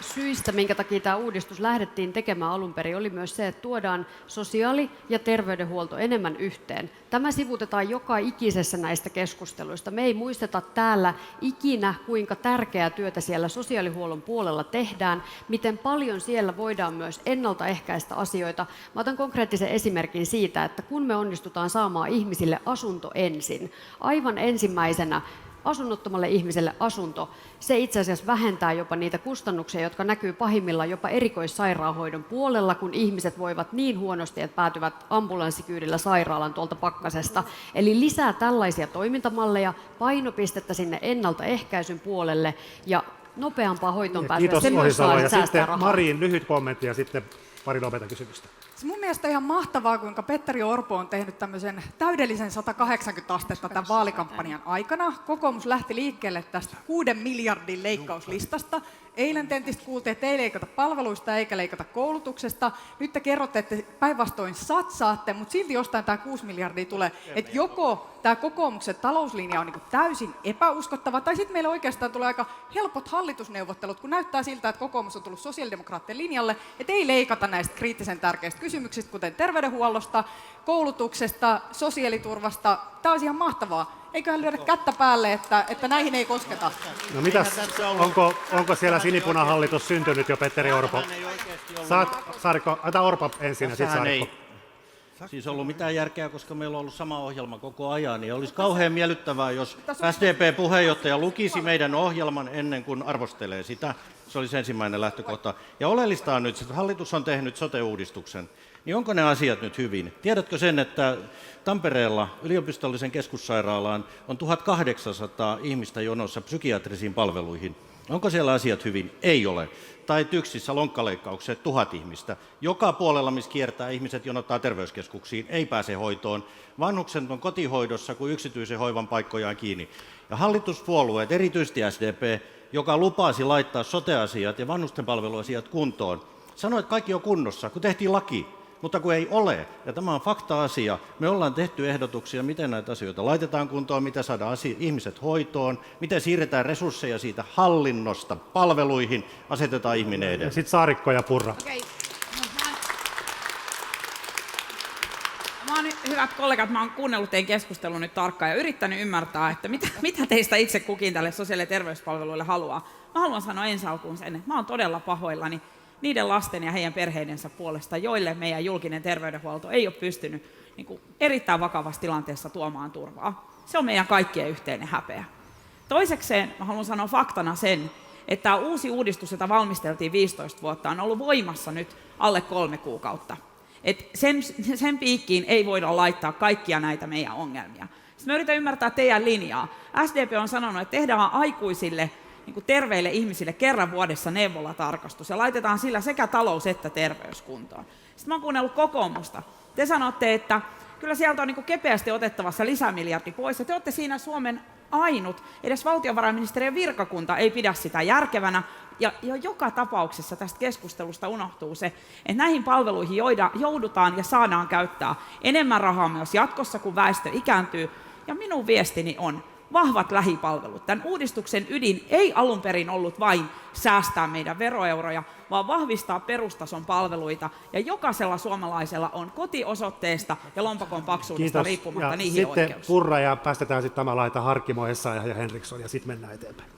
H: syistä, minkä takia tämä uudistus lähdettiin tekemään alun perin, oli myös se, että tuodaan sosiaali- ja terveydenhuolto enemmän yhteen. Tämä sivutetaan joka ikisessä näistä keskusteluista. Me ei muisteta täällä ikinä, kuinka tärkeää työtä siellä sosiaalihuollon puolella tehdään, miten paljon siellä voidaan myös ennaltaehkäistä asioita. Mä otan konkreettisen esimerkin siitä, että kun me onnistutaan saamaan ihmisille asunto ensin, aivan ensimmäisenä asunnottomalle ihmiselle asunto, se itse asiassa vähentää jopa niitä kustannuksia, jotka näkyy pahimmillaan jopa erikoissairaanhoidon puolella, kun ihmiset voivat niin huonosti, että päätyvät ambulanssikyydillä sairaalan tuolta pakkasesta. Eli lisää tällaisia toimintamalleja, painopistettä sinne ennaltaehkäisyn puolelle ja nopeampaa hoitoon pääsyä.
B: Kiitos
H: Se myös
B: Ohisalo, ja
H: säästää
B: sitten
H: rahaa.
B: Marin lyhyt kommentti ja sitten pari nopeata kysymystä.
F: Mun mielestä ihan mahtavaa, kuinka Petteri Orpo on tehnyt tämmöisen täydellisen 180 astetta tämän vaalikampanjan aikana. Kokoomus lähti liikkeelle tästä 6 miljardin leikkauslistasta. Eilen Tentistä kuultiin, että ei leikata palveluista eikä leikata koulutuksesta. Nyt te kerrotte, että päinvastoin satsaatte, mutta silti jostain tämä 6 miljardia tulee. Että joko tämä kokoomuksen talouslinja on niin täysin epäuskottava, tai sitten meillä oikeastaan tulee aika helpot hallitusneuvottelut, kun näyttää siltä, että kokoomus on tullut sosiaalidemokraattien linjalle, että ei leikata näistä kriittisen tärkeistä kysymyksistä, kuten terveydenhuollosta, koulutuksesta, sosiaaliturvasta. Tämä olisi ihan mahtavaa. Eiköhän lyödä kättä päälle, että näihin ei kosketa.
B: No mitäs, onko siellä sinipunahallitus syntynyt jo, Petteri Orpo? Saarikko, ota Orpo ensin ja sitten Saarikko.
C: Siis ollut mitään järkeä, koska meillä on ollut sama ohjelma koko ajan, niin olisi kauhean miellyttävää, jos SDP-puheenjohtaja lukisi meidän ohjelman ennen kuin arvostelee sitä. Se olisi ensimmäinen lähtökohta. Ja oleellista on nyt, että hallitus on tehnyt sote-uudistuksen. Niin onko ne asiat nyt hyvin? Tiedätkö sen, että Tampereella yliopistollisen keskussairaalaan on 1800 ihmistä jonossa psykiatrisiin palveluihin? Onko siellä asiat hyvin? Ei ole. Tai TYKSissä lonkkaleikkaukset 1000 ihmistä. Joka puolella, missä kiertää ihmiset jonottaa terveyskeskuksiin, ei pääse hoitoon. Vanhukset on kotihoidossa, kun yksityisen hoivan paikkoja on kiinni. Ja hallituspuolueet, erityisesti SDP, joka lupasi laittaa sote-asiat ja vanhustenpalveluasiat kuntoon, sanoi, että kaikki on kunnossa, kun tehtiin laki. Mutta kun ei ole, ja tämä on fakta-asia, me ollaan tehty ehdotuksia, miten näitä asioita laitetaan kuntoon, miten saadaan ihmiset hoitoon, miten siirretään resursseja siitä hallinnosta palveluihin, asetetaan ihminen edelle.
B: Ja sitten Saarikko ja Purra.
L: Hyvät kollegat, mä oon kuunnellut teidän keskustelun nyt tarkkaan ja yrittänyt ymmärtää, että mitä teistä itse kukin tälle sosiaali- ja terveyspalveluille haluaa. Mä haluan sanoa ensi alkuun sen, että mä oon todella pahoillani niiden lasten ja heidän perheidensä puolesta, joille meidän julkinen terveydenhuolto ei ole pystynyt erittäin vakavassa tilanteessa tuomaan turvaa. Se on meidän kaikkien yhteinen häpeä. Toisekseen mä haluan sanoa faktana sen, että tämä uusi uudistus, jota valmisteltiin 15 vuotta, on ollut voimassa nyt alle 3 kuukautta. Et sen piikkiin ei voida laittaa kaikkia näitä meidän ongelmia. Sitten mä yritän ymmärtää teidän linjaa. SDP on sanonut, että tehdään aikuisille terveille ihmisille kerran vuodessa neuvolatarkastus ja laitetaan sillä sekä talous että terveys kuntoon. Sitten mä oon kuunnellut kokoomusta. Te sanotte, että kyllä sieltä on kepeästi otettavassa lisämiljardi pois ja te olette siinä Suomen ainut. Edes valtiovarainministeriön virkakunta ei pidä sitä järkevänä. Ja joka tapauksessa tästä keskustelusta unohtuu se, että näihin palveluihin joudutaan ja saadaan käyttää enemmän rahaa myös jatkossa, kun väestö ikääntyy. Ja minun viestini on vahvat lähipalvelut. Tämän uudistuksen ydin ei alun perin ollut vain säästää meidän veroeuroja, vaan vahvistaa perustason palveluita. Ja jokaisella suomalaisella on kotiosoitteesta ja lompakon paksuudesta riippumatta
B: ja
L: niihin
B: sitten
L: oikeus.
B: Purra ja päästetään sitten tämä laita Harkimo, Essayah ja Henriksson ja sitten mennään eteenpäin.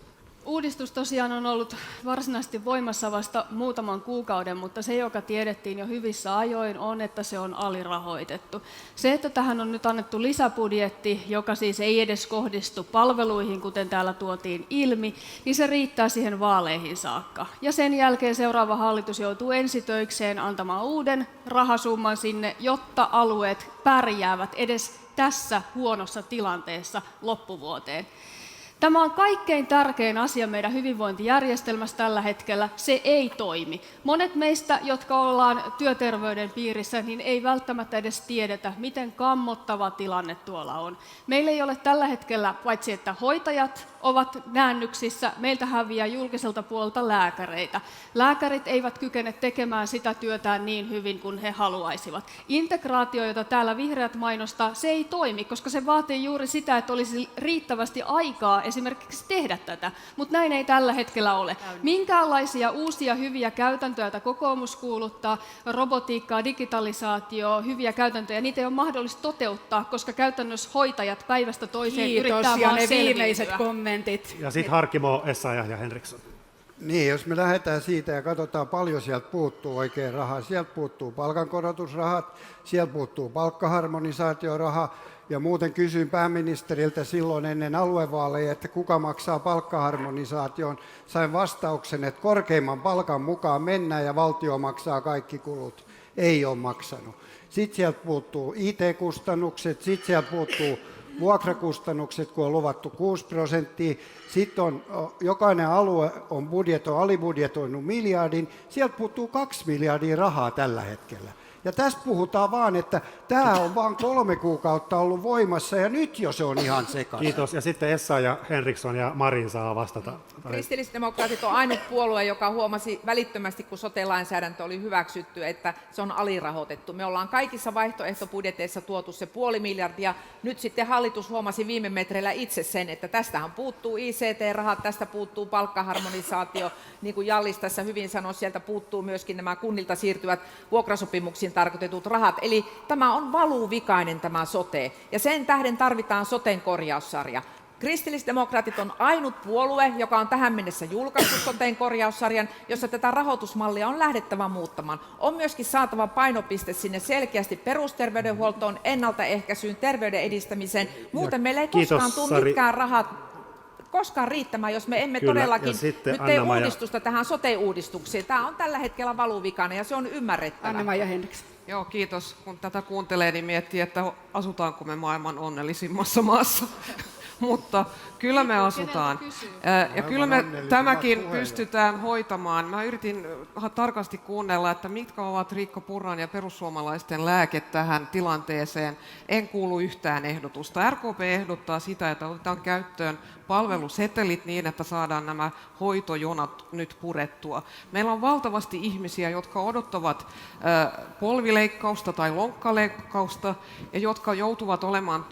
E: Uudistus tosiaan on ollut varsinaisesti voimassa vasta muutaman kuukauden, mutta se, joka tiedettiin jo hyvissä ajoin, on, että se on alirahoitettu. Se, että tähän on nyt annettu lisäbudjetti, joka siis ei edes kohdistu palveluihin, kuten täällä tuotiin ilmi, niin se riittää siihen vaaleihin saakka. Ja sen jälkeen seuraava hallitus joutuu ensitöikseen antamaan uuden rahasumman sinne, jotta alueet pärjäävät edes tässä huonossa tilanteessa loppuvuoteen. Tämä on kaikkein tärkein asia meidän hyvinvointijärjestelmässä tällä hetkellä. Se ei toimi. Monet meistä, jotka ollaan työterveyden piirissä, niin ei välttämättä edes tiedetä, miten kammottava tilanne tuolla on. Meillä ei ole tällä hetkellä, paitsi että hoitajat ovat näännyksissä, meiltä häviää julkiselta puolelta lääkäreitä. Lääkärit eivät kykene tekemään sitä työtään niin hyvin kuin he haluaisivat. Integraatio, jota täällä vihreät mainostaa, se ei toimi, koska se vaatii juuri sitä, että olisi riittävästi aikaa esimerkiksi tehdä tätä, mutta näin ei tällä hetkellä ole. Minkäänlaisia uusia hyviä käytäntöjä, joita kokoomus kuuluttaa, robotiikkaa, digitalisaatio, hyviä käytäntöjä, niitä ei ole mahdollista toteuttaa, koska käytännössä hoitajat päivästä toiseen yrittää
A: ja
E: vaan
A: ne
E: selviytyä.
A: viimeiset kommentit.
B: Ja sitten Harkimo, Essayah ja Henriksson.
K: Niin, jos me lähdetään siitä ja katsotaan paljon sieltä puuttuu oikein rahaa. Sieltä puuttuu palkankorotusrahat, sieltä puuttuu palkkaharmonisaatioraha. Ja muuten kysyin pääministeriltä silloin ennen aluevaaleja, että kuka maksaa palkkaharmonisaation. Sain vastauksen, että korkeimman palkan mukaan mennään ja valtio maksaa kaikki kulut. Ei ole maksanut. Sitten sieltä puuttuu IT-kustannukset, sitten sieltä puuttuu vuokrakustannukset, kun on luvattu 6%. Sitten on, jokainen alue on alibudjetoinut miljardin. Sieltä puuttuu 2 miljardia rahaa tällä hetkellä. Ja tässä puhutaan vaan, että tämä on vain 3 kuukautta ollut voimassa ja nyt jo se on ihan sekaisin.
B: Kiitos. Ja sitten Essayah, Henriksson ja Marin saa vastata.
J: Kristillisdemokraatit on ainut puolue, joka huomasi välittömästi, kun sote-lainsäädäntö oli hyväksytty, että se on alirahoitettu. Me ollaan kaikissa vaihtoehtobudjeteissa tuotu se 0,5 miljardia. Nyt sitten hallitus huomasi viime metreillä itse sen, että tästähän puuttuu ICT-rahat, tästä puuttuu palkkaharmonisaatio. Niin kuin Jallis tässä hyvin sanoi, sieltä puuttuu myöskin nämä kunnilta siirtyvät vuokrasopimuksiin tarkoitetut rahat. Eli tämä on valuvikainen tämä sote ja sen tähden tarvitaan soten korjaussarja. Kristillisdemokraatit on ainut puolue, joka on tähän mennessä julkaissut soteen korjaussarjan, jossa tätä rahoitusmallia on lähdettävä muuttamaan. On myöskin saatava painopiste sinne selkeästi perusterveydenhuoltoon, ennaltaehkäisyyn, terveyden edistämiseen. Muuten meillä ei koskaan tule mitkään rahat koskaan riittämään, jos me emme todellakin nyt tee uudistusta tähän sote-uudistukseen. Tämä on tällä hetkellä valuvikainen ja se on ymmärrettävä.
A: Anna-Maija Henriksson.
I: Joo, kiitos. Kun tätä kuuntelee, niin miettii, että asutaanko me maailman onnellisimmassa maassa. Mutta kyllä me asutaan. Ja kyllä me tämäkin pystytään hoitamaan. Mä yritin tarkasti kuunnella, että mitkä ovat Riikka Purran ja perussuomalaisten lääke tähän tilanteeseen. En kuulu yhtään ehdotusta. RKP ehdottaa sitä, että otetaan käyttöön palvelusetelit niin, että saadaan nämä hoitojonat nyt purettua. Meillä on valtavasti ihmisiä, jotka odottavat polvileikkausta tai lonkkaleikkausta ja jotka joutuvat olemaan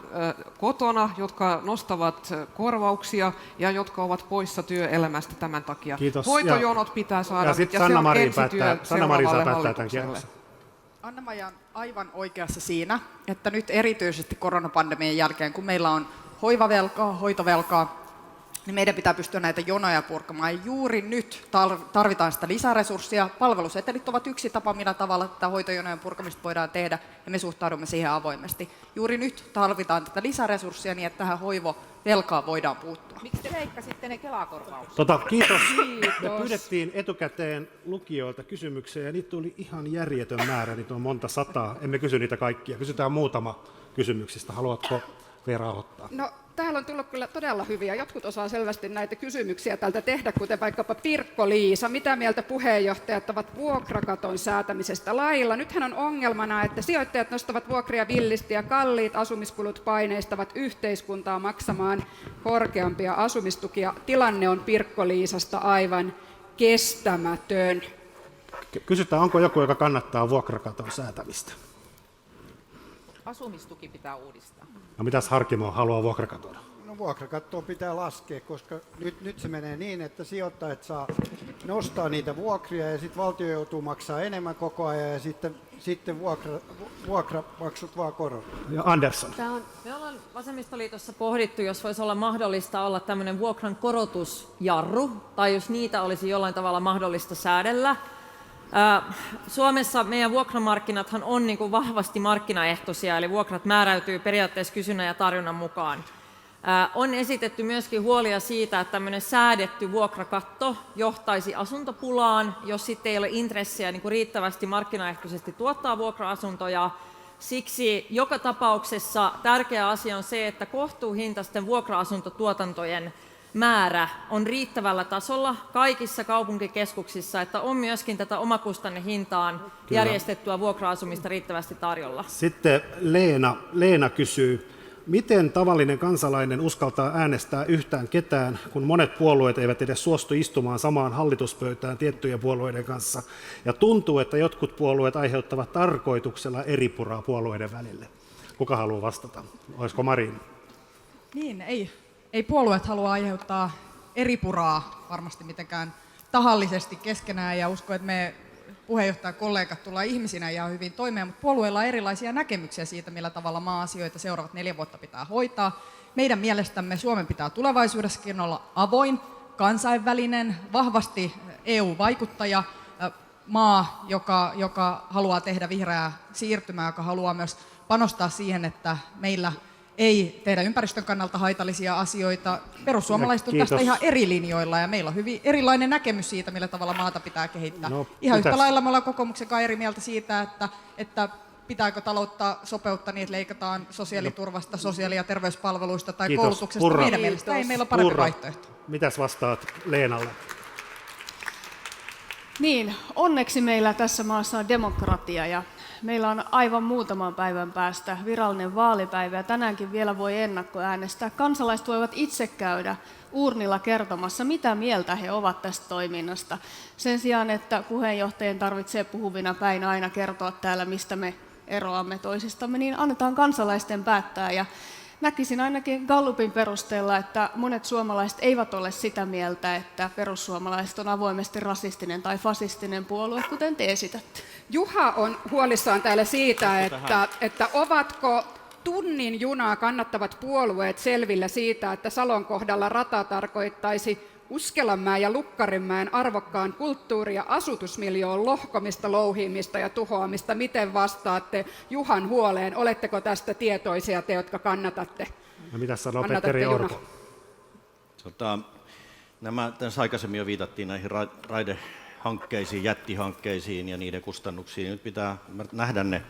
I: kotona, jotka nostavat korvauksia ja jotka ovat poissa työelämästä tämän takia.
B: Kiitos.
I: Hoitojonot pitää saada
B: ja sitten Sanna Marin saa päättää tämän kierroksen.
F: Anna-Maija on aivan oikeassa siinä, että nyt erityisesti koronapandemian jälkeen, kun meillä on hoivavelkaa, hoitovelkaa, niin meidän pitää pystyä näitä jonoja purkamaan. Ja juuri nyt tarvitaan sitä lisäresurssia. Palvelusetelit ovat yksi tapa, millä tavalla tätä hoitojonojen purkamista voidaan tehdä, ja me suhtaudumme siihen avoimesti. Juuri nyt tarvitaan tätä lisäresurssia niin, että tähän hoivavelkaan voidaan puuttua.
J: Miksi te leikkasitte ne Kela-korvaukset?
B: Kiitos. Me pyydettiin etukäteen lukijoilta kysymyksiä, ja niitä tuli ihan järjetön määrä, niitä on monta sataa. Emme kysy niitä kaikkia. Kysytään muutama kysymyksistä. Haluatko Veera aloittaa?
A: No, täällä on tullut kyllä todella hyviä. Jotkut osaa selvästi näitä kysymyksiä täältä tehdä, kuten vaikkapa Pirkko-Liisa. Mitä mieltä puheenjohtajat ovat vuokrakaton säätämisestä lailla? Nythän on ongelmana, että sijoittajat nostavat vuokria villisti ja kalliit asumiskulut paineistavat yhteiskuntaa maksamaan korkeampia asumistukia. Tilanne on Pirkko-Liisasta aivan kestämätön.
B: Kysytään, onko joku, joka kannattaa vuokrakaton säätämistä?
J: Asumistuki pitää uudistaa.
B: No mitäs Harkimo haluaa vuokrakatona?
K: No vuokrakattoa pitää laskea, koska nyt se menee niin, että sijoittajat saa nostaa niitä vuokria ja sitten valtio joutuu maksaa enemmän koko ajan ja sitten vuokramaksut vaan korottuu.
B: Ja Andersson.
G: Me ollaan Vasemmistoliitossa pohdittu, jos voisi olla mahdollista olla tämmöinen vuokran korotusjarru, tai jos niitä olisi jollain tavalla mahdollista säädellä. Suomessa meidän vuokramarkkinathan on niin kuin vahvasti markkinaehtoisia, eli vuokrat määräytyy periaatteessa kysynnän ja tarjonnan mukaan. On esitetty myöskin huolia siitä, että tämmöinen säädetty vuokrakatto johtaisi asuntopulaan, jos sitten ei ole intressejä niin kuin riittävästi markkinaehtoisesti tuottaa vuokra-asuntoja. Siksi joka tapauksessa tärkeä asia on se, että kohtuuhintaisten vuokra-asuntotuotantojen määrä on riittävällä tasolla kaikissa kaupunkikeskuksissa, että on myöskin tätä omakustannehintaan järjestettyä vuokra-asumista riittävästi tarjolla.
B: Sitten Leena kysyy, miten tavallinen kansalainen uskaltaa äänestää yhtään ketään, kun monet puolueet eivät edes suostu istumaan samaan hallituspöytään tiettyjen puolueiden kanssa, ja tuntuu, että jotkut puolueet aiheuttavat tarkoituksella eripuraa puolueiden välille. Kuka haluaa vastata? Olisiko Marin?
F: Niin, ei puolueet halua aiheuttaa eripuraa varmasti mitenkään tahallisesti keskenään, ja uskon, että me puheenjohtajakollegat tullaan ihmisinä ihan hyvin toimeen, mutta puolueilla on erilaisia näkemyksiä siitä, millä tavalla maa-asioita seuraavat 4 vuotta pitää hoitaa. Meidän mielestämme Suomen pitää tulevaisuudessakin olla avoin, kansainvälinen, vahvasti EU-vaikuttaja, maa, joka haluaa tehdä vihreää siirtymää, joka haluaa myös panostaa siihen, että meillä ei tehdä ympäristön kannalta haitallisia asioita. Perussuomalaiset on tästä ihan eri linjoilla ja meillä on hyvin erilainen näkemys siitä, millä tavalla maata pitää kehittää. Ihan yhtä lailla me ollaan kokoomuksen kanssa eri mieltä siitä, että pitääkö taloutta sopeuttaa niin, että leikataan sosiaaliturvasta, sosiaali- ja terveyspalveluista tai koulutuksesta. Meidän mielestä ei, meillä on parempi vaihtoehto.
B: Mitäs vastaat Leenalle?
E: Niin, onneksi meillä tässä maassa on demokratia ja meillä on aivan muutaman päivän päästä virallinen vaalipäivä ja tänäänkin vielä voi ennakkoäänestää. Kansalaiset voivat itse käydä uurnilla kertomassa, mitä mieltä he ovat tästä toiminnasta. Sen sijaan, että puheenjohtajien tarvitsee puhuvina päin aina kertoa täällä, mistä me eroamme toisistamme, niin annetaan kansalaisten päättää. Ja näkisin ainakin Gallupin perusteella, että monet suomalaiset eivät ole sitä mieltä, että perussuomalaiset on avoimesti rasistinen tai fasistinen puolue, kuten te esitätte.
A: Juha on huolissaan täällä siitä, että tunnin junaa kannattavat puolueet selvillä siitä, että Salon kohdalla rata tarkoittaisi Uskelanmäen ja Lukkarinmäen arvokkaan kulttuuri- ja asutusmiljoon lohkomista, louhimista ja tuhoamista. Miten vastaatte Juhan huoleen? Oletteko tästä tietoisia te, jotka kannatatte?
B: No mitä sanoo Petteri Orpo?
C: Tässä aikaisemmin jo viitattiin näihin raidehankkeisiin, jättihankkeisiin ja niiden kustannuksiin. Nyt pitää nähdä ne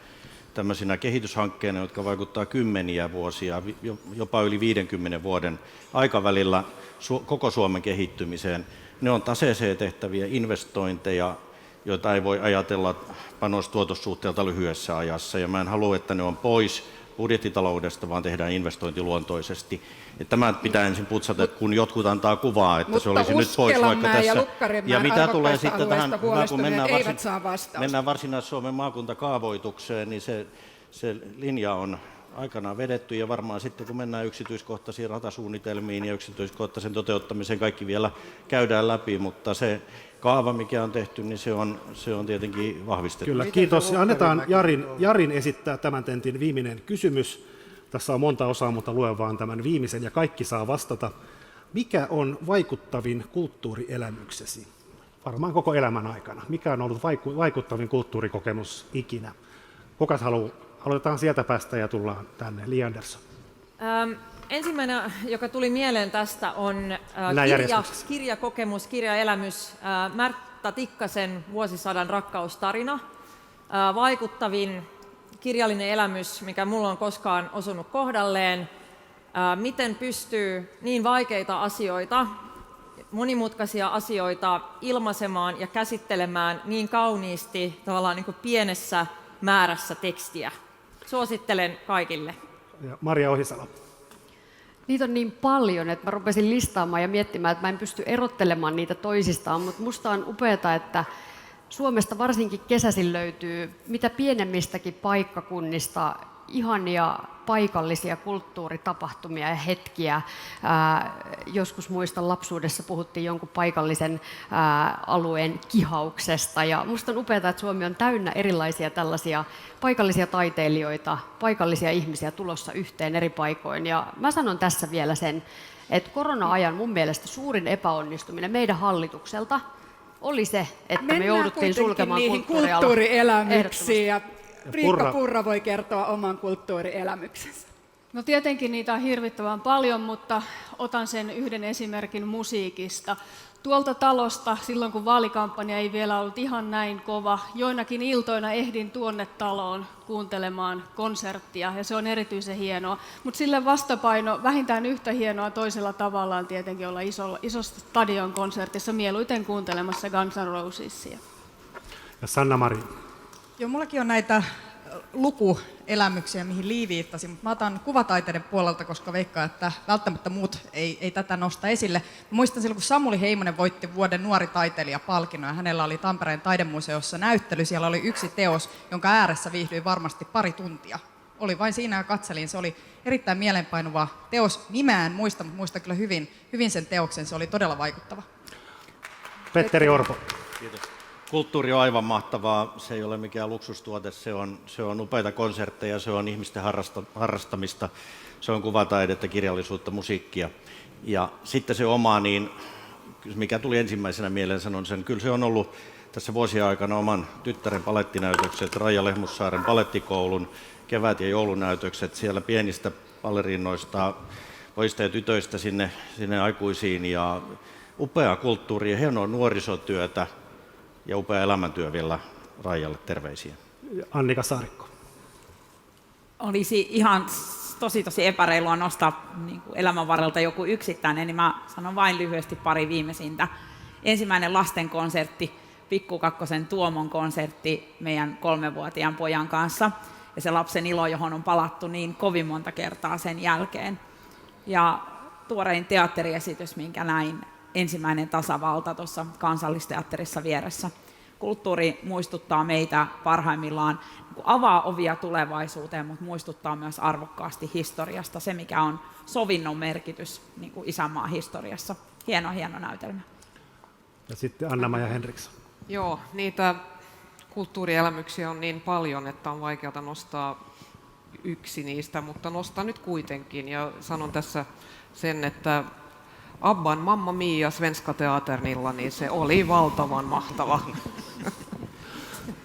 C: tämmöisinä kehityshankkeina, jotka vaikuttavat kymmeniä vuosia, jopa yli 50 vuoden aikavälillä koko Suomen kehittymiseen. Ne on taseeseen tehtäviä investointeja, joita ei voi ajatella panos-tuotossuhteelta lyhyessä ajassa. Ja mä en halua, että ne on pois budjettitaloudesta, vaan tehdään investointiluontoisesti. Ja tämä pitää ensin putsata, kun jotkut antaa kuvaa, että se olisi nyt pois vaikka tässä.
A: Ja mitä tulee sitten tähän, kun
C: mennään Varsinais-Suomen maakuntakaavoitukseen, niin se linja on aikanaan vedetty ja varmaan sitten kun mennään yksityiskohtaisiin ratasuunnitelmiin ja yksityiskohtaisen toteuttamiseen kaikki vielä käydään läpi, mutta se kaava, mikä on tehty, niin se on tietenkin vahvistettu.
B: Kyllä, kiitos. Ja annetaan Jarin esittää tämän tentin viimeinen kysymys. Tässä on monta osaa, mutta luen vaan tämän viimeisen ja kaikki saa vastata. Mikä on vaikuttavin kulttuurielämyksesi? Varmaan koko elämän aikana. Mikä on ollut vaikuttavin kulttuurikokemus ikinä? Kuka haluaa? Aloitetaan sieltä päästä ja tullaan tänne. Li Andersson.
G: Ensimmäinen, joka tuli mieleen tästä, on kirjakokemus, kirjaelämys, Märta Tikkasen Vuosisadan rakkaustarina. Vaikuttavin kirjallinen elämys, mikä mulla on koskaan osunut kohdalleen. Miten pystyy niin vaikeita asioita, monimutkaisia asioita ilmaisemaan ja käsittelemään niin kauniisti tavallaan niin kuin pienessä määrässä tekstiä. Suosittelen kaikille.
B: Ja Maria Ohisalo.
H: Niitä on niin paljon, että mä rupesin listaamaan ja miettimään, että mä en pysty erottelemaan niitä toisistaan, mutta musta on upeaa, että Suomesta varsinkin kesäisin löytyy mitä pienemmistäkin paikkakunnista ihania paikallisia kulttuuritapahtumia ja hetkiä. Joskus muistan lapsuudessa puhuttiin jonkun paikallisen alueen kihauksesta ja musta on upeaa, että Suomi on täynnä erilaisia tällaisia paikallisia taiteilijoita, paikallisia ihmisiä tulossa yhteen eri paikoin. Ja mä sanon tässä vielä sen, että korona-ajan mun mielestä suurin epäonnistuminen meidän hallitukselta oli se, että me jouduttiin sulkemaan
A: kulttuurielämyksiin ja Riikka Purra voi kertoa oman kulttuurielämyksensä.
E: No tietenkin niitä on hirvittävän paljon, mutta otan sen yhden esimerkin musiikista. Tuolta talosta, silloin kun vaalikampanja ei vielä ollut ihan näin kova, joinakin iltoina ehdin tuonne taloon kuuntelemaan konserttia, ja se on erityisen hienoa. Mutta sille vastapaino, vähintään yhtä hienoa toisella tavallaan tietenkin olla isossa stadionkonsertissa, mieluiten kuuntelemassa Guns N' Rosesia.
B: Ja Sanna Marin.
F: Joo, mullakin on näitä lukuelämyksiä, mihin Li viittasi, mutta mä otan kuvataiteiden puolelta, koska veikkaan, että välttämättä muut ei tätä nosta esille. Mä muistan silloin, kun Samuli Heimonen voitti vuoden nuori taiteilija -palkinnon ja hänellä oli Tampereen taidemuseossa näyttely. Siellä oli yksi teos, jonka ääressä viihdyin varmasti pari tuntia. Oli vain siinä ja katselin. Se oli erittäin mielenpainuva teos. Nimeä en muista, mutta muistan kyllä hyvin sen teoksen. Se oli todella vaikuttava.
B: Petteri Orpo.
C: Kiitos. Kulttuuri on aivan mahtavaa, se ei ole mikään luksustuote, se on upeita konsertteja, se on ihmisten harrastamista, se on kuvataidetta, kirjallisuutta, musiikkia. Ja sitten se oma, niin mikä tuli ensimmäisenä mieleen, sanon sen, kyllä se on ollut tässä vuosien aikana oman tyttären palettinäytökset, Raija Lehmussaaren palettikoulun kevät- ja joulunäytökset, siellä pienistä balleriinoista, pojista ja tytöistä sinne aikuisiin ja upea kulttuuri ja hienoa nuorisotyötä. Ja upea elämäntyö vielä Raijalle, terveisiä.
B: Annika Saarikko.
L: Olisi ihan tosi epäreilua nostaa niin kuin elämän varrelta joku yksittäinen, niin mä sanon vain lyhyesti pari viimeisintä. Ensimmäinen lastenkonsertti, Pikku Kakkosen Tuomon konsertti meidän 3-vuotiaan pojan kanssa. Ja se lapsen ilo, johon on palattu niin kovin monta kertaa sen jälkeen. Ja tuorein teatteriesitys, minkä näin, Ensimmäinen tasavalta tuossa Kansallisteatterissa vieressä. Kulttuuri muistuttaa meitä parhaimmillaan, avaa ovia tulevaisuuteen, mutta muistuttaa myös arvokkaasti historiasta, se mikä on sovinnon merkitys niin kuin isänmaan historiassa. Hieno näytelmä.
B: Ja sitten Anna-Maja Henriksson.
I: Joo, niitä kulttuurielämyksiä on niin paljon, että on vaikeaa nostaa yksi niistä, mutta nostan nyt kuitenkin ja sanon tässä sen, että Abban Mamma Mia Svenska Teaternilla, niin se oli valtavan mahtava.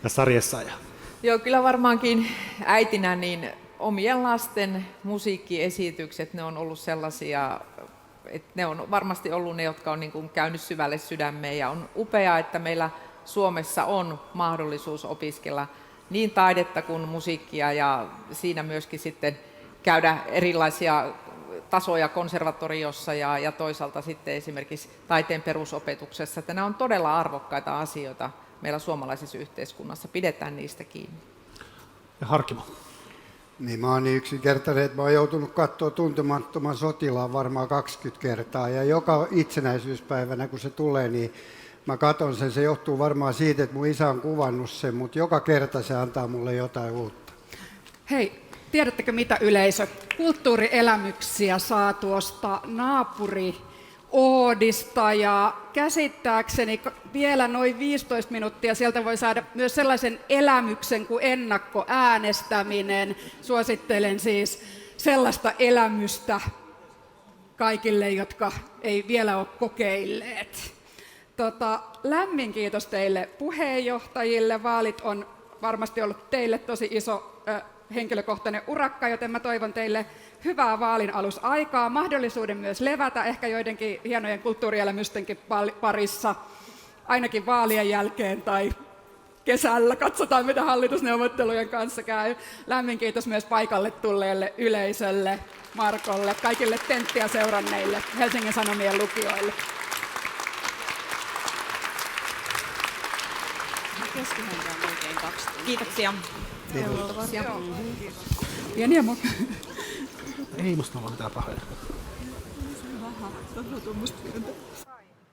B: Ja Sari Essayah.
J: Joo, kyllä varmaankin äitinä niin omien lasten musiikkiesitykset, ne on ollut sellaisia, että ne on varmasti ollut ne, jotka on niin kuin käynyt syvälle sydämeen, ja on upeaa, että meillä Suomessa on mahdollisuus opiskella niin taidetta kuin musiikkia, ja siinä myöskin sitten käydä erilaisia tasoja konservatoriossa ja toisaalta sitten esimerkiksi taiteen perusopetuksessa, että nämä on todella arvokkaita asioita meillä suomalaisessa yhteiskunnassa, pidetään niistä kiinni.
B: Ja Harkimo.
K: Niin mä oon niin yksinkertainen, että mä oon joutunut katsoa Tuntemattoman sotilaan varmaan 20 kertaa, ja joka itsenäisyyspäivänä kun se tulee, niin mä katson sen. Se johtuu varmaan siitä, että mun isä on kuvannut sen, mutta joka kerta se antaa mulle jotain uutta.
A: Hei, tiedättekö mitä yleisö? Kulttuurielämyksiä saa tuosta naapuri-Oodista, ja käsittääkseni vielä noin 15 minuuttia sieltä voi saada myös sellaisen elämyksen kuin ennakkoäänestäminen. Suosittelen siis sellaista elämystä kaikille, jotka ei vielä ole kokeilleet. Lämmin kiitos teille puheenjohtajille. Vaalit on varmasti ollut teille tosi iso henkilökohtainen urakka, joten mä toivon teille hyvää vaalin alusaikaa, mahdollisuuden myös levätä ehkä joidenkin hienojen kulttuurielämystenkin parissa, ainakin vaalien jälkeen tai kesällä. Katsotaan, mitä hallitusneuvottelujen kanssa käy. Lämmin kiitos myös paikalle tulleelle yleisölle, Markolle, kaikille tenttiä seuranneille, Helsingin Sanomien lukijoille.
L: Kiitoksia.
A: Pieniä
B: Ei musta olla mitään pahoja.